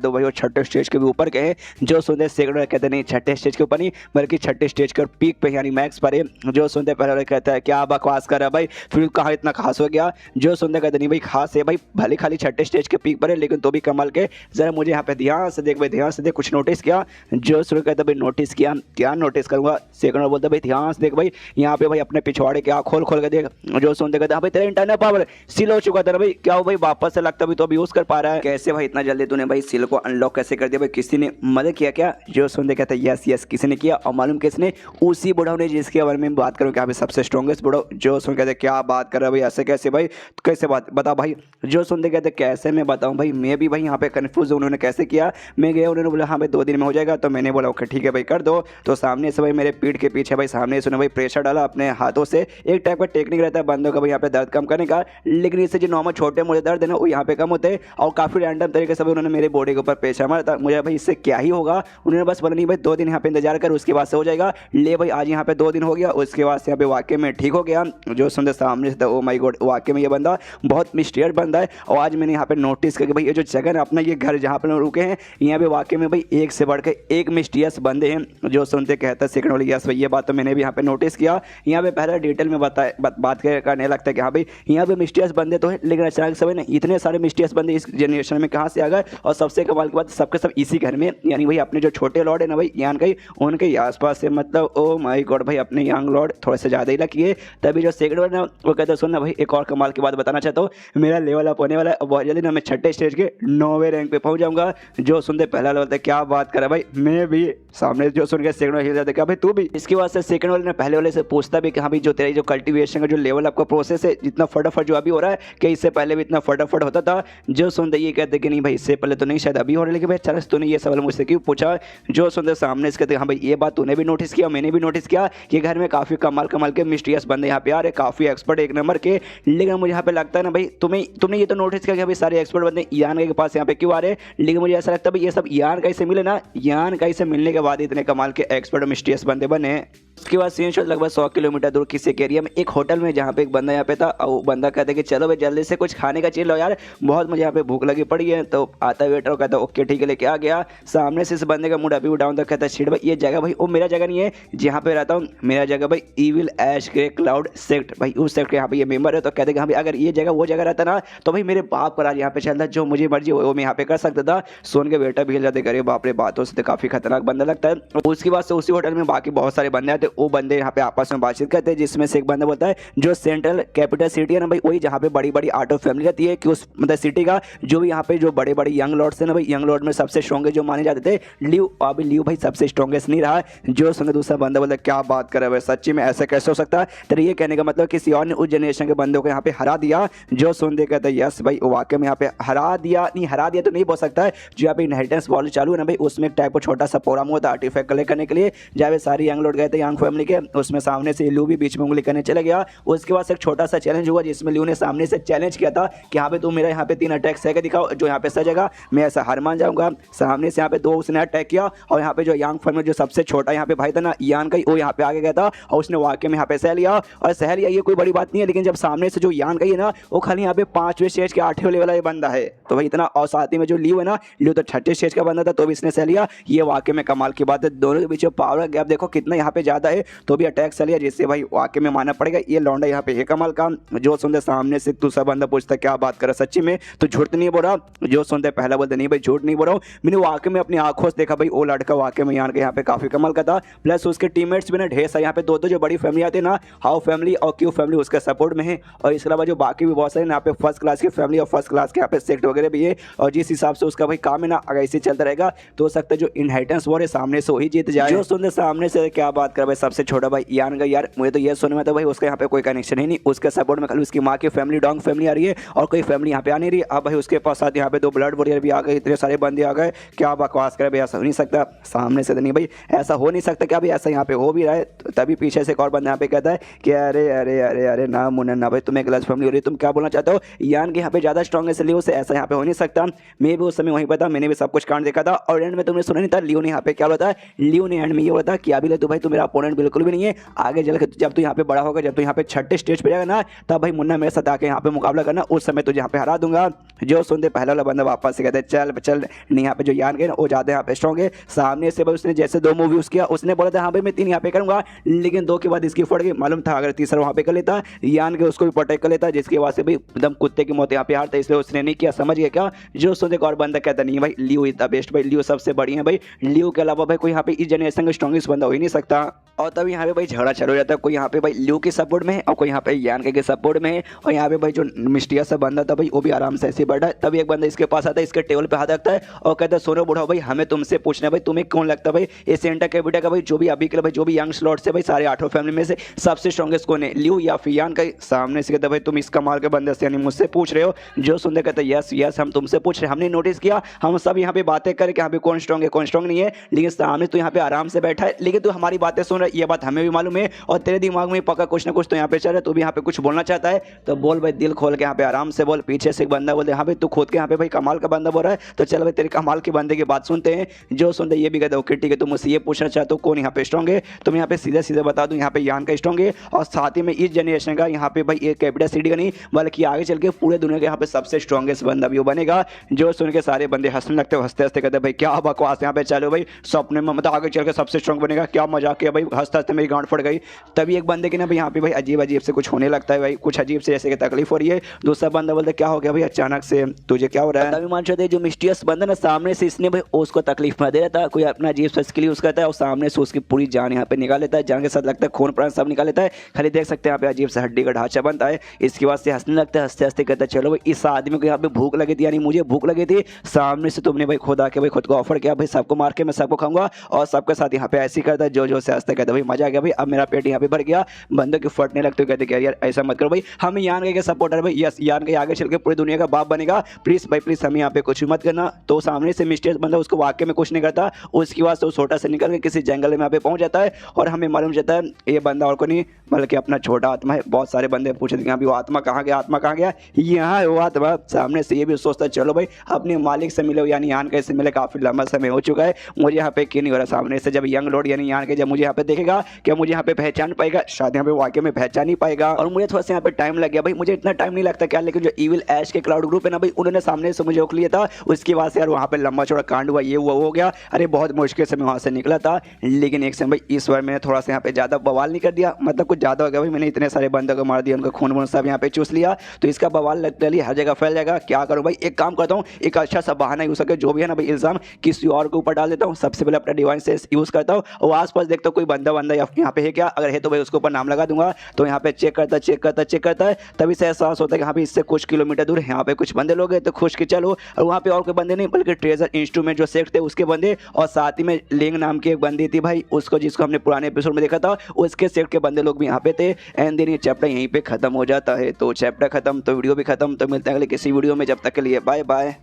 भाई वो 6ठे स्टेज के भी ऊपर गए। जो सुनते सेकंड कहते नहीं 6ठे स्टेज के ऊपर नहीं बल्कि 6ठे स्टेज के पीक पे यानी मैक्स पर है। जो सुनते पहले कहता है क्या बकवास कर रहा है भाई, फिर कहाँ इतना खास हो गया। जो सुनते कहते नहीं भाई खास है भाई, भले खाली 6ठे स्टेज के पीक पर है लेकिन तो भी कमाल के, जरा मुझे यहाँ पे ध्यान से देख भाई, ध्यान से देख, कुछ नोटिस किया। जो सुन कहता भाई नोटिस किया, क्या नोटिस करूंगा। सेकंड बोलता भाई ध्यान से देख भाई, यहाँ पे भाई अपने पिछवाड़े क्या खोल के देख। जो सुनते कहते भाई तेरा इंटरनल पावर सील हो चुका था भाई, क्या हो भाई वापस से लगता भी तो अभी यूज कर पा रहा है, कैसे भाई इतना जल्दी तूने भाई सील को अनलॉक कैसे कर दिया भाई, किसी ने मदद किया क्या। जो सुनते कहते यस किसी ने किया, और मालूम किसने, उसी बुढ़ाओ ने जिसके बारे में बात करूँ क्या सबसे स्ट्रॉन्गेस्ट बुढ़ाओ। जो सुन कहते क्या बात कर रहा है भाई, ऐसे कैसे भाई, कैसे बात बता भाई। जो सुनते कहते कैसे मैं बताऊं भाई, मैं भी भाई यहाँ पे कंफ्यूज हूं, उन्होंने कैसे किया। मैं गया, उन्होंने बोला हाँ भाई 2 दिन में हो जाएगा, तो मैंने बोला ओके ठीक है भाई कर दो। तो सामने से भाई मेरे पीठ के पीछे भाई सामने से भाई प्रेशर डाला अपने हाथों से, एक टाइप का टेक्निक रहता है बंदों का भाई यहाँ पे दर्द कम करने का, लेकिन इससे जो नॉर्मल छोटे मोटे दर्द है ना वो यहाँ पे कम होते हैं, और काफी रैंडम तरीके से उन्होंने मेरे बॉडी के ऊपर प्रेशर मारा था। मुझे भाई इससे क्या ही होगा, उन्होंने बस बोला नहीं भाई 2 दिन यहाँ पे इंतजार कर उसके बाद से हो जाएगा। ले भाई आज यहाँ पे 2 दिन हो गया, उसके बाद से यहाँ पे वाकई में ठीक हो गया। जो सुनते सामने से ओ माय गॉड वाकई में ये बंदा बहुत मिस्टीरियस बंदा है। और आज मैंने यहाँ पे नोटिस किया कि भाई ये जो जगह है अपना ये घर जहाँ पे रुके हैं यहाँ पे वाकई में भाई एक से बढ़ के एक मिस्टीरियस बंदे हैं जो सुनते कहता है सेकंड वाली। यस भाई ये बात तो मैंने भी यहाँ पे नोटिस किया। यहाँ पे पहले डिटेल में बात करने लगता है कि हाँ भाई यहाँ पे मिस्टीरियस बंदे तो हैं, लेकिन अचानक से ना इतने सारे मिस्टीरियस बंदे इस जनरेशन में कहाँ से आ गए। और सबसे कमाल की बात सबके सब इसी घर में, यानी भाई अपने जो छोटे लॉर्ड है ना भाई यान का उनके आसपास से, मतलब ओ माय गॉड भाई अपने यंग लॉर्ड थोड़े से ज़्यादा ही लकी है। तभी जो सेकंड वाला ना वो कहते हैं सुनना भाई एक और कमाल की बात बताना चाहता हूँ, मेरा लेवल अप होने वाला है बहुत जल्दी ना, मैं छठे स्टेज के 9वें रैंक पे पहुंच जाऊंगा। जो सुनते पहला लेवल था क्या बात करा भाई, मैं भी सामने जो सुन के सेकंड वाले हिल जाते क्या भाई तू भी। इसके बाद से सेकंड वाले ने पहले वाले से पूछता भी कि हाँ भाई जो तेरी जो कल्टीवेशन का जो लेवल अप का प्रोसेस है जितना फटाफट जो अभी हो रहा है कि इससे पहले भी इतना फटाफट होता था। जो सुनते ये कहते कि नहीं भाई इससे पहले तो नहीं शायद अभी हो रहा है, लेकिन भाई चल तूने ये सवाल मुझसे क्यों पूछा। जो सुनते सामने से कहते हाँ भाई ये बात तूने भी नोटिस किया, मैंने भी नोटिस किया कि घर में काफ़ी कमाल कमाल के मिस्टीरियस बंदे यहाँ पे आ रहे, काफ़ी एक्सपर्ट एक नंबर के। लेकिन मुझे यहाँ पे लगता है ना भाई तुमने ये तो नोटिस किया कि भाई सारे एक्सपर्ट बंदे यान के पास यहाँ पे क्यों आ रहे हैं, लेकिन मुझे ऐसा लगता है भाई ये सब यान कहीं से मिले ना, यान कहीं से मिलने के बाद इतने कमाल के एक्सपर्ट मिस्टीरियस बंदे बने। उसके बाद सीन शॉट लगभग 100 किलोमीटर दूर किसी एक एरिया में एक होटल में जहाँ पे एक बंदा यहाँ पे था। और वो बंदा कहता है कि चलो भाई जल्दी से कुछ खाने का चीज लो यार, बहुत मुझे यहाँ पे भूख लगी पड़ी है। तो आता है वेटर कहता है ओके ठीक है लेके आ गया। सामने से इस बंदे का मूड अभी भी डाउन था, कहता है शिट भाई ये जगह भाई वो मेरा जगह नहीं है जहाँ पे रहता हूँ, मेरा जगह भाई evil ash grey cloud sect, भाई उस सेक्ट के यहाँ पे ये मेंबर है। तो कहते हैं हाँ भाई अगर ये जगह वो जगह रहता ना तो भाई मेरे बाप का राज यहाँ पे चलता, जो मुझे मर्जी वो मैं यहाँ पे कर सकता था। सोन के बेटा भी जाते करे बाप रे, बातों से काफी खतरनाक बंदा लगता है। उसके बाद से उसी होटल में बाकी बहुत सारे बंदे आते, वो बंदे यहाँ पे आपस में बातचीत करते हैं, जिसमें से एक बंदा बोलता है जो सेंट्रल कैपिटल सिटी है ना भाई वही जहाँ पे बड़ी बड़ी आर्ट ऑफ फैमिली रहती है कि उस मतलब सिटी का जो भी यहाँ पे जो बड़े बड़े यंग लॉर्ड्स है ना भाई, यंग लॉर्ड में सबसे स्ट्रॉन्गेस्ट जो माने जाते थे लियो, अभी लियो भाई सबसे स्ट्रॉन्गेस्ट नहीं रहा। जो सुने दूसरा बंदा बोलता है क्या बात कर रहा है सच्ची में ऐसा कैसे हो सकता है, तेरे ये कहने का मतलब किसी और ने उस जनरेशन के बंदों को यहाँ पे हरा दिया। जो सुन दे कहता है यस भाई वाकई में यहाँ पे हरा दिया, नहीं हरा दिया तो नहीं बोल सकता है, जो यहाँ पे इनहेरिटेंस वॉल चालू है ना भाई उसमें एक टाइप का छोटा सा प्रोग्राम हुआ था आर्टिफैक्ट कलेक्ट करने के लिए, जहाँ पे सारे यंग लॉर्ड गए थे यंग फैमिली के, उसमें सामने से लियो भी बीच में उंगली करने चला गया। उसके बाद एक छोटा सा चैलेंज हुआ जिसमें लियो ने सामने से चैलेंज किया था कि यहाँ पे तुम मेरा यहाँ पे 3 अटैक सह के दिखाओ, जो यहाँ पे सजेगा मैं ऐसा हार मान जाऊंगा। सामने से यहाँ पे 2 उसने अटैक किया और यहाँ पे जो यंग फैमिली जो सबसे छोटा यहाँ पे भाई था ना यान का वो यहाँ पे आगे गया था और उसने वाकई में यहाँ पे सह लिया। और सह लिया ये कोई बड़ी बात नहीं है, लेकिन जब सामने से जो यान का है ना वो खाली यहाँ पे 5वें स्टेज के 8वें लेवल वाला बंदा है, तो भाई इतना। और साथ ही में जो लियो है ना, लियो तो 6ठे स्टेज का बंदा था तो भी इसने सह लिया। ये वाकई में कमाल की बात है, दोनों के बीच पावर गैप देखो कितना यहाँ पे ज्यादा है, तो भी अटैक सह लिया, जिससे भाई वाकई में मानना पड़ेगा ये लौंडा यहाँ पे है कमाल का। जो सुनते सामने से दूसरा बंदा पूछता क्या बात कर रहा सच्ची में, तो झूठ नहीं बोल रहा। जो सुनते पहला बोलते नहीं भाई झूठ नहीं बोल रहा हूँ, मैंने वाकई में अपनी आंखों से देखा भाई वो लड़का वाकई में यहाँ पे काफी कमाल का था। प्लस उसके टीममेट्स भी ना ढेर सारे यहाँ पे 2 जो बड़ी फैमिली आती है ना, हाउ फैमिली और क्यू फैमिली उसके सपोर्ट में है। और इसके अलावा जो बाकी भी बहुत सारे यहाँ पे फर्स्ट क्लास की फैमिली और फर्स्ट क्लास के यहाँ पे सेक्ट वगैरह भी है। और जिस हिसाब से उसका भाई काम है ना अगर ऐसे चलता रहेगा तो हो सकता है जो इनहेरिटेंस वॉर है सामने से वही जीत जाए। जो सुनते सामने से क्या बात कर भाई सबसे छोटा भाई यान का, यार मुझे तो ये सुनने में था भाई उसका यहाँ पे कोई कनेक्शन ही नहीं, उसके सपोर्ट में खाली उसकी माँ की फैमिली डोंग फैमिली आ रही है और कोई फैमिली यहाँ पे आ नहीं रही। अब भाई उसके पास साथ यहाँ पे 2 ब्लड वॉरियर भी आ गए, इतने सारे बंदे आ गए, क्या बकवास करे भाई ऐसा हो नहीं सकता। सामने से तो नहीं भाई ऐसा हो नहीं सकता, क्या भाई ऐसा यहाँ पे हो भी रहा है। तभी पीछे से एक और बंदा यहाँ पे कहता है कि अरे अरे अरे अरे ना मुन्ना ना भाई तुम्हें गलत फैमिली हो रही है, तुम क्या बोलना चाहते हो, यान के यहाँ पे ज्यादा स्ट्रॉन्ग है इसलिए उसे ऐसा यहाँ पे हो नहीं सकता। मैं भी उस समय वहीं पर था, मैंने भी सब कुछ कांड देखा था। और एंड में तुमने सुना नहीं था लियो ने यहाँ पे क्या बोला था, लियो ने एंड में ये बोला था कि अभी ले तो भाई तू मेरा अपोनेंट बिल्कुल भी नहीं है, आगे चल के जब तू यहाँ पे बड़ा होगा, जब तू यहाँ पे 6ठे स्टेज पे जाएगा ना तब भाई मुन्ना मेरे साथ आके यहाँ पे मुकाबला करना, उस समय तुझे यहाँ पे हरा दूंगा। जो सुनते पहला वाला बंदा वापस से कहते हैं चल चल नहीं, यहाँ पे जो यान गए ना वो ज्यादा यहाँ पे स्ट्रॉन्ग है। सामने से भाई उसने जैसे 2 मूव यूज किया, उसने बोला था हाँ भाई मैं 3 यहाँ पे करूंगा, लेकिन 2 के बाद इसकी फट गई। मालूम था अगर तीसरा वहाँ पे कर लेता यान के उसको भी प्रोटेक्ट कर लेता, जिसके बाद से भाई एकदम कुत्ते की मौत यहाँ पे हारता, इसलिए उसने नहीं किया। समझ गया क्या। जो सुनते और बंदा कहता नहीं भाई लियो इज द बेस्ट, भाई लियो सबसे बढ़िया है भाई, लियो के अलावा भाई कोई यहाँ पे इस जनरेशन का स्ट्रॉन्गेस्ट बंदा हो ही नहीं सकता। और तब यहाँ पे भाई झगड़ा चालू हो जाता है, कोई यहाँ पे भाई लियो के सपोर्ट में है और कोई यहाँ पे यान के सपोर्ट में है। और यहाँ पे भाई जो मिस्टीरियस सा बंदा था भाई वो भी आराम से ऐसे बैठा है। तभी एक बंदा इसके पास आता है, इसके टेबल पे हाथ रखता है और कहता है सोनो बुढ़ा भाई हमें तुमसे पूछना है भाई तुम्हें कौन लगता है भाई ये सेंटर कैपिटल का भाई जो भी अभी के भाई जो भी यंग स्लॉट से भाई सारे 8 फैमिली में से सबसे स्ट्रॉन्गेस्ट कौन है, लियो या फिर यान का। सामने से कहता भाई तुम इस कमाल के बंदे से यानी मुझसे पूछ रहे हो। जो सुनते कहता है यस यस हम तुमसे पूछ रहे, हमने नोटिस किया, हम सब यहाँ पे बातें करें कि यहाँ पे कौन स्ट्रॉन्ग है कौन स्ट्रॉन्ग नहीं है, लेकिन सामने तो यहाँ पे आराम से बैठा है, लेकिन तू हमारी बातें सुन रहा रहा है, ये बात हमें भी मालूम है और तेरे दिमाग में पक्का कुछ ना कुछ तो यहाँ पे चल रहा है, तू भी यहाँ पे कुछ बोलना चाहता है तो बोल भाई, दिल खोल के यहाँ पे आराम से बोल। पीछे से एक बंदा बोले हाँ भाई तू खुद के यहाँ पे भाई कमाल का बंदा बोल रहा है, तो चल भाई तेरे कमाल के बंदे की बात सुनते हैं। जो सुनते ये भी कहते ओके ठीक है, तुम मुझसे ये पूछना चाहते हो कौन यहाँ पे स्ट्रॉन्ग है, तो मैं यहाँ पे सीधे सीधे बता दूं यहाँ पे यान का स्ट्रॉन्ग है, और साथ ही में इस जनरेशन का यहाँ पे भाई एक कैपिटल सिटी का नहीं बल्कि आगे चल के पूरे दुनिया के यहाँ पे सबसे स्ट्रॉन्गेस्ट बंदा भी वो बनेगा। जो सुन के सारे बंदे हंसने लगते, हंसते हंसते कहते भाई क्या बकवास यहाँ पे चलो भाई, सपने में मतलब आगे चल के सबसे स्ट्रॉन्ग बनेगा, क्या मजाक किया भाई, हंसते हंसते मेरी गांड फट गई। तभी एक बंदे की ना भाई यहाँ पे भाई अजीब अजीब से कुछ होने लगता है भाई, कुछ अजीब से जैसे कि तकलीफ हो रही है। दूसरा बंदा बोलता क्या हो गया भाई अचानक से तुझे क्या हो रहा है। तभी मान चलते जो मिस्टीरियस बंदा ना सामने से इसने भाई उसको तकलीफ में दे रहता है, कोई अपना अजीब सा स्किल यूज करता है और सामने से उसकी पूरी जान यहाँ पे निकाल लेता है, जान के साथ लगता है खून प्राण सब निकाल लेता है। खाली देख सकते हैं यहाँ पे अजीब सा हड्डी का ढांचा बनता है। इसके बाद से हंसने लगता है, हंसते हंसते कहता है चलो भाई इस आदमी को यहाँ पे भूख लगी थी, यानी मुझे भूख लगी थी, सामने से तुमने भाई खुद आके भाई खुद को ऑफर किया भाई सबको मार के मैं सबको खाऊंगा और सबके साथ यहाँ पे ऐसे ही करता है। जो से हंसते कहता भाई मजा आ गया भाई, अब मेरा पेट यहाँ पे भर गया। बंदे के फटने लगते कहते क्या यार ऐसा मत करो भाई, हम यान के सपोर्टर भाई, यस यान के आगे चल के पूरी दुनिया का बाप बनेगा, प्लीज भाई प्लीज हमें यहाँ पे कुछ मत करना। तो सामने से मिस्टीरियस बंदा उसको वाकई में कुछ नहीं करता, उसकी बाद से छोटा से निकल के किसी जंगल में यहाँ पे पहुंच जाता है और हमें मालूम चलता है ये बंदा और को नहीं बल्कि अपना छोटा आत्मा है। बहुत सारे बंदे पूछते हैं वो आत्मा कहाँ गया, आत्मा कहाँ गया, यहाँ है वो आत्मा। सामने से ये भी सोचता है चलो भाई अपने मालिक से मिले, यानी यान कैसे मिले, काफी लंबा समय हो चुका है, मुझे यहाँ पे क्यों नहीं हो रहा। सामने से जब यंग लॉर्ड यानी यान के जब मुझे यहाँ पे देखेगा क्या मुझे यहाँ पे पहचान पाएगा, शायद यहाँ पे वाकई में पहचान नहीं पाएगा। और मुझे थोड़ा सा यहाँ पे टाइम लग गया भाई, मुझे इतना टाइम नहीं लगता क्या, लेकिन जो इविल ऐश के क्राउड ग्रुप है ना भाई उन्होंने सामने से मुझे रोक लिया था, उसके बाद से यार वहाँ पे लंबा चौड़ा कांड हुआ, ये हुआ हो गया, अरे बहुत मुश्किल से मैं वहाँ से निकला था। लेकिन एक समय भाई इस बार मैंने थोड़ा सा यहाँ पे ज्यादा बवाल नहीं कर दिया, मतलब कुछ ज्यादा हो गया भाई, मैंने इतने सारे बंदों को मार दिया, उनका खून वून सब यहाँ पे चूस लिया, तो इसका बवाल लिटरली हर जगह फैल जाएगा। क्या करूँ भाई, एक काम करता हूँ, एक अच्छा सा बहाना यूज करके जो भी है ना भाई इल्जाम किसी और के ऊपर डाल देता हूँ। सबसे पहले अपना डिवाइन सेंस यूज करता हूँ और आसपास देखता हूँ कोई बंदा यहाँ पे है क्या, अगर है तो भाई उसके ऊपर नाम लगा दूंगा। तो यहाँ पे चेक करता है तभी से एहसास होता है कि यहाँ पे इससे कुछ किलोमीटर दूर यहाँ पे कुछ बंदे लोग हैं, तो खुश के चलो। और वहाँ पे और कोई बंदे नहीं बल्कि ट्रेजर इंस्ट्रूमेंट जो सेक्ट थे उसके बंदे, और साथ ही में लिंग नाम की एक बंदी थी भाई, उसको जिसको हमने पुराने एपिसोड में देखा था, उसके सेक्ट के बंदे लोग भी यहाँ पे थे। एंड देन ये चैप्टर यहीं पे खत्म हो जाता है। तो चैप्टर खत्म तो वीडियो भी खत्म, तो मिलते हैं अगले किसी वीडियो में, जब तक के लिए बाय बाय।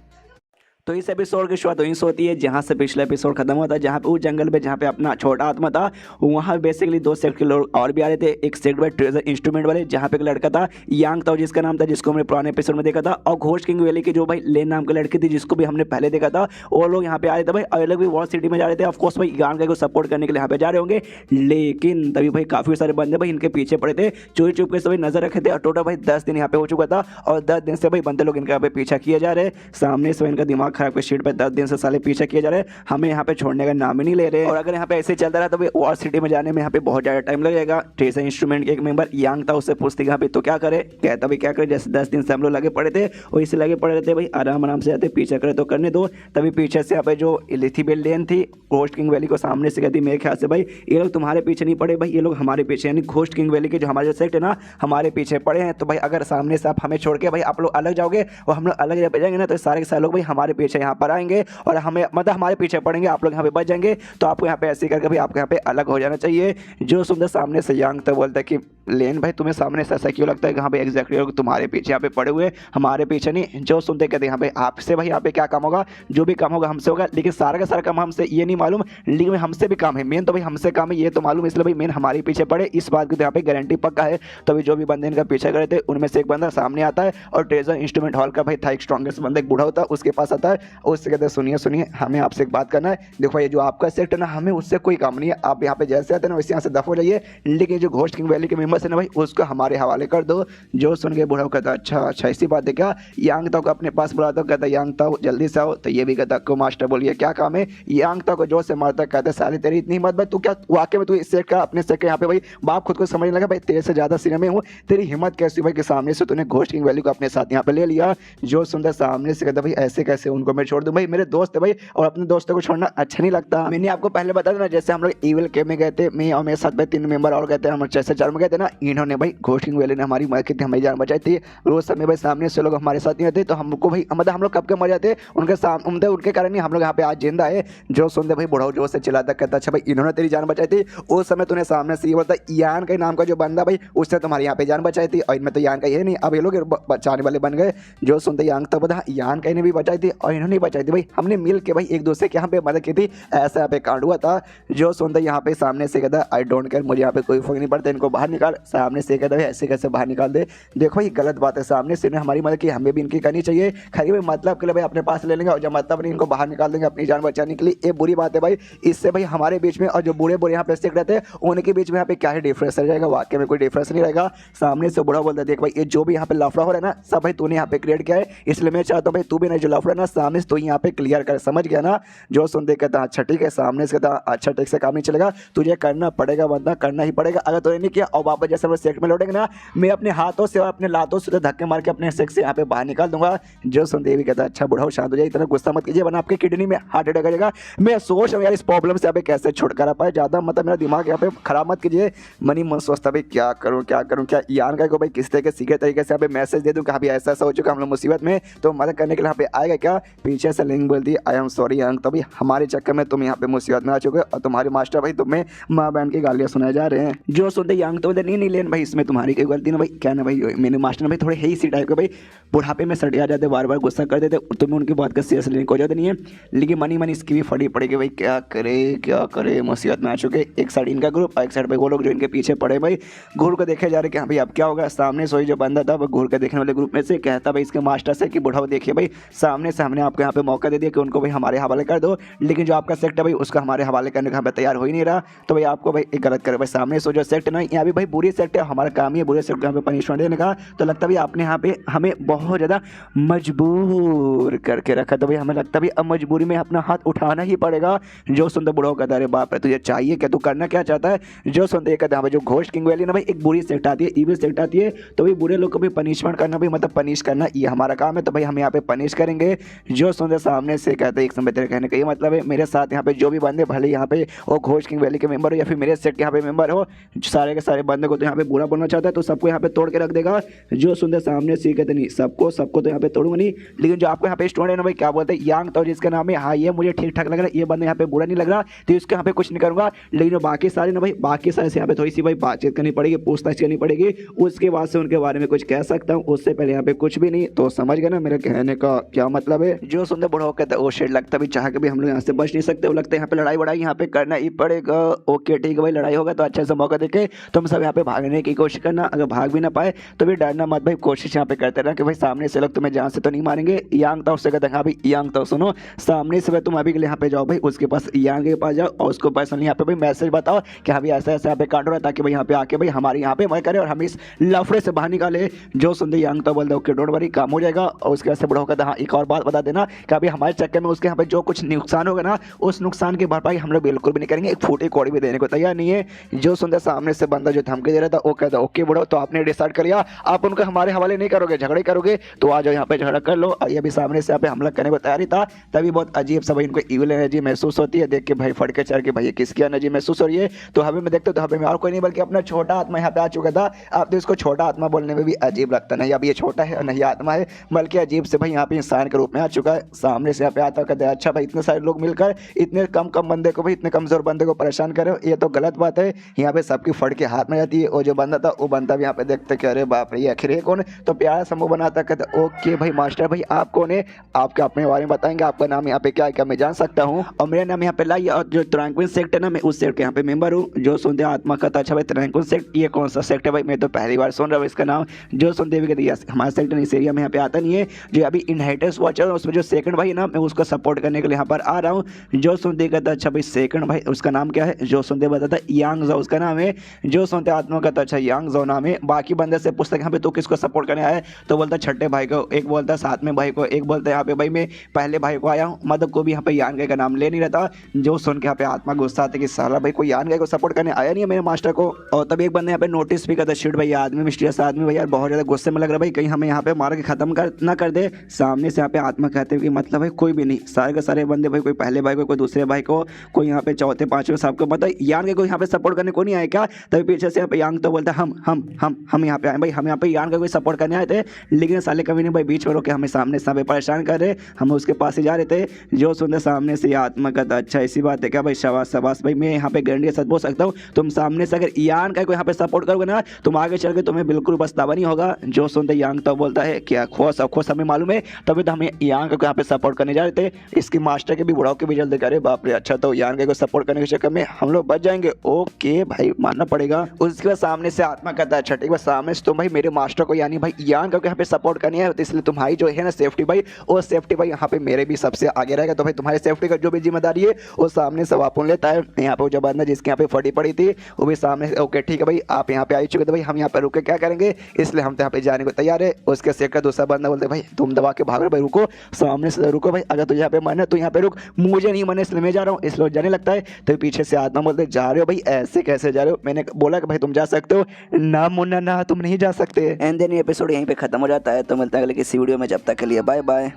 तो इस एपिसोड की शुरुआत वहीं से होती है जहाँ से पिछला एपिसोड खत्म हुआ था, जहाँ पे उस जंगल में जहाँ पे अपना छोटा आत्मा था, वहाँ बेसिकली दो सेक्ट के लोग और भी आ रहे थे। एक सेक्ट बाय ट्रेजर इंस्ट्रूमेंट वाले जहाँ पे एक लड़का था यांग था जिसका नाम था, जिसको हमने पुराने एपिसोड में देखा था, और घोस्ट किंग वैली की जो भाई लेन नाम की लड़की थी जिसको भी हमने पहले देखा था, वो लोग यहाँ पे आ रहे थे भाई, अलग भी वॉर सिटी में जा रहे थे। ऑफकोर्स भाई यांग को सपोर्ट करने के लिए यहाँ पे जा रहे होंगे, लेकिन तभी भाई काफी सारे बंदे भाई इनके पीछे पड़े थे, चोरी चुप के सभी नजर रखे थे। और टोटल भाई 10 दिन यहाँ पे हो चुका था और 10 दिन से भाई बंदे लोग इनका यहाँ पे पीछा किए जा रहे। सामने से इनका दिमाग खराब के शीट पे 10 दिन से साले पीछे किए जा रहे, हमें यहाँ पे छोड़ने का नाम ही नहीं ले रहे। और अगर यहाँ पे ऐसे चलता रहा तो वॉर सिटी में जाने में यहाँ पे बहुत ज्यादा टाइम लगेगा। ट्रेजर इंस्ट्रूमेंट के एक मेंबर यांग था, उससे पूछते यहाँ पे तो क्या करे, कहता भाई क्या करे, जैसे 10 दिन से हम लोग लगे पड़े थे और इसे लगे पड़े रहते भाई, आराम आराम से जाते, पीछे करे तो करने दो। तभी पीछे से यहाँ पे जो लिथी लेन थी घोस्ट किंग वैली को सामने से कहती मेरे ख्याल से भाई ये लोग तुम्हारे पीछे नहीं पड़े भाई, ये लोग हमारे पीछे, यानी घोस्ट किंग वैली के जो हमारे सेक्ट है ना हमारे पीछे पड़े हैं। तो भाई अगर सामने से आप हमें छोड़ के भाई आप लोग अलग जाओगे और हम लोग अलग जगह जाएंगे ना, तो सारे के सारे लोग भाई हमारे पीछे यहाँ पर आएंगे और हमें मतलब हमारे पीछे पड़ेंगे, आप लोग यहाँ पे बच जाएंगे। तो आपको यहाँ पे ऐसे करके भाई आपको यहाँ पे अलग हो जाना चाहिए। जो सुनते सामने से यांग तो बोलता है कि लेन भाई तुम्हें सामने से ऐसा क्यों लगता है कि हाँ भाई एग्जैक्टली लोग तुम्हारे पीछे यहाँ पे पड़े हुए, हमारे पीछे नहीं। जो सुनते कहते हैं भाई आपसे भाई यहाँ पे क्या काम होगा, जो भी काम होगा हमसे होगा, लेकिन सारा का सारा काम हमसे ये नहीं मालूम, लेकिन हमसे भी काम है, मेन तो भाई हमसे काम है ये तो मालूम, इसलिए भाई मेन हमारे पीछे पड़े, इस बात की तो यहाँ पे गारंटी पक्का है। तो जो भी बंदे इनका पीछे करे थे उनमें से एक बंदा सामने आता है और ट्रेजर इंस्ट्रूमेंट हॉल का भाई था एक स्ट्रॉन्गेस्ट बंदा, एक बूढ़ा होता है, उसके पास आता है और उससे कहते हैं सुनिए हमें आपसे एक बात करना है, देखो ये जो आपका सेक्ट है ना हमें उससे कोई काम नहीं है, आप यहाँ पे जैसे आते हैं ना वैसे यहाँ से दफ हो जाइए, लेकिन जो घोस्ट किंग वैली के मेंबर्स है ना भाई उसको हमारे हवाले कर दो। जो सुन के बूढ़ा कहता अच्छा ऐसी बात है क्या, यांग ताओ को अपने पास बुलाता, कहता यांग ताओ जल्दी से आओ। तो ये भी कहता को मास्टर बोलिए क्या काम है, यांग ताओ को जोर से मारता, कहता साली तेरी इतनी हिम्मत भाई, तू क्या वाकई में तू इस सेक्ट का अपने सेक्ट यहाँ पे भाई बाप खुद को समझने लगा भाई, तेरे से ज्यादा सीनियर में हूँ, तेरी हिम्मत कैसी भाई के सामने से तूने घोस्ट किंग वैली को अपने साथ यहाँ पे ले लिया। जो सुंदर सामने से कहता भाई ऐसे कैसे उनको मैं छोड़ दूं, भाई मेरे दोस्त है भाई और अपने दोस्तों को छोड़ना अच्छा नहीं लगता। मैंने आपको पहले बता देना जैसे हम लोग इविल के में गए थे, मैं और मेरे साथ भाई 3 मेंबर और गए थे, हम जैसे 4 में गए थे ना, इन्होंने भाई घोस्ट किंग वैली ने हमारी मदद की थी, हमारी जान बचाई थी। रोज समय भाई सामने से लोग हमारे साथ नहीं आते तो हमको भाई मतलब हम लोग कब के मर जाते उनके सामने, उनके कारण ही हम लोग यहाँ पे आज जिंदा है। जो सुनते भाई बुढ़ाऊ जोर से चिल्लाता, कहता अच्छा भाई इन्होंने तेरी जान बचाई थी, उस समय तूने सामने से ये बोलता यान के नाम का जो बंदा भाई उससे तुम्हारी यहाँ पे जान बचाई थी, और इनमें तो यान का ये नहीं, अब ये लोग बचाने वाले बन गए। जो सुनते यांग तक बता यान का ने भी बचाई थी और और इन्होंने बचाई थी भाई। हमने मिल के भाई एक दूसरे के यहाँ पे मदद की थी। ऐसा यहाँ पे कांड हुआ था। जो सुंदर यहाँ पे सामने से कहता आई डोंट केयर, मुझे यहाँ पे कोई फर्क नहीं पड़ता, इनको बाहर निकाल। सामने से कहता है ऐसे कैसे बाहर निकाल दे। देखो ये गलत बात है, सामने से हमारी मदद की, हमें भी इनकी करनी चाहिए। खाली भाई मतलब के लिए भाई अपने पास ले लेंगे और जब मतलब नहीं इनको बाहर निकाल देंगे अपनी जान बचाने के लिए। ये बुरी बात है भाई। इससे भाई हमारे बीच में और जो बूढ़े बूढ़े यहाँ पे सिख रहते हैं उनके बीच में यहाँ पे क्या है डिफरेंस रह जाएगा। वाकई में कोई डिफरेंस नहीं रहेगा। सामने से बूढ़ा बोलता है देख भाई ये जो भी यहाँ पे लफड़ा हो रहा है ना सब भाई तूने यहाँ पे क्रिएट किया है, इसलिए मैं चाहता हूँ भाई तू भी नहीं जो लफड़ा ना सामने से तू यहाँ पे क्लियर कर, समझ गया ना। जो सुनते कहता अच्छा ठीक है, सामने से कहता अच्छा ठीक से काम नहीं चलेगा, तुझे करना पड़ेगा, वरना करना ही पड़ेगा। अगर तूने नहीं किया और वापस जैसे हम सेक्ट में लौटेंगे ना मैं अपने हाथों से अपने लातों से धक्के मार के अपने सेक्ट से यहाँ पे बाहर निकाल दूंगा। जो सुनते भी कहता अच्छा बुढ़ाओ शांत हो जाए, इतना गुस्सा मत कीजिए वरना आपकी किडनी में हार्ट अटैक आ जाएगा। मैं सोच रहा हूँ यार इस प्रॉब्लम से यहाँ पे कैसे छुटकारा पाए, ज़्यादा मतलब मेरा दिमाग यहाँ पे खराब मत कीजिए। मनी मन सोचता भाई क्या करूँ क्या यान का को भाई किस तरह के सीखे तरीके से यहाँ पे मैसेज दे दूँ कि अभी ऐसा ऐसा हो चुका हम लोग मुसीबत में, तो मदद करने के लिए यहाँ पे आएगा क्या। पीछे से लिंक बोलती आई एम सॉरी यंग, तो भाई हमारे चक्कर में तुम यहाँ पे मुसीबत में आ चुके हो और तुम्हारे मास्टर भाई तुम्हें माँ बहन की गालियाँ सुनाए जा रहे हैं। जो सुनते यंग तो बोलते नहीं लेन भाई इसमें तुम्हारी कोई गलती ना भाई, क्या ना भाई मेरे मास्टर भाई थोड़े है इसी टाइप के भाई, बुढ़ापे में सट आ जाते, बार बार गुस्सा कर देते, तुम्हें उनकी बात का सीरियस लेने को जाते नहीं है। लेकिन मनी इसकी भी फटी पड़ेगी भाई, क्या करे मुसीबत में आ चुके। एक साइड इनका ग्रुप और एक साइड भाई वो लोग जो इनके पीछे पड़े भाई घूर को देखे जा रहे कि हाँ भाई अब क्या होगा। सामने सोई जो बंदा था वो घूर के देखने वाले ग्रुप में से कहता भाई इसके मास्टर से कि बुढ़ाओ देखिए भाई सामने से हमने आपको यहाँ पे मौका दे दिया कि उनको भाई हमारे हवाले कर दो, लेकिन जो आपका सेक्ट है भाई उसका हमारे हवाले करने का यहाँ पे तैयार हो ही नहीं रहा, तो भाई आपको भाई एक गलत करे भाई। सामने सो जो सेक्ट ना यहाँ भी भाई बुरी सेक्ट है, हमारा काम ही है बुरे सेक्ट को यहाँ पे पनिशमेंट देने का, तो लगता भाई आपने यहाँ पे हमें बहुत ज़्यादा मजबूर करके रखा, तो भाई हमें लगता भाई अब मजबूरी में अपना हाथ उठाना ही पड़ेगा। जो सुनते बुढ़ाओ कहता अरे बाप रे तुझे चाहिए क्या, तू करना क्या चाहता है। जो सुनते कहता है जो घोष किंग वैली ना भाई एक बुरी सेक्ट आती है, ईविल सेक्ट आती है, तो भाई बुरे लोग को भी पनिशमेंट करना भाई मतलब पनिश करना ये हमारा काम है, तो भाई हम यहाँ पे पनिश करेंगे। जो सुनते सामने से कहते हैं एक समय तेरे कहने का ये मतलब है मेरे साथ यहाँ पे जो भी बंदे भले यहाँ पे वो घोष किंग वैली के मेंबर हो या फिर मेरे सेट के यहाँ पे मेंबर हो, सारे के सारे बंदे को तो यहाँ पे बुरा बोलना चाहता है तो सबको यहाँ पे तोड़ के रख देगा। जो सुनते सामने से कहते नहीं सबको तो यहाँ पे तोड़ूंगा नहीं, लेकिन जो आपको यहाँ पे स्टूडेंट है ना भाई क्या बोलते हैं यांग तो जिसका नाम है हाँ ये मुझे ठीक ठाक लग रहा है, ये बंदा यहाँ पे बुरा नहीं लग रहा तो इसके यहाँ पे कुछ नहीं करूँगा, लेकिन बाकी सारे ना भाई बाकी सारे से यहाँ पे थोड़ी सी भाई बातचीत करनी पड़ेगी, पूछताछ करनी पड़ेगी, उसके बाद से उनके बारे में कुछ कह सकता हूँ, उससे पहले यहाँ पे कुछ भी नहीं। तो समझ गए ना मेरे कहने का क्या मतलब है। जो सुनते बुढ़ा कहता है ओ शेड लगता भी चाह के भी हम लोग यहाँ से बच नहीं सकते, वो लगता है यहाँ पे लड़ाई वड़ाई यहाँ पे करना ही पड़ेगा। ओके ठीक है भाई लड़ाई होगा तो अच्छे से मौका देके तुम सब यहाँ पे भागने की कोशिश करना, अगर भाग भी ना पाए तो भी डरना मत भाई, कोशिश यहाँ पे करते रहना कि भाई सामने से लोग तुम्हें जान से तो नहीं मारेंगे। यांग तो उससे कहते हैं हाँ भाई यांग तो सुनो सामने से तुम अभी के लिए यहाँ पे जाओ भाई उसके पास यांग के पास जाओ और उसको पर्सनली यहाँ पे भाई मैसेज बताओ कि हाँ भाई ऐसा ऐसा यहाँ पे काट रहा है ताकि भाई यहाँ पे आके भाई हमारे यहाँ पे मदद करे और हम इस लफड़े से बाहर निकाले। जो सुनते यांग तो बोलते ओके डोंट वरी काम हो जाएगा। और उसके बाद से बुढ़ा कहता हाँ एक और बात बता देना कि अभी हमारे चक्कर में उसके यहाँ पे जो कुछ नुकसान होगा ना उस नुकसान की भरपाई हम लोग बिल्कुल भी नहीं करेंगे, एक फूटी कौड़ी भी देने को तैयार नहीं है। जो सुनते सामने से बंदा जो धमकी दे रहा था वो कहता ओके बुढ़ो तो आपने डिसाइड कर लिया आप उनको हमारे हवाले नहीं करोगे, झगड़े करोगे तो आ जाओ यहाँ पे झगड़ा कर लो। और ये भी सामने से यहाँ पे हमला करने को तैयारी था, तभी बहुत अजीब सा भाई इनको इविल एनर्जी महसूस होती है देख के भाई फट के चढ़ के भाई किसकी एनर्जी महसूस हो रही है। तो हमें मैं देखता हूँ तो हमें में और कोई नहीं बल्कि अपना छोटा आत्मा यहाँ पे आ चुका था। आप तो इसको छोटा आत्मा बोलने में भी अजीब लगता नहीं, अब ये छोटा है और नहीं आत्मा है बल्कि अजीब से भाई यहाँ पे इंसान के रूप में आ चुका है। सामने से यहाँ पे आता कहते हैं अच्छा भाई इतने सारे लोग मिलकर इतने कम बंदे को भाई इतने कमजोर बंदे को परेशान करे ये तो गलत बात है। यहाँ पे सबकी फट के हाथ में जाती है और जो बंदा था वो बंदा भी यहाँ पे देखते कि अरे बाप रे ये आखिर कौन है, तो प्यारा समूह बनाता कहते ओके भाई मास्टर भाई आप कौन है, आपके अपने बारे में बताएंगे, आपका नाम यहाँ पे क्या है क्या मैं जान सकता हूँ। और मेरा नाम यहाँ पे लाई और जो ट्रैंक्विल सेक्ट है ना मैं उस सेक्ट के यहाँ पे मेंबर हूँ। जो सुनते आत्मा का अच्छा भाई ट्रैंक्विल सेक्ट ये कौन सा सेक्ट है भाई मैं तो पहली बार सुन रहा हूँ इसका नाम। जो सुनते हुए कहते हमारा सेक्ट इस एरिया में यहाँ पे आता नहीं है, जो अभी इनहेरिटेंस वॉचर उसमें जो सेकंड भाई ना मैं उसको सपोर्ट करने के लिए यहाँ पर आ रहा हूँ। जो सुनते कहता अच्छा भाई सेकंड भाई उसका नाम क्या है, जो सुनते बताता यांग जो उसका नाम है। जो सुनते आत्मा कहता अच्छा यांग जो नाम है। बाकी बंदे से पूछता यहाँ पे तू किसको सपोर्ट करने आया है, तो बोलता छठे भाई को, एक बोलता सातवें भाई को, एक बोलता यहाँ पे भाई मैं पहले भाई को आया हूँ, मतलब को भी यहाँ पे यांग का नाम ले नहीं रहता। जो सुन के यहाँ पे आत्मा गुस्सा आता कि साला भाई कोई यांग को सपोर्ट करने आया नहीं है मेरे मास्टर को। और तभी एक बंदे यहाँ पे नोटिस भी करता शिट भाई आदमी मिस्टीरियस आदमी भाई यार बहुत ज्यादा गुस्से में लग रहा है भाई कहीं हमें यहाँ पे मार के खत्म कर ना कर दे। सामने से यहाँ पे आत्मा कहते हैं कि मतलब भाई कोई भी नहीं, सारे के सारे बंदे भाई कोई पहले भाई को कोई दूसरे भाई को कोई यहाँ पे चौथे पांचवें सबको मतलब यांग के कोई यहाँ पे सपोर्ट करने को नहीं आए क्या। तभी पीछे से यहाँ पे यांग तो बोलता है हम यहाँ पे आए भाई, हम यहाँ पे यांग का कोई सपोर्ट करने आए थे, लेकिन साले कभी नहीं भाई बीच में रोके हमें सामने से परेशान कर रहे, हम उसके पास ही जा रहे थे। जो सुनते सामने से आत्मा कहता अच्छा ऐसी बात है क्या भाई, शाबाश शाबाश भाई मैं यहाँ पे गारंटी के साथ बोल सकता हूँ तुम सामने से अगर यांग का कोई यहाँ पे सपोर्ट करोगे ना तुम आगे चल के तुम्हें बिल्कुल पछतावा नहीं होगा। जो सुनते यांग तो बोलता है क्या खोस हमें मालूम है, तभी तो हमें यान को यहाँ पे सपोर्ट करने जा रहे थे। इसकी मास्टर के भी बुढ़ाओ के भी जल्दी करे, बाप रे। अच्छा तो यान को सपोर्ट करने के चक्कर में हम लोग बच जाएंगे। ओके भाई मानना पड़ेगा। उसके बाद सामने से आत्मा कहता है अच्छा ठीक है, सामने से तुम भाई मेरे मास्टर को यानी भाई यान को यहाँ पे सपोर्ट करनी है, तो इसलिए तुम्हारी जो है ना सेफ्टी भाई, वो सेफ्टी भाई यहाँ पे मेरे भी सबसे आगे रहेगा। तो भाई तुम्हारी सेफ्टी का जो भी जिम्मेदारी है वो सामने से वापस लेता है। यहाँ पे जो बंदा जिसके यहाँ पे फटी पड़ी थी वो भी सामने से ओके ठीक है भाई आप यहाँ पे आ चुके, तो भाई हम यहाँ पे रुक के क्या करेंगे, इसलिए हम तो यहाँ पे जाने को तैयार है। उसके सेट का दूसरा बंदा बोलते भाई तुम दबा के भाग रहे भाई, रुको सामने से रुको भाई, अगर तुझे यहाँ पे मन है तो यहाँ पे रुक, मुझे नहीं मन है इसलिए मैं जा रहा हूँ, इसलिए जाने लगता है। तो पीछे से आत्मा बोलते जा रहे हो भाई, ऐसे कैसे जा रहे हो, मैंने बोला कि भाई तुम जा सकते हो ना मुन्ना, ना तुम नहीं जा सकते। एंड देन ये एपिसोड यहीं पे खत्म हो जाता है। तो मिलता है अगले किसी वीडियो में, जब तक के लिए बाय बाय।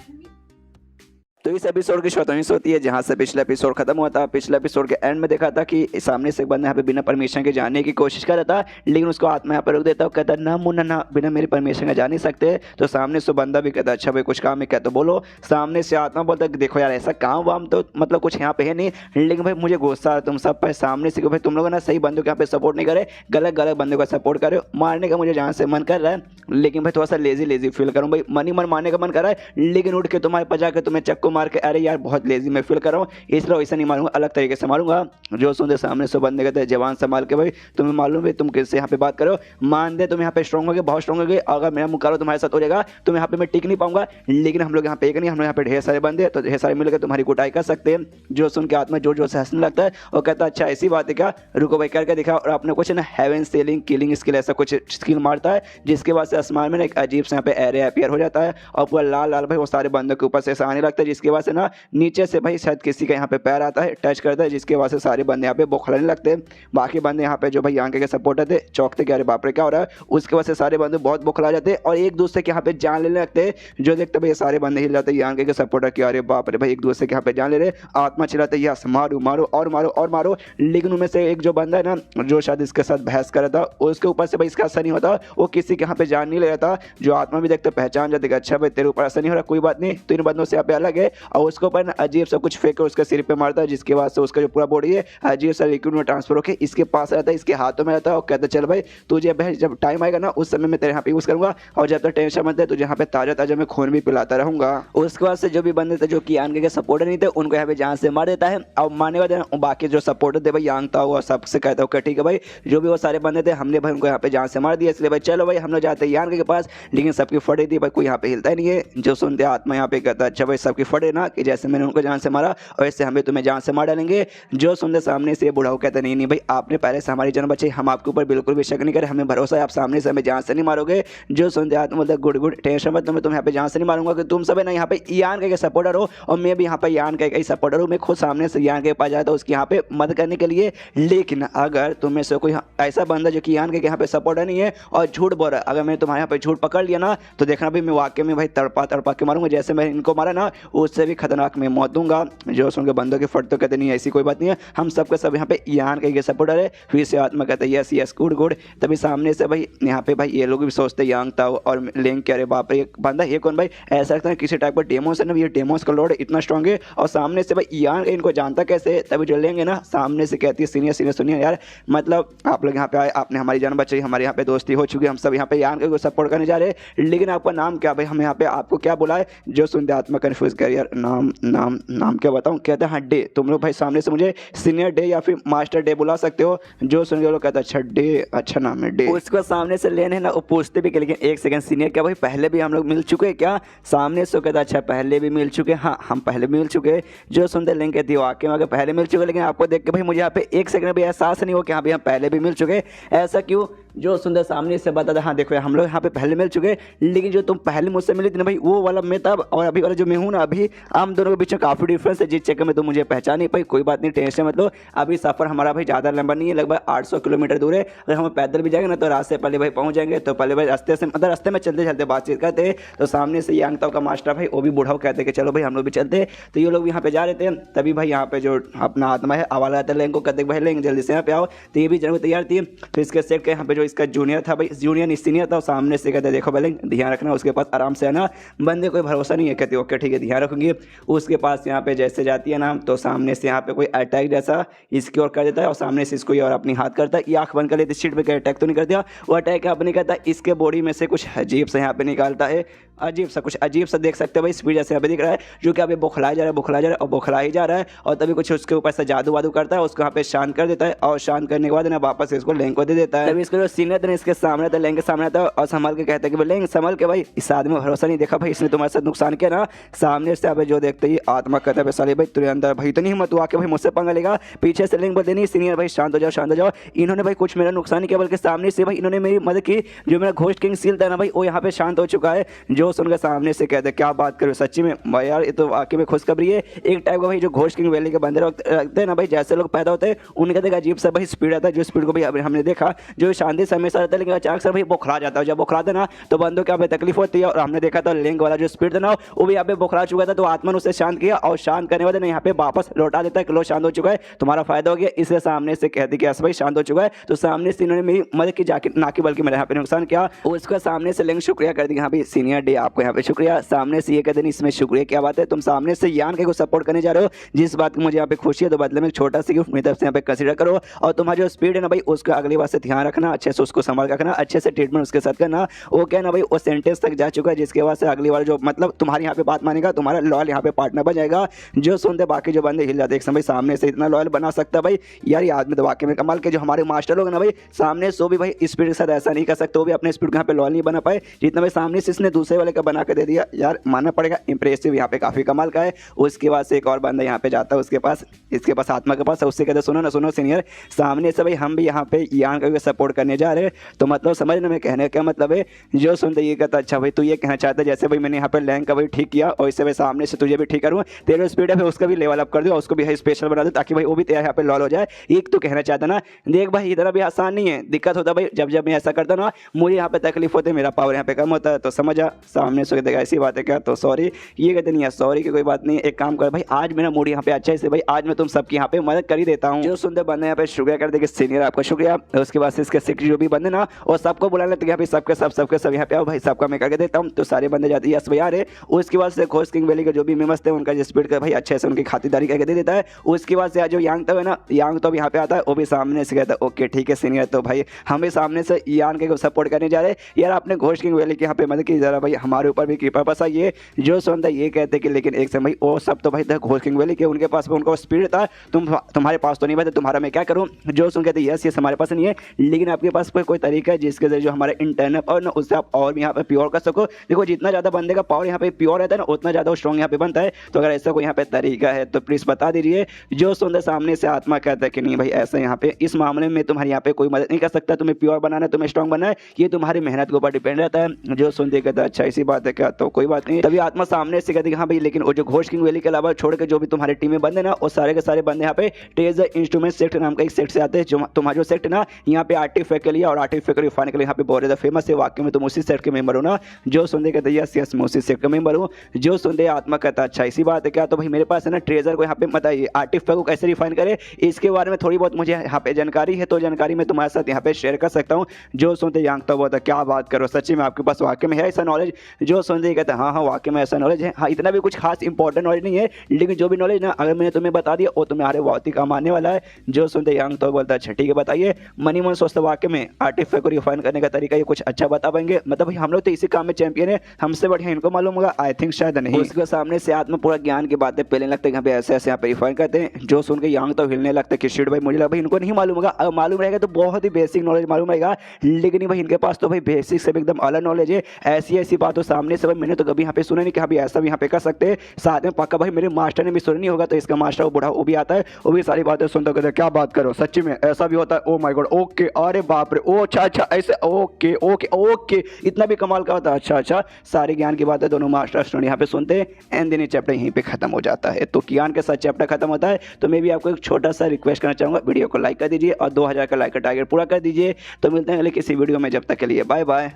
तो इस एपिसोड की शुरुआत होती है जहाँ से पिछला एपिसोड खत्म हुआ था। पिछले एपिसोड के एंड में देखा था कि सामने से एक बंदा यहाँ पे बिना परमिशन के जाने की कोशिश कर रहा था, लेकिन उसको आत्मा यहाँ पे रोक देता है, कहता है ना मुन्ना ना, बिना मेरी परमिशन के जा नहीं सकते। तो सामने से बंदा भी कहता है अच्छा भाई कुछ काम है क्या, तो बोलो। सामने से आत्मा बोलता है देखो यार ऐसा काम वाम तो मतलब कुछ यहाँ पे है नहीं, लेकिन भाई मुझे गुस्सा है तुम सब पर सामने से, भाई तुम लोग ना सही बंदों के यहाँ पे सपोर्ट नहीं करे, गलत गलत बंदों का सपोर्ट करे। मारने का मुझे जहाँ से मन कर रहा है, लेकिन भाई थोड़ा सा लेजी फील करूँ भाई, मन ही मन मारने का मन कर रहा है, लेकिन उठ के तुम्हारे पास जाकर तुम्हें चक्कू मार के अरे यार बहुत लेजी मैं फील कर रहा हूँ, इसलिए वैसा नहीं मारूंगा, अलग तरीके से मारूंगा। जो सुनते सामने से बंदे कहते हैं जवान संभाल के भाई, तुम्हें मालूम है तुम किससे यहाँ पे बात करो, मान दे तुम यहाँ पे स्ट्रॉन्ग हो गए, बहुत स्ट्रॉन्ग हो गए, अगर मेरा मुकाबला तुम्हारे साथ हो जाएगा तो मैं यहाँ पे मैं टिक नहीं पाऊंगा, लेकिन हम लोग यहाँ पे एक नहीं, हम लोग यहाँ पे ढेर सारे बंदे, तो ढेर सारे मिलकर तुम्हारी कुटाई कर सकते हैं। जो सुन के आत्मा जोर जोर से हंसने लगता है और कहता है अच्छा ऐसी बात है क्या, रुको भाई करके दिखा। और आपने कुछ ना हेवन सेलिंग किलिंग स्किल ऐसा कुछ स्किल मारता है, जिसके बाद से आसमान में ना एक अजीब से यहाँ पे एरिया अपीयर हो जाता है और पूरा लाल लाल भाई वो सारे बंदों के ऊपर से आने लगता है, जिसके बाद से ना नीचे से भाई शायद किसी का यहाँ पे पैर आता है, टच करता है, जिसके वजह से सारे बंदे यहाँ पे बौखलाने लगते हैं। बाकी बंदे यहाँ पे जो भाई यांके के सपोर्टर थे चौंकते कि अरे बाप रे क्या हो रहा है, उसके वजह से सारे बंदे बहुत बौखला जाते हैं और एक दूसरे के यहाँ पे जान लेने लगते हैं। जो देखते भाई सारे बंदे हिल जाते हैं यांके के सपोर्टर कि अरे बाप रे भाई एक दूसरे के यहाँ पे जान ले रहे। आत्मा चिल्लाते यस मारो मारो और मारो और मारो, लेकिन उनमें से एक जो बंदा है ना जो शायद इसके साथ बहस कर रहा था, उसके ऊपर से भाई इसका असर नहीं होता, वो किसी के यहाँ पे जान नहीं ले रहा था। जो आत्मा भी देखते पहचान जाते अच्छा भाई तेरे ऊपर असर नहीं हो रहा, कोई बात नहीं, तो इन बंदों से यहाँ पे अलग है। और उसके ऊपर अजीब सा कुछ फेंक उसके सिर पे मारता है, जिसके बाद से उसका जो पूरा बॉडी है अजीब सा लिक्विड में ट्रांसफर होकर इसके पास रहता है, इसके हाथों में रहता है और कहता है चल भाई तुझे भाई जब टाइम आएगा ना उस समय मैं तेरे यहाँ पे यूज़ करूंगा, और जब तक टेंशन मत है तुझे यहाँ पे ताजा ताजा मैं खून भी पिलाता रहूंगा। उसके बाद से जो भी बंदे थे जो कि यांग के सपोर्टर नहीं थे उनको यहाँ पे जान से मार देता है। और मारने के बाद बाकी जो सपोर्टर थे भाई यांग था वो सबसे कहता है ठीक है भाई जो भी वो सारे बंदे थे हमने भाई उनको यहाँ पे जान से मार दिया, इसलिए भाई चलो भाई हम लोग जाते हैं यांग के पास। लेकिन सबकी फटे थी भाई, कोई यहाँ पे हिलता ही नहीं है। जो सुनते आत्मा यहाँ पे कहता है अच्छा भाई सबकी फटे ना कि जैसे मैंने उनको जान से मारा और इससे हमें तुम्हें जान से मार डालेंगे। जो सुनते सामने से बुढ़ाऊ कहते नहीं नहीं भाई आपने पहले से हमारी जान बचाई, हम आपके ऊपर बिल्कुल भी शक नहीं करें, हमें भरोसा है आप सामने से हमें जान से नहीं मारोगे। जो सुनते आत्मा बोलते गुड गुड टेंशन मत, तुम्हें यहाँ पे जान से नहीं मारूंगा कि तुम सब है ना यहाँ पे यान के सपोर्टर हो और मैं भी यहाँ पे यान के सपोर्टर हूँ। मैं खुद सामने से यान के पास जाता हूँ उसकी यहाँ पे मदद करने के लिए, लेकिन अगर तुम में से कोई ऐसा बंदा जो कि यान के यहाँ पे सपोर्टर नहीं है और झूठ बोल रहा है, अगर मैं तुम्हारे यहाँ पे झूठ पकड़ लिया ना तो देखना भी मैं वाकई में भाई तड़पा के मारूंगा, जैसे मैं इनको मारा ना उससे भी खतरनाक मैं मौत दूंगा। जो सुन के बंदों के फट तो कहते नहीं ऐसी कोई बात नहीं है, हम सबके सब यहाँ पे यान के सपोर्टर है। फिर से आत्मा कहता है यस यस गुड गुड। तभी सामने से भाई यहाँ पे भाई ये लोग भी सोचते यांग था और लेंग के अरे बाप रे बंदा ये कौन भाई, ऐसा लगता है किसी टाइप का डेमोस है ना, ये डेमोस का लॉर्ड इतना स्ट्रॉन्ग है। और सामने से भाई यांग इनको जानता कैसे, तभी जो लेंगे ना सामने से कहती है सीनियर सीनियर सुनिए यार, मतलब आप लोग यहाँ पे आए, आपने हमारी जान बचाई, हमारे यहाँ पे दोस्ती हो चुकी है, हम सब यहाँ पे यांग को सपोर्ट करने जा रहे हैं, लेकिन आपका नाम क्या भाई, हम यहाँ पे आपको क्या बुलाए। जो सुनते आत्मा कन्फ्यूज कर यार नाम नाम नाम क्या बताऊँ, कहते हैं हाँ डे, तुम लोग भाई सामने से मुझे सीनियर डे या फिर मास्टर डे बुला सकते हो। जो सुन के लोग कहते हैं अच्छा डे, अच्छा नाम है डे। उसको सामने से लेने ना वो पूछते भी कि लेकिन एक सेकंड सीनियर क्या भाई पहले भी हम लोग मिल चुके हैं क्या। सामने से कहता अच्छा पहले भी मिल चुके, हाँ हम पहले भी मिल चुके। जो सुनते लेंगे कहती है वाकई में पहले मिल चुके, लेकिन आपको देख के भाई मुझे यहाँ पे एक सेकंड भी एहसास नहीं हो कि हाँ भाई हम पहले भी मिल चुके, ऐसा क्यों। जो सुंदर सामने से बता था हाँ देखो हम लोग यहाँ पे पहले मिल चुके, लेकिन जो तुम पहले मुझसे मिली थी ना भाई वो वाला मैं तब और अभी वाला जो मैं हूँ ना अभी, हम दोनों के बीच में काफ़ी डिफरेंस है, जिस चक्कर में तुम मुझे पहचान नहीं पाई। कोई बात नहीं टेंशन मत लो, अभी सफ़र हमारा भाई ज़्यादा लंबा नहीं है, लगभग 800 किलोमीटर दूर है। अगर हम पैदल भी जाएंगे ना तो रास्ते पहले भाई पहुँच जाएंगे, तो पहले भाई रास्ते से मतलब रास्ते में चलते चलते बातचीत करते। तो सामने से यांगताओ का मास्टर भाई वो भी बूढ़ाओ कहते कि चलो भाई हम लोग भी चलते। तो ये लोग भी यहाँ पे जा रहे थे, तभी भाई यहाँ पे जो अपना आत्मा है आवाज़ आता है लेंग को, कहते भाई लेंग जल्दी से यहाँ पे आओ। तो ये भी जरूर तैयार थी। तो इसके सेट के यहाँ पे जो इसका जूनियर था भाई, जूनियर सीनियर था, सामने से कहते देखो भाई ध्यान रखना, उसके पास आराम से आना, बंदे कोई भरोसा नहीं है। कहते ओके ठीक है ध्यान रखूंगी। उसके पास यहाँ पे जैसे जाती है ना तो सामने से यहाँ पे कोई अटैक जैसा इसकी ओर कर देता है और सामने से इसको और अपनी हाथ करता है, ये आँख बंद कर लेती सीट पे, अटैक तो नहीं कर दिया, वो अटैक यहाँ पे नहीं करता, इसके बॉडी में से कुछ अजीब से यहाँ पे निकालता है अजीब सा, कुछ अजीब सा देख सकते हो भाई स्पीड जैसे यहाँ पे दिख रहा है, जो कि अभी बौखलाया जा रहा है, बौखलाया जा रहा है और बौखला ही जा रहा है। और तभी कुछ उसके ऊपर से जादू वादू करता है, उसको यहाँ पे शांत कर देता है और शांत करने के बाद ना वापस इसको लेंग को दे देता है। तभी इसको जो सीनियर था इसके सामने था, लेंग के सामने था और संभल के कहते हैं कि लेंग संभल के भाई, इस आदमी में भरोसा नहीं, देखा भाई इसने तुम्हारे साथ नुकसान किया ना। सामने से यहाँ पे जो देखते ही आत्मा कहता है साले भाई तेरे अंदर भाई इतनी हिम्मत हुआ कि भाई मुझसे पंगा लेगा। पीछे से लेंग बोलते नहीं सीनियर भाई शांत हो जाओ, शांत हो जाओ। इन्होंने भाई कुछ मेरा नुकसान नहीं किया, बल्कि सामने से भाई इन्होंने मेरी मदद की। जो मेरा घोस्ट किंग सील था ना भाई वो यहाँ पे शांत हो चुका है। जो सुनकर सामने से कहते क्या बात करो सच्ची में यार, ये तो वाकई में खुशखबरी है। एक टाइप का भाई जो घोस्ट किंग वैली के बंदे रखते हैं ना भाई, जैसे लोग पैदा होते हैं उनका देखा अजीब सा भाई स्पीड आता है, जो स्पीड को भाई हमने देखा जो शांति से हमेशा रहता है, लेकिन अचानक से भाई बुखरा जाता है। जब बुखराता ना तो बंदों को यहाँ पे तकलीफ होती है। और हमने देखा था लिंक वाला जो स्पीड था ना वो भी यहाँ पे बुखरा चुका था, तो आत्मा ने उसे शांत किया और शांत करने वाले यहाँ पे वापस लौटा देता है कि लो शांत हो चुका है, तुम्हारा फायदा हो गया। इसलिए सामने से कहती कि भाई शांत हो चुका है। तो सामने से इन्होंने मेरी मदद की जाके ना कि बल्कि मेरे यहाँ पे नुकसान किया, उसका सामने से लिंक शुक्रिया कर दी। यहाँ पे सीनियर डे आपको यहाँ पे शुक्रिया। सामने से ये कहते नहीं इसमें शुक्रिया क्या बात है, तुम सामने से यान के को सपोर्ट करने जा रहे हो, जिस बात की मुझे यहाँ पे खुशी है, तो बदले में छोटा सी गिफ्ट मेरी तरफ से यहाँ पे कंसीडर करो। और तुम्हारा जो स्पीड है ना भाई उसका अगली बार से ध्यान रखना, अच्छे से उसको संभाल रखना, अच्छे से ट्रीटमेंट उसके साथ करना। वो क्या ना भाई वो सेंटेंस तक जा चुका है, जिसके बाद से अगली बार जो मतलब तुम्हारी यहाँ पे बात मानेगा, तुम्हारा लॉयल यहाँ पे पार्टनर बन जाएगा। जो सुनते बाकी जो बंदे हिल जाते एक समय सामने से इतना लॉयल बना सकता है भाई यार, ये आदमी तो वाकई में कमाल के। जो हमारे मास्टर लोग ना भाई सामने सो भी भाई स्पीड के साथ ऐसा नहीं कर सकते, वो भी अपने स्पीड को यहाँ पे लॉयल नहीं बना पाए जितना भाई सामने से इसने दूसरे वाले का बना के दे दिया यार, मानना पड़ेगा इंप्रेसिव यहाँ पे काफी कमाल का है। उसके बाद से एक और बंदा यहाँ पे जाता है उसके पास, इसके पास आत्मा के पास, उससे कहते सुनो ना सुनो सीनियर, सामने से भाई हम भी यहाँ पे यान का सपोर्ट करने जा रहे हैं, तो मतलब समझ ना मैं कहने का मतलब है। जो सुनते ये कहता अच्छा भाई तू ये कहना चाहता है जैसे भाई मैंने यहाँ पे लैंग का भाई ठीक किया और इससे भाई सामने से तुझे भी ठीक करूँ, तेरे स्पीड है उसका भी लेवल अप कर दो, उसको भी स्पेशल बना दो ताकि भाई वो भी तेरा यहाँ पे लॉल हो जाए। एक तो कहना चाहता ना देख भाई इतना भी आसान नहीं है, दिक्कत होता भाई जब जब मैं ऐसा करता ना मुझे यहाँ पे तकलीफ होती है, मेरा पावर यहाँ पे कम होता है, तो समझा। सामने से कहते ऐसी बात है क्या, तो सॉरी। ये कहते नहीं है सॉरी की कोई बात नहीं, एक काम कर भाई आज मेरा मूड यहाँ पे अच्छा है, भाई आज मैं तुम सबकी यहाँ पे मदद कर ही देता हूँ। जो सुनते बंदे यहाँ पे शुक्रिया कर देंगे सीनियर आपका शुक्रिया। उसके बाद से इसके सिक्स जो भी बंदे ना और सबको बुला लेते हैं सबके सब यहाँ पे आओ भाई, सबका मैं करके देता हूँ, तो सारे बंदे जाते हैं यस भैया रे। उसके बाद से घोस्ट किंग वैली के जो भी मेम्बर्स थे उनका स्पीड का भाई अच्छे से उनकी खातिरदारी करके दे देता है। उसके बाद से जो यांग तो है ना, यांग तो यहाँ पे आता है, वो भी सामने से कहता है ओके ठीक है सीनियर, तो भाई हम भी सामने से यान के सपोर्ट करने जा रहे हैं यार, आपने घोस्ट किंग वैली के यहाँ पे मदद की, जरा भाई हमारे ऊपर भी कृपा बस आइए। जो सुनता ये कहते कि लेकिन एक समय वो सब तो भाई घोस्ट किंग वैली के उनके पास उनका स्पीड था, तुम्हारे पास तो नहीं बता, तुम्हारा मैं क्या करूँ। जो सुन कहते यस यस हमारे पास नहीं है, लेकिन आपके पास कोई तरीका है जिसके जरिए जो हमारे इंटरनल और ना उससे आप और भी यहाँ पे प्योर कर सको। देखो जितना ज़्यादा बंदे का पावर यहाँ पे प्योर रहता है ना उतना ज़्यादा स्ट्रॉन्ग यहाँ पे बनता है, तो अगर ऐसा कोई यहाँ पे तरीका है तो प्लीज़ बता दीजिए। जो सुनते सामने से आत्मा कहता है कि नहीं भाई ऐसा यहाँ पे इस मामले में तुम्हारे यहाँ पे कोई मदद नहीं कर सकता, तुम्हें प्योर बनाना है, तुम्हें स्ट्रॉन्ग बनना है, ये तुम्हारी मेहनत के ऊपर डिपेंड रहता है। जो सुनते कहता है अच्छा ऐसी बात है क्या, तो कोई बात नहीं। तभी आत्मा सामने से कहती है हाँ भाई लेकिन वो जो घोस्ट किंग वैली के अलावा छोड़ के जो भी तुम्हारे टीम में बंदे ना वो सारे के सारे बंदे यहाँ पे ट्रेजर इंस्ट्रूमेंट सेक्ट नाम का एक सेक्ट से आते हैं। जो तुम्हारा जो सेक्ट ना यहाँ पे आर्टिफैक्ट के लिए और आर्टिफैक्ट रिफाइन के लिए यहाँ पे बहुत ज़्यादा फेमस है, वाकई में तुम उसी सेक्ट के मेंबर हो ना। जो सुनते कहते यस यस मैं उसी सेक्ट का मेंबर हूँ। जो सुनते आत्मा कहता अच्छा इसी बात है क्या, तो भाई मेरे पास है ना ट्रेजर को यहाँ पे बताइए आर्टिफैक्ट को कैसे रिफाइन करे, इसके बारे में थोड़ी बहुत मुझे यहाँ पे जानकारी है, तो जानकारी मैं तुम्हारे साथ यहाँ पे शेयर कर सकता हूँ। जो सुनते यांगता बहुत क्या बात करो, सच्ची में आपके पास वाकई में है ऐसा नॉलेज। जो सुनते कहते हाँ हाँ वाकई में ऐसा नॉलेज है, हाँ इतना भी कुछ खास इंपॉर्टेंट नॉलेज नहीं है, लेकिन जो भी नॉलेज ना अगर मैंने तुम्हें बता दिया वो तुम्हारे बहुत ही काम आने वाला है। जो सुनते यांग तो बोलता अच्छा ठीक है बताइए। मनी मन सोचता वाकई में आर्टिफैक्ट को रिफाइन करने का तरीका ये कुछ अच्छा बता पाएंगे, मतलब हम लोग तो इसी काम में चैंपियन है, हमसे बढ़िया इनको मालूम होगा, आई थिंक शायद नहीं। उसके सामने से आत्मा पूरा ज्ञान की बातें पहले लगता है यहाँ पे ऐसे ऐसे यहाँ पे रिफाइन करते हैं। जो सुन के यांग तो हिलने लगता है कि शिट भाई मुझे लगा भाई इनको नहीं मालूम होगा, अगर मालूम रहेगा तो बहुत ही बेसिक नॉलेज मालूम रहेगा, लेकिन भाई इनके पास तो भाई बेसिक से एकदम अलग नॉलेज है। ऐसी ऐसी बातों सामने से भाई मैंने तो कभी यहाँ पे सुना नहीं कि अभी ऐसा भी यहाँ पे कर सकते हैं। साथ में पक्का भाई मेरे मास्टर ने भी सुना नहीं होगा, तो इसका मास्टर वो बूढ़ा वो भी आता है, वो भी सारी बातें सुनता कहते क्या बात करो सच्ची में ऐसा भी होता है, ओ माय गॉड ओके अरे बाप रे ओ अच्छा अच्छा ऐसे ओके ओके ओके इतना भी कमाल का होता है, अच्छा अच्छा। सारे ज्ञान की बातें दोनों मास्टर स्टूडेंट यहाँ पे सुनते हैं एंड देन ये चैप्टर यहीं पे खत्म हो जाता है। तो ज्ञान के साथ चैप्टर खत्म होता है। तो मैं भी आपको एक छोटा सा रिक्वेस्ट करना चाहूँगा, वीडियो को लाइक कर दीजिए और 2000 का लाइक का टारगेट पूरा कर दीजिए। तो मिलते हैं अगले किसी वीडियो में, जब तक के लिए बाय बाय।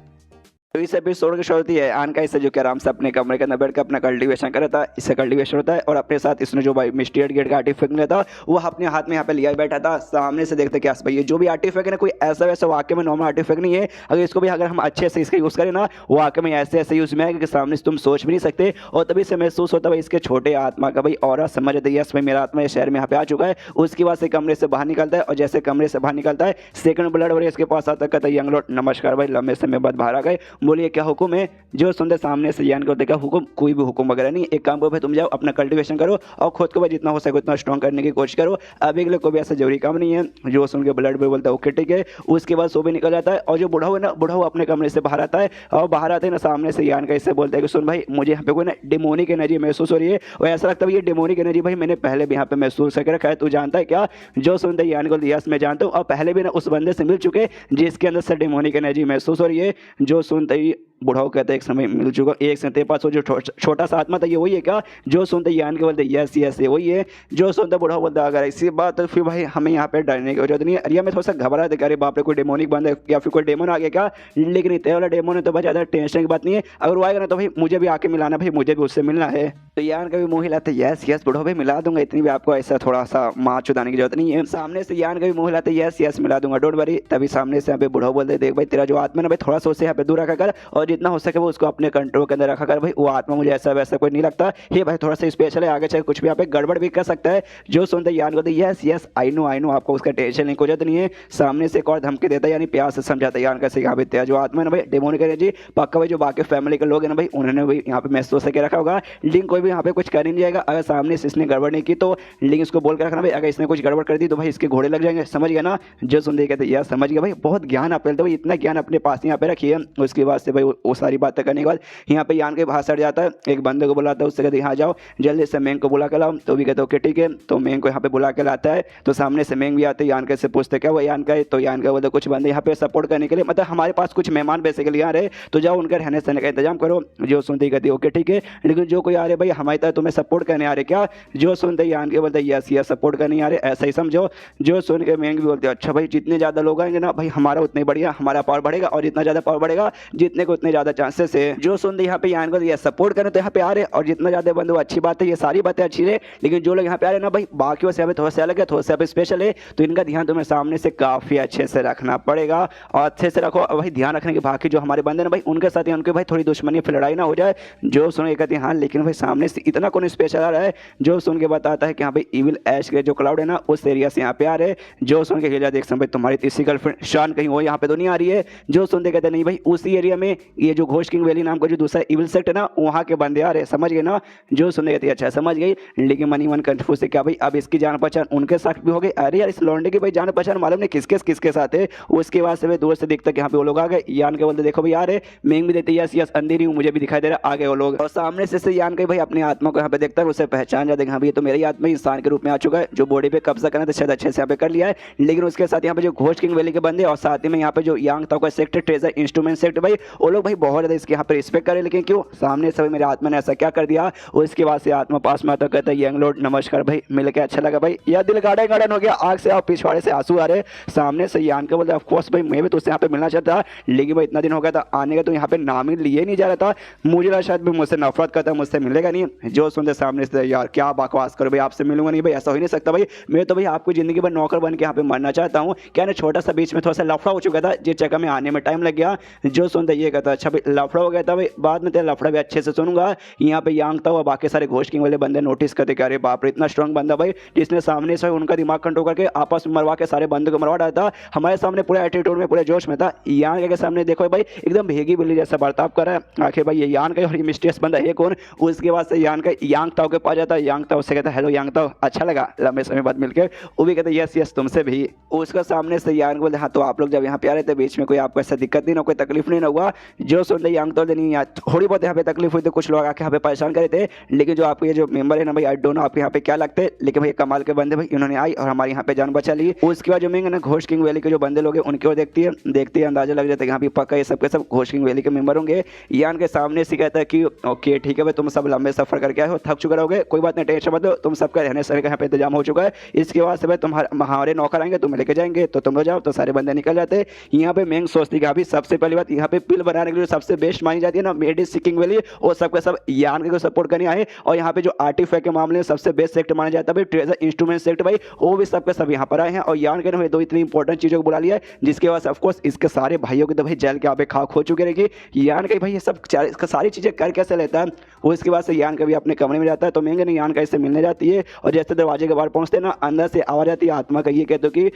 तो इस एपिसोड की शुरुआत है आन का, इससे जो कि आराम से अपने कमरे के अंदर बैठ कर अपना कल्टीवेशन कर रहा था, इससे कल्टीवेशन होता है। और अपने साथ इसने जो भाई मिस्टीरियस गेट का आर्टिफैक्ट मिला था वो अपने हाथ में यहाँ पे लिया बैठा था। सामने से देखते क्या भाई ये जो भी आर्टिफैक्ट है ना कोई ऐसा वैसा वाकई में नॉर्मल आर्टिफैक्ट नहीं है, अगर इसको भी अगर हम अच्छे से इसका यूज़ करें ना वाकई में ऐसे ऐसे यूज़ में है कि सामने से तुम सोच भी नहीं सकते। और तभी से महसूस होता है इसके छोटे आत्मा का भाई और समझ आते यस भाई मेरा आत्मा शहर में यहाँ पे आ चुका है। उसके बाद से कमरे से बाहर निकलता है और जैसे कमरे से बाहर निकलता है सेकंड ब्लड और इसके पास आता कहता है यंग लॉर्ड नमस्कार भाई लंबे समय बाद बाहर आ गए। बोलिए क्या हुक्म है। जो सुनते सामने से यान को देखा हुक्म, कोई भी हुक्म वगैरह नहीं, एक काम करो भाई तुम जाओ अपना कल्टीवेशन करो और खुद को भाई जितना हो सके उतना स्ट्रॉन्ग करने की कोशिश करो, अभी के लिए कोई भी ऐसा जरूरी काम नहीं है। जो सुन के ब्लड भी बोलता है ओके ठीक है। उसके बाद सो भी निकल जाता है और जो बूढ़ा है ना, बूढ़ा अपने कमरे से बाहर आता है और बाहर आते हैं ना सामने से यान का इससे बोलता है कि सुन भाई मुझे यहाँ पे कोई ना डेमोनिक एनर्जी महसूस हो रही है और ऐसा लगता है ये डेमोनिक एनर्जी भाई मैंने पहले भी यहाँ पे महसूस करके रखा है, तू जानता है क्या। जो सुनते यान को यस मैं जानता हूँ और पहले भी ना उस बंदे से मिल चुके जिसके अंदर से डेमोनिक एनर्जी महसूस हो रही है। जो सुनते ही बुढ़ाओ कहते हैं एक समय मिल चुका, एक से तेरे पास वो जो छोटा सा आत्मा था ये वही है क्या। जो सुनते यान के बोलते यस यस ये वही है। जो सुनते बुढ़ाओ बोलता अगर ऐसी बात तो फिर भाई हमें यहाँ पे डरने की जरूरत नहीं है। अरिया में थोड़ा सा घबरा था, अरे बाप रे कोई डेमोनिक बंद है या फिर कोई डेमन आ गया क्या, लेकिन इतने वाला डेमन है तो भाई ज़्यादा टेंशन की बात नहीं है। अगर वो आएगा ना तो भाई मुझे भी आके मिलाना, भाई मुझे भी उससे मिलना है। तो यान का भी मुँह हिलाते यस यस बुढ़ो भाई मिला दूंगा, इतनी भी आपको ऐसा थोड़ा सा माँ चुदाने की जरूरत नहीं है। सामने से यान का भी मुँह हिलाते यस यस मिला दूंगा डोंट वरी। तभी सामने से यहाँ पे बुढ़ो बोलते देख भाई तेरा जो आत्मा ना भाई थोड़ा सा उससे यहाँ पे दूर रखा कर और जितना हो सके वो उसको अपने कंट्रोल के अंदर रखा कर। भाई वो आत्मा मुझे ऐसा वैसा कोई नहीं लगता, ये भाई थोड़ा सा स्पेशल है, आगे चाहे कुछ भी यहाँ पे गड़बड़ भी कर सकता है। जो सुनते यान को यस यस आई नो आपको उसका टेंशन नहीं, कोई जरूरत नहीं है। सामने से एक और धमकी देता है यानी प्यार से समझाता है यान कैसे यहाँ पे जो आत्मा है ना भाई डेमोनिक एनर्जी पक्का भाई जो बाकी फैमिली के लोग हैं ना भाई उन्होंने भी यहाँ पे महसूस करके रखा होगा। लिंक कोई भी यहाँ पे कुछ कर नहीं जाएगा, अगर सामने से इसने गड़बड़ नहीं की तो लिंक इसको बोल कर रखना भाई, अगर इसने कुछ गड़बड़ कर दी तो भाई इसके घोड़े लग जाएंगे, समझ गया ना। जो सुनते कहते यार समझ गया भाई, बहुत ज्ञान आप तो भाई इतना ज्ञान अपने पास यहाँ पे रखिए। उसके बाद से भाई वो सारी बातें करने के बाद यहाँ पे यान के बाहर सड़ जाता है, एक बंदे को बुलाता है, उससे कहते यहाँ जाओ जल्दी से मेंग को बुला के लाओ। तो भी कहते ओके ठीक है। तो मेंग को यहाँ पे बुला के लाता है तो सामने से मेंग भी आते हैं, यान के से पूछते क्या वो यान का है। तो यान का बोलते कुछ बंदे यहाँ पे सपोर्ट करने के लिए, मतलब हमारे पास कुछ मेहमान बेसिकली आ रहे तो जाओ उनके रहने सहने का इंतजाम करो। जो सुनते ही कहती ओके ठीक है, लेकिन जो कोई आ रहे भाई हमारी तरह तुम्हें सपोर्ट करने आ रहे क्या। जो सुनते यान के बोलते यस यस सपोर्ट करने आ रहे ऐसा ही समझो। जो सुन के मेंग भी बोलते अच्छा भाई जितने ज़्यादा लोग आएंगे ना भाई हमारा उतने बढ़िया, हमारा पावर बढ़ेगा और जितना ज़्यादा पावर बढ़ेगा जितने को उतने ज़्यादा चांसेस है। जो सुनते यहाँ पे यान को सपोर्ट करने तो यहाँ पे आ रहे और जितना ज़्यादा बंदे अच्छी बात है, ये सारी बातें अच्छी है, लेकिन जो लोग यहाँ पे आ रहे ना भाई बाकियों से यहाँ पे थोड़ा सा अलग है, थोड़ा सा यहाँ पे स्पेशल है, तो इनका ध्यान तुम्हें सामने से काफ़ी अच्छे से रखना पड़ेगा और अच्छे से रखो। और भाई ध्यान रखने के बाकी जो हमारे बंदे ना भाई उनके साथ ही उनके भाई थोड़ी दुश्मनी फिर लड़ाई ना हो जाए। जो सुन के कहते हैं हाँ लेकिन भाई सामने से इतना कौन स्पेशल आ रहा है। जो सुन के बताता है कि हाँ भाई इविल ऐश के जो क्लाउड है ना उस एरिया से यहाँ पे आ रहे। जो सुन के हिला देख भाई तुम्हारी तीसरी गर्लफ्रेंड शान कहीं वो यहाँ पे तो नहीं आ रही है। जो सुनते कहते नहीं भाई उसी एरिया में ये जो घोष किंग वैली नाम का जो दूसरा इविल सेक्ट है ना वहाँ के बंदे आ रहे, समझ गए ना। जो सुनने कहती अच्छा समझ गई, लेकिन मनी मन कंफ्यूज है क्या भाई अब इसकी जान पहचान उनके साथ भी हो गई। अरे यार इस लौंडे की भाई जान पहचान मालूम नहीं किसके साथ है। उसके बाद से भाई दूर से दिखता कि यहाँ पे वो लोग आ गए। यान के बोलते देखो भाई आ रहे, मेंग भी देती यस यस अंधेरी हूँ मुझे भी दिखाई दे रहा आ गए वो लोग। और सामने से यान के भाई अपनी आत्मा को यहाँ पे देखता है, उसे पहचान जाते हाँ भाई तो मेरी आत्मा इंसान के रूप में आ चुका है, जो बॉडी पे कब्जा करना तो शायद अच्छे से यहाँ पे कर लिया है। लेकिन उसके साथ यहाँ पे जो घोष किंग वैली के बंदे और साथ ही में यहाँ पे जो यांग ताओ का सेक्ट ट्रेजर इंस्ट्रूमेंट सेक्ट भाई वो लोग भाई बहुत ज्यादा इसके यहाँ पे रिस्पेक्ट करे। लेकिन क्यों सामने से मेरे आत्मा ने ऐसा क्या कर दिया। उसके बाद से आत्मा पास में आता कहता है यंग लॉर्ड नमस्कार भाई मिल के अच्छा लगा भाई, यह दिल गार्डन हो गया, आग से और पिछवाड़े से आंसू आ रहे। सामने से यान के बोलते ऑफकोर्स भाई मैं भी तुझसे यहाँ पे मिलना चाहता, लेकिन भाई इतना दिन हो गया था आने का तो यहाँ पे नाम ही लिए नहीं जा रहा था, मुझे लगा शायद मुझसे नफरत करता मुझसे मिलेगा नहीं। जो सुनते सामने से यार क्या बकवास करो भाई आपसे मिलूंगा नहीं भाई, ऐसा हो ही नहीं सकता भाई, मैं तो भाई आपको जिंदगी भर नौकर बन के यहाँ पे मरना चाहता हूँ। क्या ना छोटा सा बीच में थोड़ा सा लफड़ा हो चुका था जिस जगह में आने में टाइम लग गया। जो सुनते ये कहता अच्छा भाई लफड़ा हो गया था भाई, बाद में तेरा लफड़ा भी अच्छे से सुनूंगा। यहाँ पे यांग था बाकी सारे घोष किंग वाले बंदे नोटिस करते कि अरे बाप रे इतना स्ट्रांग बंदा भाई जिसने सामने से उनका दिमाग कंट्रोल करके आपस में मरवा के सारे बंदों को मरवा डाला था। हमारे सामने पूरे एटीट्यूड में पूरे जोश में था। यांग के सामने देखो भाई एकदम भेगी बिल्ली जैसा बर्ताव कर रहा है। आखिर भाई ये यांग का और ये मिस्टीरियस बंदा है कौन। उसके बाद से यांग ताओ के पास जाता है। यांग ताओ से कहता है हेलो यांग ताओ अच्छा लगा लंबे समय बाद मिलकर। वो भी कहते यस यस तुमसे भी। उसका सामने से यांग बोलते हाँ तो आप लोग जब यहाँ पे आ रहे थे बीच में कोई आपको ऐसा दिक्कत नहीं ना कोई तकलीफ नहीं ना हुआ। जो सुनते यांग ताओ नहीं थोड़ी बहुत यहाँ पे तकलीफ हुई तो कुछ लोग आके यहाँ पे परेशान करे थे, लेकिन जो आपके जो मेंबर है ना भाई आई डोंट नो आपके यहाँ पे क्या लगते हैं, लेकिन भाई कमाल के बंदे भाई इन्होंने आई और हमारे यहाँ पे जान बचा ली। उसके बाद जो मेंग ना घोष किंग वैली के जो बंदे लोग हैं उनकी ओर देखती है अंदाजा लग जाता है यहाँ पे पक्का ये सबके सब घोष किंग वैली के मेंबर होंगे। यान के सामने से कहता है कि ओके ठीक है भाई तुम सब लंबे सफर करके आए हो थक चुके रहोगे, कोई बात नहीं टेंशन मत लो, तुम सबका रहने सहने का यहाँ पे इंतजाम हो चुका है। इसके बाद से भाई तुम हमारे नौकर आएंगे तुम्हें लेके जाएंगे तो तुम लोग जाओ। तो सारे बंदे निकल जाते। यहाँ पे मेंग सोचती है अभी सबसे पहली बात यहाँ पे पिल बनाने के लिए सबसे बेस्ट मानी जाती है ना मेडिस किंग वैली, और सबके सब यान के सपोर्ट करने आए। और यहाँ पे जो आर्टिफैक्ट के मामले में सबसे बेस्ट सेक्टर माना जाता है भाई ट्रेजर इंस्ट्रूमेंट सेक्टर भाई वो भी सबके सब यहाँ पर आए हैं। और यान के दो इतनी इंपॉर्टेंट चीजों को बुला लिया है जिसके बाद ऑफकोर्स इसके सारे भाइयों की तो भाई जेल के आगे खाक हो चुके रहेगी। यान के भाई ये सब सारी चीजें कर कैसे लेता है। वो इसके बाद से यान का भी अपने कमरे में जाता है तो मेंग ने यान का इससे मिलने जाती है और जैसे दरवाजे के बाहर पहुंचते ना अंदर से आवाज आती है आत्मा का ये कहते कि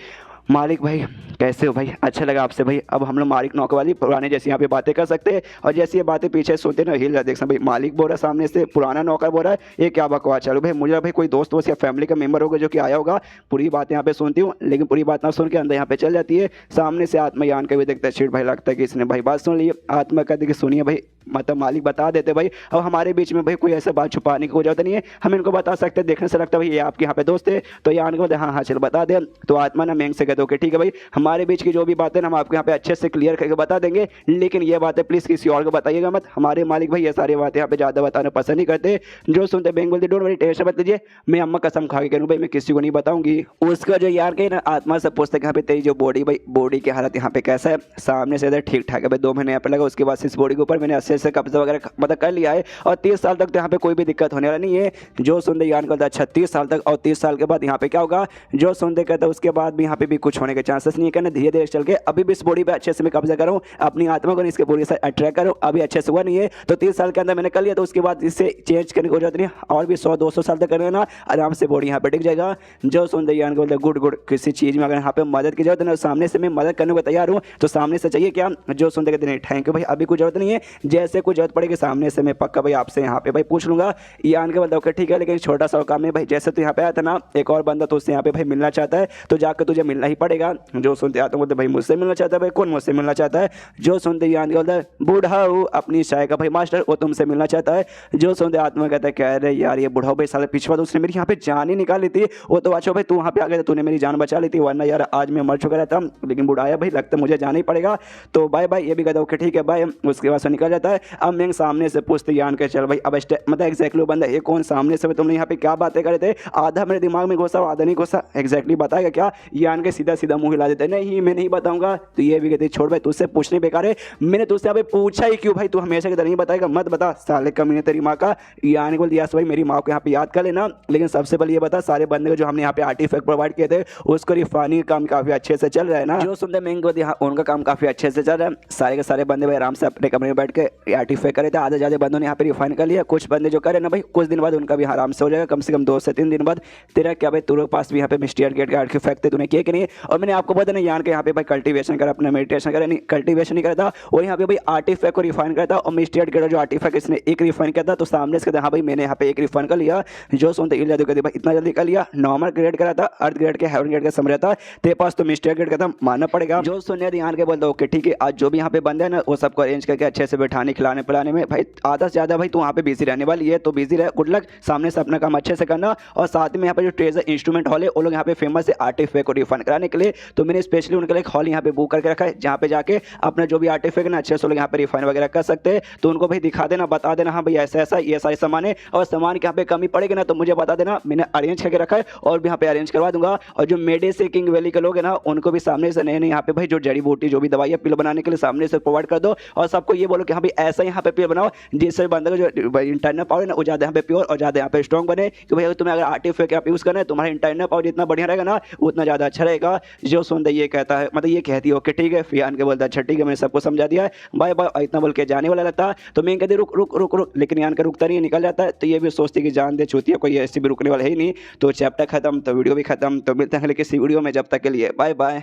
मालिक भाई कैसे हो भाई, अच्छा लगा आपसे भाई। अब हम लोग मालिक नौकर वाली पुराने जैसी यहाँ पे बातें कर सकते हैं, और जैसी ये बातें पीछे सुनते ना हिल जाते देख सकते भाई। मालिक बोल रहा है सामने से, पुराना नौकर बोल रहा है, ये क्या बकवास चालू भाई। मुझे भाई कोई दोस्त वोस्त या फैमिली का मेंबर होगा जो कि आया होगा, पूरी बात यहाँ पे सुनती हूँ, लेकिन पूरी बात ना सुन के अंदर यहाँ पे चल जाती है। सामने से आत्मज्ञान का भी देखता है चिड़ भाई, लगता है कि इसने भाई बात सुन ली। आत्मा कहते कि सुनिए भाई, मतलब मालिक बता देते भाई। अब हमारे बीच में भाई कोई ऐसा बात छुपाने की कोई जरूरत नहीं है, हम इनको बता सकते हैं। देखने से लगता है भाई ये आपके यहाँ पे दोस्त है, तो ये आने को बोलते हाँ हाँ चल बता दे। तो आत्मा ना मेंग से कहते ओके ठीक है भाई, हमारे बीच की जो भी बातें हम आपको यहाँ पे अच्छे से क्लियर करके बता देंगे, लेकिन ये बातें प्लीज किसी और को बताइएगा मत। हमारे मालिक भाई ये सारी बातें यहाँ पे ज्यादा बताना पसंद नहीं करते। जो सुनते मेंग बोलते डोंट वरी, टेंशन मत लीजिए, मैं अम्मा कसम खा के करूँ भाई, मैं किसी को नहीं बताऊंगी। उसका जो यार कहे ना आत्मा से पूछते यहाँ पे तेरी जो बॉडी भाई, बॉडी की हालत यहाँ पे कैसा है। सामने से इधर ठीक ठाक है भाई, 2 महीने यहाँ पे लगा, उसके बाद इस बॉडी के ऊपर मैंने अच्छे से कब्जा वगैरह मतलब कर लिया है, और 30 साल तक तो यहाँ पे कोई भी दिक्कत होने वाला नहीं है। जो सुनते यान करता है 36 साल तक, और 30 साल के बाद यहाँ पे क्या होगा, जो सुनते कहता है उसके बाद भी यहाँ पे भी कुछ होने के चांसेस नहीं है। कहना धीरे धीरे चल के अभी भी इस बॉडी पे अच्छे से मैं कब्जा करूँ, अपनी आत्मा को इसके बॉडी से अट्रैक्ट करूँ। अभी अच्छे से हुआ नहीं है तो 30 साल के अंदर मैंने कर लिया, तो उसके बाद इससे चेंज करने की जरूरत नहीं, और भी 100-200 साल तक करना ना, आराम से बॉडी यहाँ पे टिक जाएगा। जो सुनते यान बोलते गुड गुड, किसी चीज़ में अगर यहाँ पे मदद की जरूरत है ना, सामने से मैं मदद करने को तैयार हूँ, तो सामने से चाहिए क्या। जो सुनते कहते नहीं थैंक यू भाई, अभी कुछ जरूरत नहीं है, जैसे कुछ जरूरत पड़ेगी सामने से मैं पक्का भाई आपसे यहाँ पे भाई पूछ लूंगा। यान के बोलता ओके ठीक है, लेकिन छोटा सा काम है भाई, जैसे तू यहाँ पे आया था ना, एक और बंदा तो उससे यहाँ पे भाई मिलना चाहता है, तो जाकर तुझे मिलना ही पड़ेगा। जो सुनते आते बोलते भाई मुझसे मिलना चाहता है भाई, कौन मुझसे मिलना चाहता है। जो सुनते यान के बोलता है बूढ़ा हूँ अपनी शाय का भाई मास्टर, वो तुमसे मिलना चाहता है। जो सुनते आत्मा कहता है कह रहे यार ये बूढ़ा भाई साले पिछवा तो उसने मेरी यहाँ पे जान ही निकाली थी, वो तो अच्छा भाई तू वहाँ पे आ गया, तूने मेरी जान बचा ली थी, वरना यार आज मैं मर चुका रहता, लेकिन बुढ़ाया भाई लगता मुझे जाना ही पड़ेगा, तो बाय बाय। ये भी कहता ओके ठीक है बाय। उसके बाद से निकल जाता है। अब मैं सामने से पूछते यान के चल भाई अब मतलब एग्जैक्टली बंदा ये कौन सामने से, तुमने यहाँ पे क्या बातें करे थे, आधा मेरे दिमाग में घुसा आधा नहीं घुसा, एग्जैक्टली बताएगा क्या। यान के सीधा सीधा मुंह हिला देते नहीं मैं नहीं बताऊंगा। तो ये भी कहते छोड़ भाई तुझसे पूछने बेकार है, मैंने तुझसे अभी पूछा ही क्यों भाई, तू हमेशा की तरह नहीं बताएगा, मत बता साले कमीने तेरी माँ का। यान को दिया भाई मेरी माँ को यहाँ पे याद कर लेना, लेकिन सबसे पहले ये बता सारे बंदे को जो हमने यहाँ पे आर्टिफैक्ट प्रोवाइड किए थे उसको रिफाइनिंग का काम काफी अच्छे से चल रहा है ना। जो सुनते महंगे होते हैं उनका काम काफी अच्छे से चल रहा है, सारे के सारे बंदे भाई आराम से अपने कमरे में बैठ के आर्टिफैक्ट करे थे। आधे ज्यादा बंदों ने यहाँ पे रिफाइन कर लिया, कुछ बंदे जो करे ना भाई कुछ दिन बाद उनका भी आराम से हो जाएगा, कम से कम 2 से 3 दिन बाद। तेरा क्या भाई तेरे पास भी यहाँ पे मिस्टर गेट का आर्टिफैक्ट थे, तूने किए कि नहीं। और मैंने आपको पता नहीं यान के यहाँ पे भाई कल्टीवेशन करा, अपना मेडिटेशन करा, नहीं कल्टीवेशन नहीं करता, और यहाँ पे भाई आर्टिफैक्ट को रिफाइन करता। और मिस्टर गेट जो आर्टिफैक्ट इसने एक रिफाइन किया था, तो सामने से कहता हाँ भाई मैंने यहाँ पे एक रिफाइन कर लिया। जो सुनते इल जाते भाई इतना जल्दी कर लिया, नॉर्मल ग्रेड करा था, अर्थ ग्रेड के हेवन ग्रेड का समझ था, तेरे पास तो मिस्टर ग्रेड का था, मानना पड़ेगा। जो सुनने ध्यान के बोलते ओके ठीक है, आज जो भी यहाँ पे बंदे हैं ना वो सबको अरेंज करके अच्छे से बैठाने खिलाने पिलाने में भाई आधा से ज्यादा भाई तू वहाँ पे बिजी रहने वाली है, तो बिजी रहे, गुड लक, सामने से अपना काम अच्छे से करना। और साथ में यहाँ पे जो ट्रेजर इंस्ट्रूमेंट हॉल है वो लोग यहाँ पे फेमस है आर्टिफैक्ट को रिफाइन कराने के लिए, तो मैंने स्पेशली उनके लिए एक हॉल यहाँ पे बुक करके रखा है, जहाँ पे जाके अपना जो भी आर्टिफैक्ट ना अच्छे से लोग यहाँ पे रिफाइन वगैरह कर सकते हैं। तो उनको भाई दिखा देना, बता देना हाँ भाई ऐसा ऐसा ये सारे सामान है, और सामान के यहाँ पे कमी पड़ेगी ना तो मुझे बता देना, मैंने अरेंज करके रखा है और भी यहाँ पे अरेंज करवा दूंगा। और जो मेडिसिन किंग वैली के लोग हैं ना उनको भी सामने से नए नए यहाँ पे भाई जो जड़ी बूटी जो भी दवाई है पिल बनाने के लिए सामने से प्रोवाइड कर दो, और सबको ये बोलो कि हाँ भाई ऐसा यहाँ पे पिल बनाओ जिससे बंदे का जो इंटरनल पावर है ना वो ज़्यादा यहाँ पे प्योर और ज़्यादा यहाँ पे स्ट्रॉन्ग बने। कि भाई तुम्हें अगर आर्टिफैक्ट यहाँ पे यूज़ करना है, तुम्हारा इंटरनल पावर जितना बढ़िया रहेगा ना उतना ज़्यादा अच्छा रहेगा। जो सुनते ये कहता है मतलब ये कहती है ओके ठीक है, फियान के बोलता है अच्छा ठीक है मैंने सबको समझा दिया है बाय बाय, इतना बोल के जाने वाला लगता है। तो मैं कहती रुक रुक रुक रुक, लेकिन यान का रुकता नहीं निकल जाता है। तो ये भी सोचती कि जान दे छूती है, कोई ऐसी भी रुकने वाला है ही नहीं। तो चैप्टर खत्म, तो वीडियो भी खत्म, तो मिलते हैं किसी वीडियो में, जब तक के लिए बाय बाय।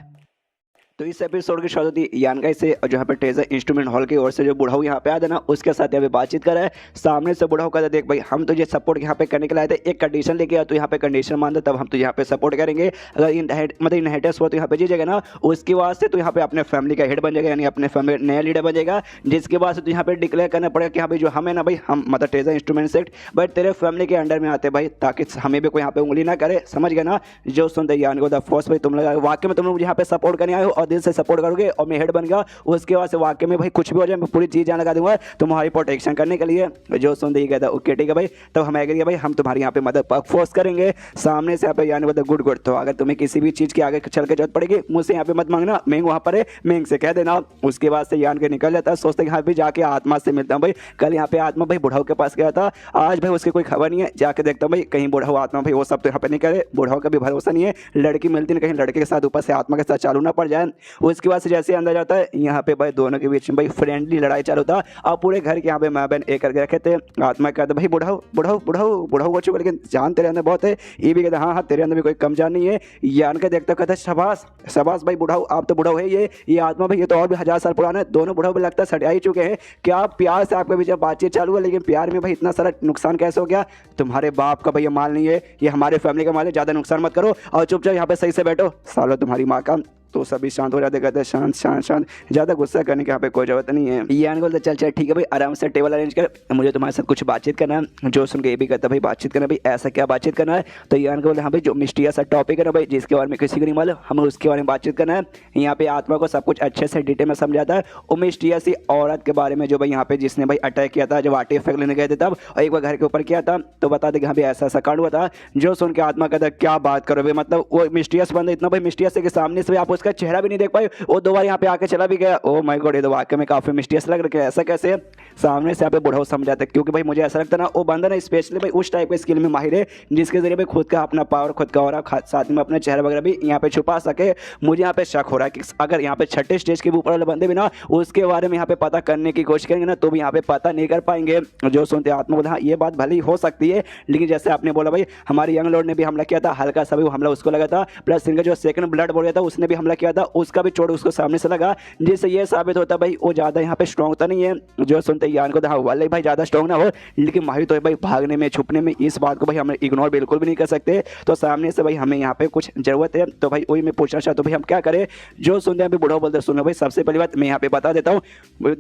तो इस एपिसोड की शुरुआत होती यान का से जो यहाँ पे ट्रेजर इंस्ट्रूमेंट हॉल की ओर से जो बुढ़ाऊ यहाँ पे आया था ना उसके साथ यहाँ पे बातचीत कर रहा है। सामने से बुढ़ाऊ कहता देख भाई हम तुझे सपोर्ट यहाँ पे करने के लिए आए थे, एक कंडीशन लेके आया, तो यहाँ पे कंडीशन मान दे तब हम तुझे यहाँ पे सपोर्ट करेंगे। अगर मतलब इनहेरिटेंस हो तो यहाँ पे जीजेगा ना, उसके बाद से तो यहाँ पे अपने फैमिली का हेड बन जाएगा, यानी अपने फैमिली नया लीडर बन जाएगा, जिसके बाद से तो यहाँ पे डिक्लेयर करना पड़ेगा कि हाँ भाई जो हम है ना भाई हम मतलब ट्रेजर इंस्ट्रूमेंट सेक्ट बट तेरे फैमिली के अंडर में आते भाई, ताकि हमें भी कोई यहाँ पे उंगली ना करे, समझ गया ना। जो सुनते यान को फोर्स भाई तुम लोग वाकई में तुम लोग यहाँ पे सपोर्ट करने आए हो और दिल से सपोर्ट करोगे और मैं हेड बन गया, उसके बाद से वाकई में भाई कुछ भी हो जाए मैं पूरी चीज जान लगा दूंगा तुम्हारी प्रोटेक्शन करने के लिए। जो सुनते ही कहता ओके ठीक है भाई, तब हम एग्री भाई हम तुम्हारी यहाँ पे मदद फोर्स करेंगे। सामने से यहाँ पे यानी बता गुड गुड, तो अगर तुम्हें किसी भी चीज की आगे चल के जरूरत पड़ेगी मुझसे यहाँ पे मत मांगना, मेंग वहाँ पर है मेंग से कह देना। उसके बाद से यान के निकल जाता है, सोचते यहाँ पे जाके आत्मा से मिलता हूँ भाई। कल यहाँ पे आत्मा भाई बुढ़ाऊ के पास गया था, आज भाई उसकी कोई खबर नहीं है, जाके देखता हूँ भाई कहीं बुढ़ाऊ आत्मा भाई वो सब तो यहाँ पे नहीं करे, बुढ़ाऊ का भी भरोसा नहीं है, लड़की मिलती नहीं कहीं लड़के के साथ ऊपर से आत्मा के साथ चालू ना पड़ जाए। उसके बाद से जैसे अंदर जाता है यहाँ पे भाई दोनों के बीच में भाई फ्रेंडली लड़ाई चालू था और पूरे घर के यहाँ पे माँ बहन एक करके रखे थे। आत्मा कहता भाई बुढ़ाओ बुढ़ाओ बुढ़ाओ बुढ़ाओ हो चुका, लेकिन जान तेरे अंदर बहुत है। ये भी कहता हाँ हाँ तेरे अंदर भी कोई कम जान नहीं है। यान के देखता कहता शबाश शबाश भाई बुढ़ाओ, आप तो बुढ़ाओ है। ये आत्मा भाई ये तो और भी 1000 साल पुराना है। दोनों बुढ़ाओ भी लगता है सड़िया ही चुके हैं। क्या प्यार से आपके बीच में बातचीत चालू है, लेकिन प्यार में भाई इतना सारा नुकसान कैसे हो गया? तुम्हारे बाप का भाई ये माल नहीं है, ये हमारे फैमिली का माल है, ज़्यादा नुकसान मत करो और चुपचाप यहाँ पे सही से बैठो। सालो तुम्हारी माँ का। तो सभी शांत हो जाते, कहते हैं शांत शांत शांत, ज़्यादा गुस्सा करने की यहाँ पे कोई जरूरत नहीं है। यान बोलते चल चल ठीक है भाई, आराम से टेबल अरेंज कर, मुझे तुम्हारे साथ कुछ बातचीत करना है। जो सुन के ये भी कहता भाई बातचीत करना, भाई ऐसा क्या बातचीत करना है? तो यान को बोलते हाँ भाई जो मिस्टीरियस सा टॉपिक है ना भाई, जिसके बारे में किसी को नहीं मालूम, हमें उसके बारे में बातचीत करना है। यहाँ पे आत्मा को सब कुछ अच्छे से डिटेल में समझाता है। वो मिस्टीरियस सी औरत के बारे में जो भाई यहाँ पे जिसने भाई अटैक किया था, जब आर्टिफैक्ट लेने गए थे तब, और एक बार घर के ऊपर किया था, तो बता दे कि हाँ भाई ऐसा ऐसा कांड हुआ था। जो सुन के आत्मा कहता है क्या बात करो भाई, मतलब वो मिस्टीरियस बंदा इतना भाई मिस्टीरियस है कि सामने से आप उसका चेहरा भी नहीं देख पाए, वो 2 बार यहाँ पे आके चला भी गया। ओ माय गॉड, ये तो वाकई में काफी मिस्टीरियस लग रहा है। ऐसा कैसे? सामने से यहाँ पे बुढ़ाओ समझाते, क्योंकि भाई मुझे ऐसा लगता है ना वो बंदा ना स्पेशली भाई उस टाइप के स्किल में माहिर है जिसके जरिए भाई खुद का अपना पावर, खुद का और साथ में अपने चेहरा वगैरह भी यहाँ पे छुपा सके। मुझे यहाँ पे शक हो रहा है कि अगर यहाँ पे 6ठे स्टेज के ऊपर वाले बंदे भी ना उसके बारे में यहाँ पे पता करने की कोशिश करेंगे ना, तो भी यहाँ पे पता नहीं कर पाएंगे। जो सुनते आत्मा बोला हाँ ये बात भले ही हो सकती है, लेकिन जैसे आपने बोला भाई हमारे यंग लॉर्ड ने भी हमला किया था, हल्का सा भी वो हमला उसको लगा था, प्लस इनका जो सेकंड ब्लड बोल गया था उसने भी हमला किया था, उसका भी चोट उसको सामने से लगा, जिससे ये साबित होता भाई वो ज़्यादा यहाँ पे स्ट्रॉन्ग तो नहीं है। जो सुनते यान को हाँ वाले भाई ज़्यादा स्ट्रॉन्ग ना हो, लेकिन माहिर तो है भाई भागने में छुपने में, इस बात को भाई हम इग्नोर बिल्कुल भी नहीं कर सकते। तो सामने से भाई हमें यहाँ पे कुछ जरूरत है, तो भाई वही मैं पूछना चाहता हूँ भाई हम क्या करें? जो सुनते हैं बुढ़ाओ बोलते सुनो भाई, सबसे पहली बात मैं यहाँ पे बता देता हूँ,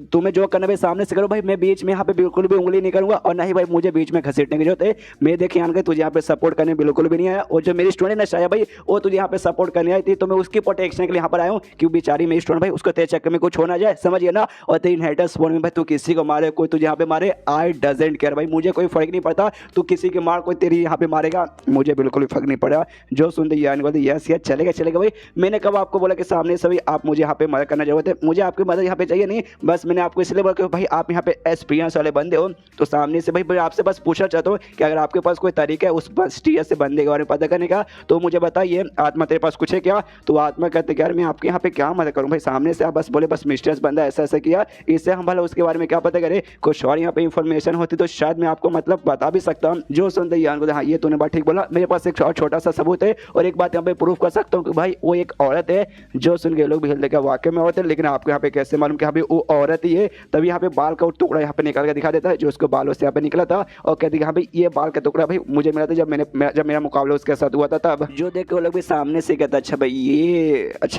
तुम्हें जो करना भाई सामने से करो भाई, मैं बीच में यहाँ पे बिल्कुल भी उंगली नहीं करूँगा, और ना ही भाई मुझे बीच में घसीटने की जरूरत है। मैं देखे यान के तुझे यहाँ पे सपोर्ट करने बिल्कुल भी नहीं आया, और जो मेरी स्टूडेंट है शाया भाई वो तुझे यहाँ पे सपोर्ट करने आई थी, तो मैं उसकी प्रोटेक्शन के लिए यहाँ पर आया हूँ, क्योंकि बेचारी मेरी स्टूडेंट भाई उसको तेरे चक्कर में कुछ हो ना जाए, समझिए ना। और तेरी हेटर्स फोन में भाई तू किसी को मारे, कोई तुझे यहाँ पे मारे, आई डजेंट केयर भाई, मुझे कोई फर्क नहीं पड़ता, तू किसी के मार, कोई तेरी यहाँ पे मारेगा, मुझे बिल्कुल भी फर्क नहीं पड़ा। जो सुनते यान बोलते यस यस चलेगा भाई, मैंने कब आपको बोला कि सामने से भाई आप मुझे यहाँ पे मदद करना जरूरत है? मुझे आपकी मदद यहाँ पे चाहिए नहीं, बस मैंने आपको इसलिए बोला कि भाई आप यहाँ पे एक्सपीरियंस वाले बंदे हो, तो सामने से भाई आपसे बस पूछना चाहता हूँ कि अगर आपके पास कोई तरीका है उस मिस्टीरियस से बंदे के बारे में पता करने का, तो मुझे बताइए। आत्मा तेरे पास कुछ है क्या? तो आत्मा कहते यार मैं आपके यहाँ पे क्या मदद करूँ भाई, सामने से आप बस बोले बस मिस्टीरियस बंदा ऐसा ऐसा किया, इससे हम भला उसके बारे में क्या पता करें? कुछ और यहाँ पे इन्फॉर्मेशन होती तो शायद मैं आपको मतलब बता भी सकता हूँ। जो सुनते यान को हाँ ये तूने बात ठीक बोला, मेरे पास एक और छोटा सा सबूत है, और एक बात यहाँ पे प्रूफ कर सकता हूँ कि भाई वो एक औरत है। जो सुन के लोग भी हिल देगा वाकई में औरत है, लेकिन आपको यहाँ पे कैसे मालूम कि हाँ वो औरत ही है? तभी यहाँ पे बाल का टुकड़ा यहाँ पे निकाल के दिखा देता है, जो उसको बालों से यहाँ पे निकला था, और कहती है हाँ भाई ये बाल का टुकड़ा भाई मुझे मिला था जब मेरा मुकाबला उसके साथ हुआ था तब। जो देख के वो लोग भी सामने से कहता अच्छा भाई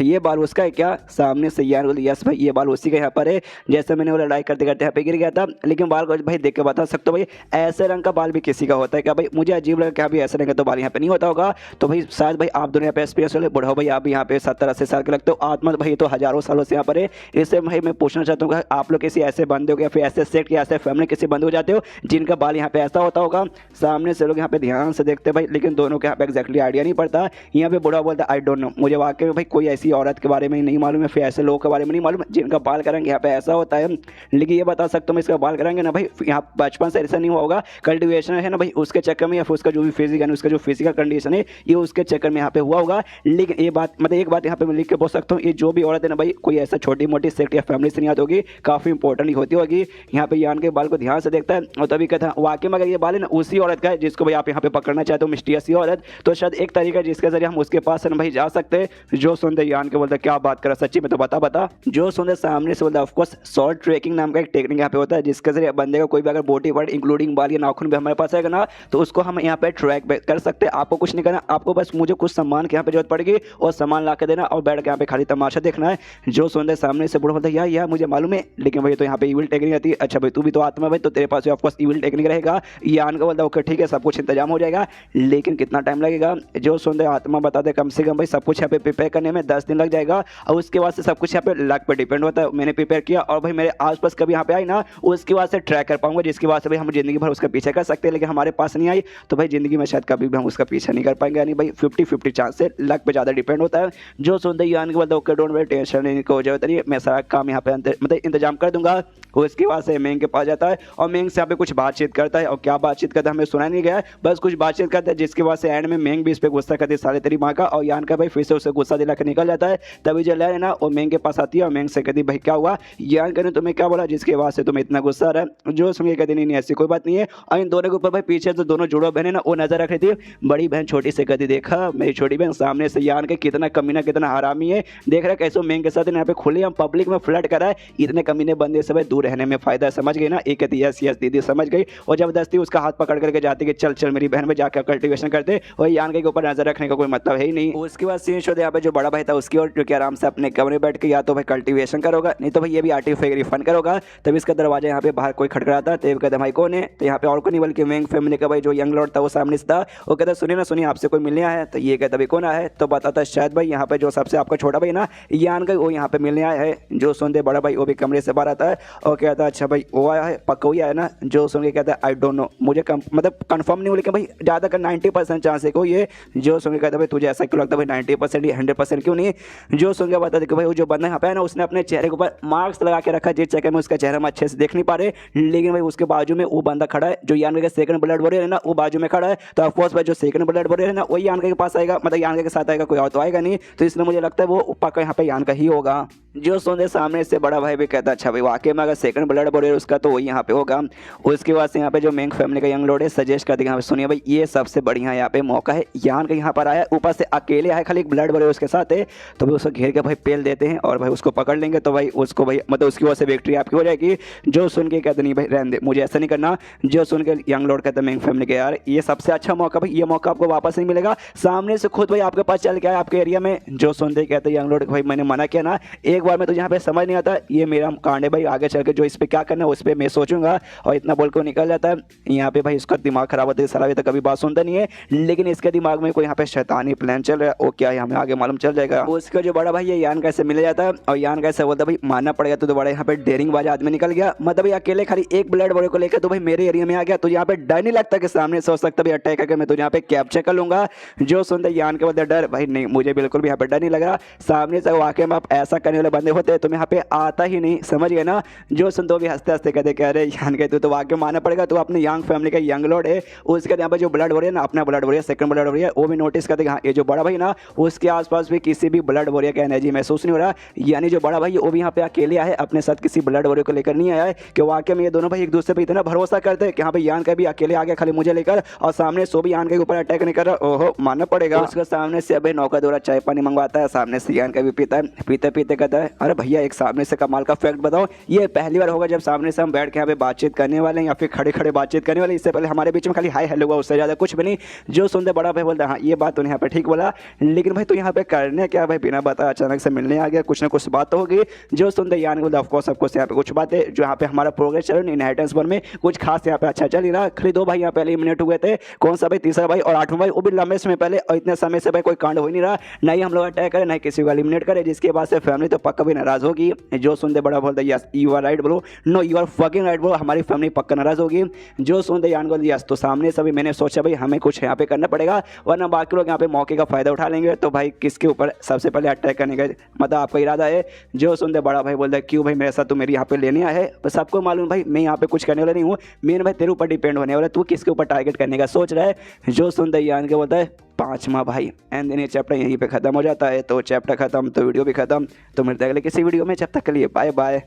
ये बाल उसका है क्या? सामने से यार बोले यस भाई ये बाल उसी का यहाँ पर है, जैसे मैंने वो लड़ाई करते करते यहाँ पे गिर गया था, लेकिन बाल को भाई देख के बता सकते हो भाई ऐसे रंग का बाल भी किसी का होता है क्या? भाई मुझे अजीब लगा क्या भाई ऐसे रंग का तो बाल यहाँ पे नहीं होता होगा। तो भाई शायद भाई आप दोनों यहाँ पे एक्सपीरियंस वाले बुढ़ाओ भाई, आप यहाँ पे 70-80 साल के लगते हो, आत्मा भाई तो हजारों सालों से यहाँ पर है। इससे भाई मैं पूछना चाहता हूँ आप लोग किसी ऐसे बंदे हो या फिर ऐसे सेक्ट या ऐसे फैमिली किसी बंदे हो जाते हो जिनका बाल यहाँ पे ऐसा होता होगा? सामने से लोग यहाँ पे ध्यान से देखते भाई, लेकिन दोनों के यहाँ पे एक्जैक्टली आइडिया नहीं पड़ता। यहाँ पे बुढ़ा बोलता आई डोंट नो, मुझे वाकई में भाई कोई ऐसी औरत के बारे में नहीं मालूम है, फिर ऐसे लोगों के बारे में नहीं मालूम जिनका बाल का रंग यहाँ पे ऐसा होता है। लेकिन ये बता सकता हूँ मैं इसका बाल करेंगे ना भाई यहाँ बचपन से ऐसा नहीं हुआ होगा, कल्टिवेशन है ना भाई उसके चक्कर में, या फिर उसका जो भी फिजिक है उसका जो फिजिकल कंडीशन है ये उसके चक्कर में यहाँ पे हुआ होगा। लेकिन ये बात मतलब एक बात यहाँ पे मैं लिख के बोल सकता हूँ, ये जो भी औरत है ना भाई कोई ऐसा छोटी मोटी सेक्ट या फैमिली से नहीं आती होगी, काफ़ी इंपॉर्टेंट होती होगी। यहाँ पे यान के बाल को ध्यान से देखता है और तभी कहता है वाकई में अगर ये बाल है ना उसी औरत का है जिसको भाई आप यहाँ पे पकड़ना चाहते हो मिस्टीरियस औरत, तो शायद एक तरीका जिसके जरिए हम उसके पास भाई जा सकते हैं। जो सुनते यान के बोलते क्या बात करा सच्ची में, तो बता। जो सुनते सामने से बोलता ऑफकोर्स शॉर्ट ट्रैकिंग नाम का एक टेक्निक यहाँ पे होता है, जिसके जरिए बंदे का कोई भी अगर बॉडी पार्ट इंक्लूडिंग बाल या नाखून भी हमारे पास आएगा ना, तो उसको हम यहाँ पे ट्रैक कर सकते हैं। आपको कुछ नहीं करना, आपको बस मुझे कुछ सामान की यहाँ पे जरूरत पड़ेगी और सामान ला के देना और बैठ के यहाँ पे खाली तमाशा देखना है। जो सुनते सामने से बुढ़ा बोलता है यार मुझे मालूम है, लेकिन भाई तो यहाँ पे इविल टेक्निक आती है। अच्छा भाई तू भी तो आत्मा भाई, तो तेरे पास ऑफकोर्स इविल टेक्निक रहेगा। यान का बोलता है ओके ठीक है सब कुछ इंतजाम हो जाएगा, लेकिन कितना टाइम लगेगा? जो सुनते आत्मा बताते कम से कम भाई सब कुछ यहाँ पे प्रिपेयर करने में 10 दिन लग जाएगा, और उसके बाद से सब कुछ यहाँ पे लक पे डिपेंड होता है। मैंने प्रिपेयर किया और भाई मेरे आसपास कभी यहाँ पे आई ना उसके बाद से ट्रैक कर पाऊंगा, जिसकी वजह से भाई हम जिंदगी भर उसका पीछे कर सकते हैं, लेकिन हमारे पास नहीं आई तो भाई जिंदगी में शायद कभी भी हम उसका पीछे नहीं कर पाएंगे। यानी भाई 50-50 चांस से लक पे ज़्यादा डिपेंड होता है। जो सुनते यान के बोलते ओके डोंट वरी, टेंशन लेने की जरूरत नहीं, मैं सारा काम यहाँ पे मतलब इंतजाम कर दूंगा। उसके बाद से मेंग के पास जाता है और मेंग से यहाँ पे कुछ बातचीत करता है, और क्या बातचीत करता है हमें सुना नहीं गया, बस कुछ बातचीत करता है, जिसके बाद से एंड में मेंग भी इस पे गुस्सा करती है साले तेरी माँ का, और यान का भाई फिर से उसे गुस्सा दिलाकर निकल जाता है। तभी जो लैन है ना वो मेंग के पास आती है और मेंग से कहती भाई क्या हुआ, यान ने तुम्हें क्या बोला जिसके बाद से तुम्हें इतना गुस्सा आ रहा है। जो सुन के कहती नहीं ऐसी कोई बात नहीं है। और इन दोनों के ऊपर भाई पीछे से दोनों जुड़वा बहन है ना वो नजर रख रही थी। बड़ी बहन छोटी से कहती देखा मेरी छोटी बहन सामने से यान के कितना कमीना कितना हरामी है, देख रहा कैसे मेंग के साथ यहाँ पे खुले हम पब्लिक में फ्लर्ट करा है। इतने कमीने बंदे से भाई दूर रहने में फायदा है, समझ गई ना। एक कहती यस यस दीदी समझ गई और जबरदस्ती उसका हाथ पकड़ करके जाती कि चल चल मेरी बहन में जाकर कल्टीवेशन करते। और यान के ऊपर नजर रखने का कोई मतलब है ही नहीं। उसके बाद सीन शो यहाँ पे जो बड़ा भाई था उसकी और जो कि आराम से अपने कमरे बैठ के या तो भाई कल्टीवेशन करोगा नहीं तो भाई ये भी आर्टिफिक रिफंड करोगा। तब इसका दरवाजा यहाँ पे बाहर कोई खटखटाता, तो कहता भाई कौन है, तो यहाँ पे और कोई नहीं बल्कि मेंग फैमिली का भाई जो यंग लॉर्ड था वो सामने से था। वो कहता सुनिए ना सुनिए आपसे कोई मिलने आया है। तो ये कहता भाई कौन आया है, तो बताता शायद भाई यहाँ पे जो सबसे आपका छोटा भाई ना यान का वो यहाँ पे मिलने आया है। जो सुनते बड़ा भाई वो भी कमरे से बाहर आता है और कहता अच्छा भाई वो आया है पक्का वही आया ना। जो सुन के कहता है आई डोंट नो, मुझे मतलब कंफर्म नहीं हो लेकिन भाई ज़्यादा कर 90% चांस है कोई ये। जो सुन के कहता भाई तुझे ऐसा क्यों लगता है भाई 90% या 100% क्यों नहीं। जो सुन के बता दे कि भाई वो जो बंदा यहाँ पे है ना उसने अपने चेहरे के ऊपर मास्क लगा के रखा जिस चक्कर में उसका चेहरा हम अच्छे से देख नहीं पा रहे। लेकिन भाई उसके बाजू में वो बंदा खड़ा है जो यान के सेकंड ब्लड वॉरियर है ना वो बाजू में खड़ा है। तो ऑफकोर्स भाई जो सेकंड ब्लड वॉरियर है ना वही यान के पास आएगा, मतलब यान के साथ आएगा, कोई और तो आएगा नहीं। तो इसलिए मुझे लगता है वो पक्का यहाँ पे यान का ही होगा। जो सुनते सामने से बड़ा भाई भी कहता अच्छा भाई वाकई में अगर सेकंड ब्लड वॉरियर उसका तो वही यहाँ पे होगा। उसके बाद से यहाँ पे जो मेंग फैमिली का यंग लॉर्ड है सजेस्ट करते हैं सुनिए भाई ये सबसे बढ़िया यहाँ पे मौका है, यान का यहाँ पर आया ऊपर से अकेले आया खाली एक ब्लड वॉरियर उसके साथ है। तो भाई उसको घेर के भाई पेल देते हैं और भाई उसको पकड़ लेंगे तो भाई उसको भाई मतलब उसकी वजह से विक्ट्री आपकी हो जाएगी। जो सुन के कहते नहीं भाई रहने दे मुझे ऐसा नहीं करना। जो सुन के यंग लॉर्ड कहते हैं मेंग फैमिली के यार ये सबसे अच्छा मौका भाई, ये मौका आपको वापस नहीं मिलेगा। सामने से खुद भाई आपके पास चल के आए आपके एरिया में। जो सुनते कहते हैं यंग लॉर्ड भाई मैंने मना किया ना एक बार में तो यहाँ पे समझ नहीं आता, ये मेरा कांड है भाई, आगे चल के जो इस पे क्या करना है उस पर मैं सोचूंगा। और इतना बोल को निकल जाता है। यहाँ पे भाई इसका दिमाग खराब होता है, सारा अभी तक कभी बात सुनता नहीं है लेकिन इसके दिमाग में कोई यहाँ पे शैतानी प्लान चल रहा है। वो क्या है हमें आगे मालूम चल जाएगा। उसका जो बड़ा भाई है यान कैसे मिल जाता है और यान कैसे बोलता भाई मानना पड़ेगा तो बड़ा यहाँ पे डेयरिंग बाज आदमी निकल गया, मतलब भाई अकेले खाली एक ब्लड वॉरियर को लेकर तो भाई मेरे एरिया में आ गया। तो यहाँ पे डर नहीं लगता कि सामने से हो सकता भाई अटैक करके मैं तो यहाँ पे कैप्चर कर लूंगा। जो सुनते यान के बोलते डर भाई नहीं मुझे बिल्कुल भी यहाँ पे डर नहीं लग रहा। सामने से वाकई में आप ऐसा करने वाले बंदे होते तो मैं यहाँ पे आता ही नहीं, समझ गए ना। जो सुन तो भी हंसते हंसते कहते कह रहे यान कहते तो वाकई मानना पड़ेगा तो अपने यंग फैमिली का यंग लॉर्ड है। उसके यहाँ पे जो ब्लड वॉरियर ना अपना blood warrior second blood warrior वो भी नोटिस करते हाँ ये जो बड़ा भाई ना उसके आसपास भी किसी भी ब्लड वॉरियर का एनर्जी महसूस नहीं हो रहा। यानी जो बड़ा भाई वो भी यहाँ पे अकेले आया है अपने साथ किसी ब्लड वॉरियर को लेकर नहीं आया है कि वाकई में ये दोनों भाई एक दूसरे पे इतना भरोसा करते हैं कि हाँ भाई यान का भी अकेले आ गया खाली मुझे लेकर और सामने सो भी यान के ऊपर अटैक नहीं कर रहा। ओहो मानना पड़ेगा। उसके सामने से अभी नौका दौरा चाय पानी मंगवाता है, सामने से यान का भी पीता है, पीते पीते कहता है अरे भैया एक सामने से कमाल का फैक्ट बताओ, ये पहली बार होगा जब सामने से हम बैठ के यहाँ पे बातचीत करने वाले हैं या फिर खड़े खड़े बातचीत करने वाले। इससे पहले हमारे बीच में खाली हाय हेलो हुआ, उससे ज़्यादा कुछ भी नहीं। जो सुनते बड़ा भाई बोलता है हाँ ये बात तूने यहाँ पे ठीक बोला लेकिन भाई तू यहाँ पे करने क्या भाई बिना बताए अचानक से मिलने आ गया, कुछ ना कुछ बात तो होगी। जो सुनते यान बोलते ऑफकोर्स ऑफकोर्स यहाँ पे कुछ बात है जो यहाँ पे हमारा प्रोग्रेस चल रहा इनहेरिटेंस वन में कुछ खास यहाँ पे अच्छा चल रहा। खाली दो भाई यहाँ पे एलिमिनेट हुए थे, कौन सा भाई तीसरा भाई और आठवां भाई वो भी लंबे समय पहले और इतने समय से भाई कोई कांड हो ही नहीं रहा, ना ही हम लोग अटैक करें ना ही किसी को एलिमिनेट करें जिसके बाद से फैमिली तो पक्का भी नाराज होगी। जो सुनते बड़ा बोलता है yes you are right bro, no you are fucking right bro, हमारी फैमिली पक्का नाराज होगी। जो सुनते यान को यस तो सामने से भी मैंने सोचा भाई हमें कुछ यहाँ पे करना पड़ेगा वरना बाकी लोग यहाँ पे मौके का फायदा उठा लेंगे। तो भाई किसके ऊपर सबसे पहले अटैक करने का मतलब आपका इरादा है। जो सुनते बड़ा भाई बोलता है क्यों भाई मेरे साथ तो मेरी यहाँ पे लेने आया है, बस सबको मालूम भाई मैं यहाँ पे कुछ करने वाला नहीं हूँ, मेन भाई तेरे ऊपर डिपेंड होने वाला, तू किसके ऊपर टारगेट करने का सोच रहा है। जो सुनते यान के बोलता है पांचवा भाई एंड देन ये चैप्टर यहीं पे खत्म हो जाता है। तो चैप्टर खत्म तो वीडियो भी खत्म। तो मिलते हैं अगले किसी वीडियो में, जब तक के लिए बाय बाय।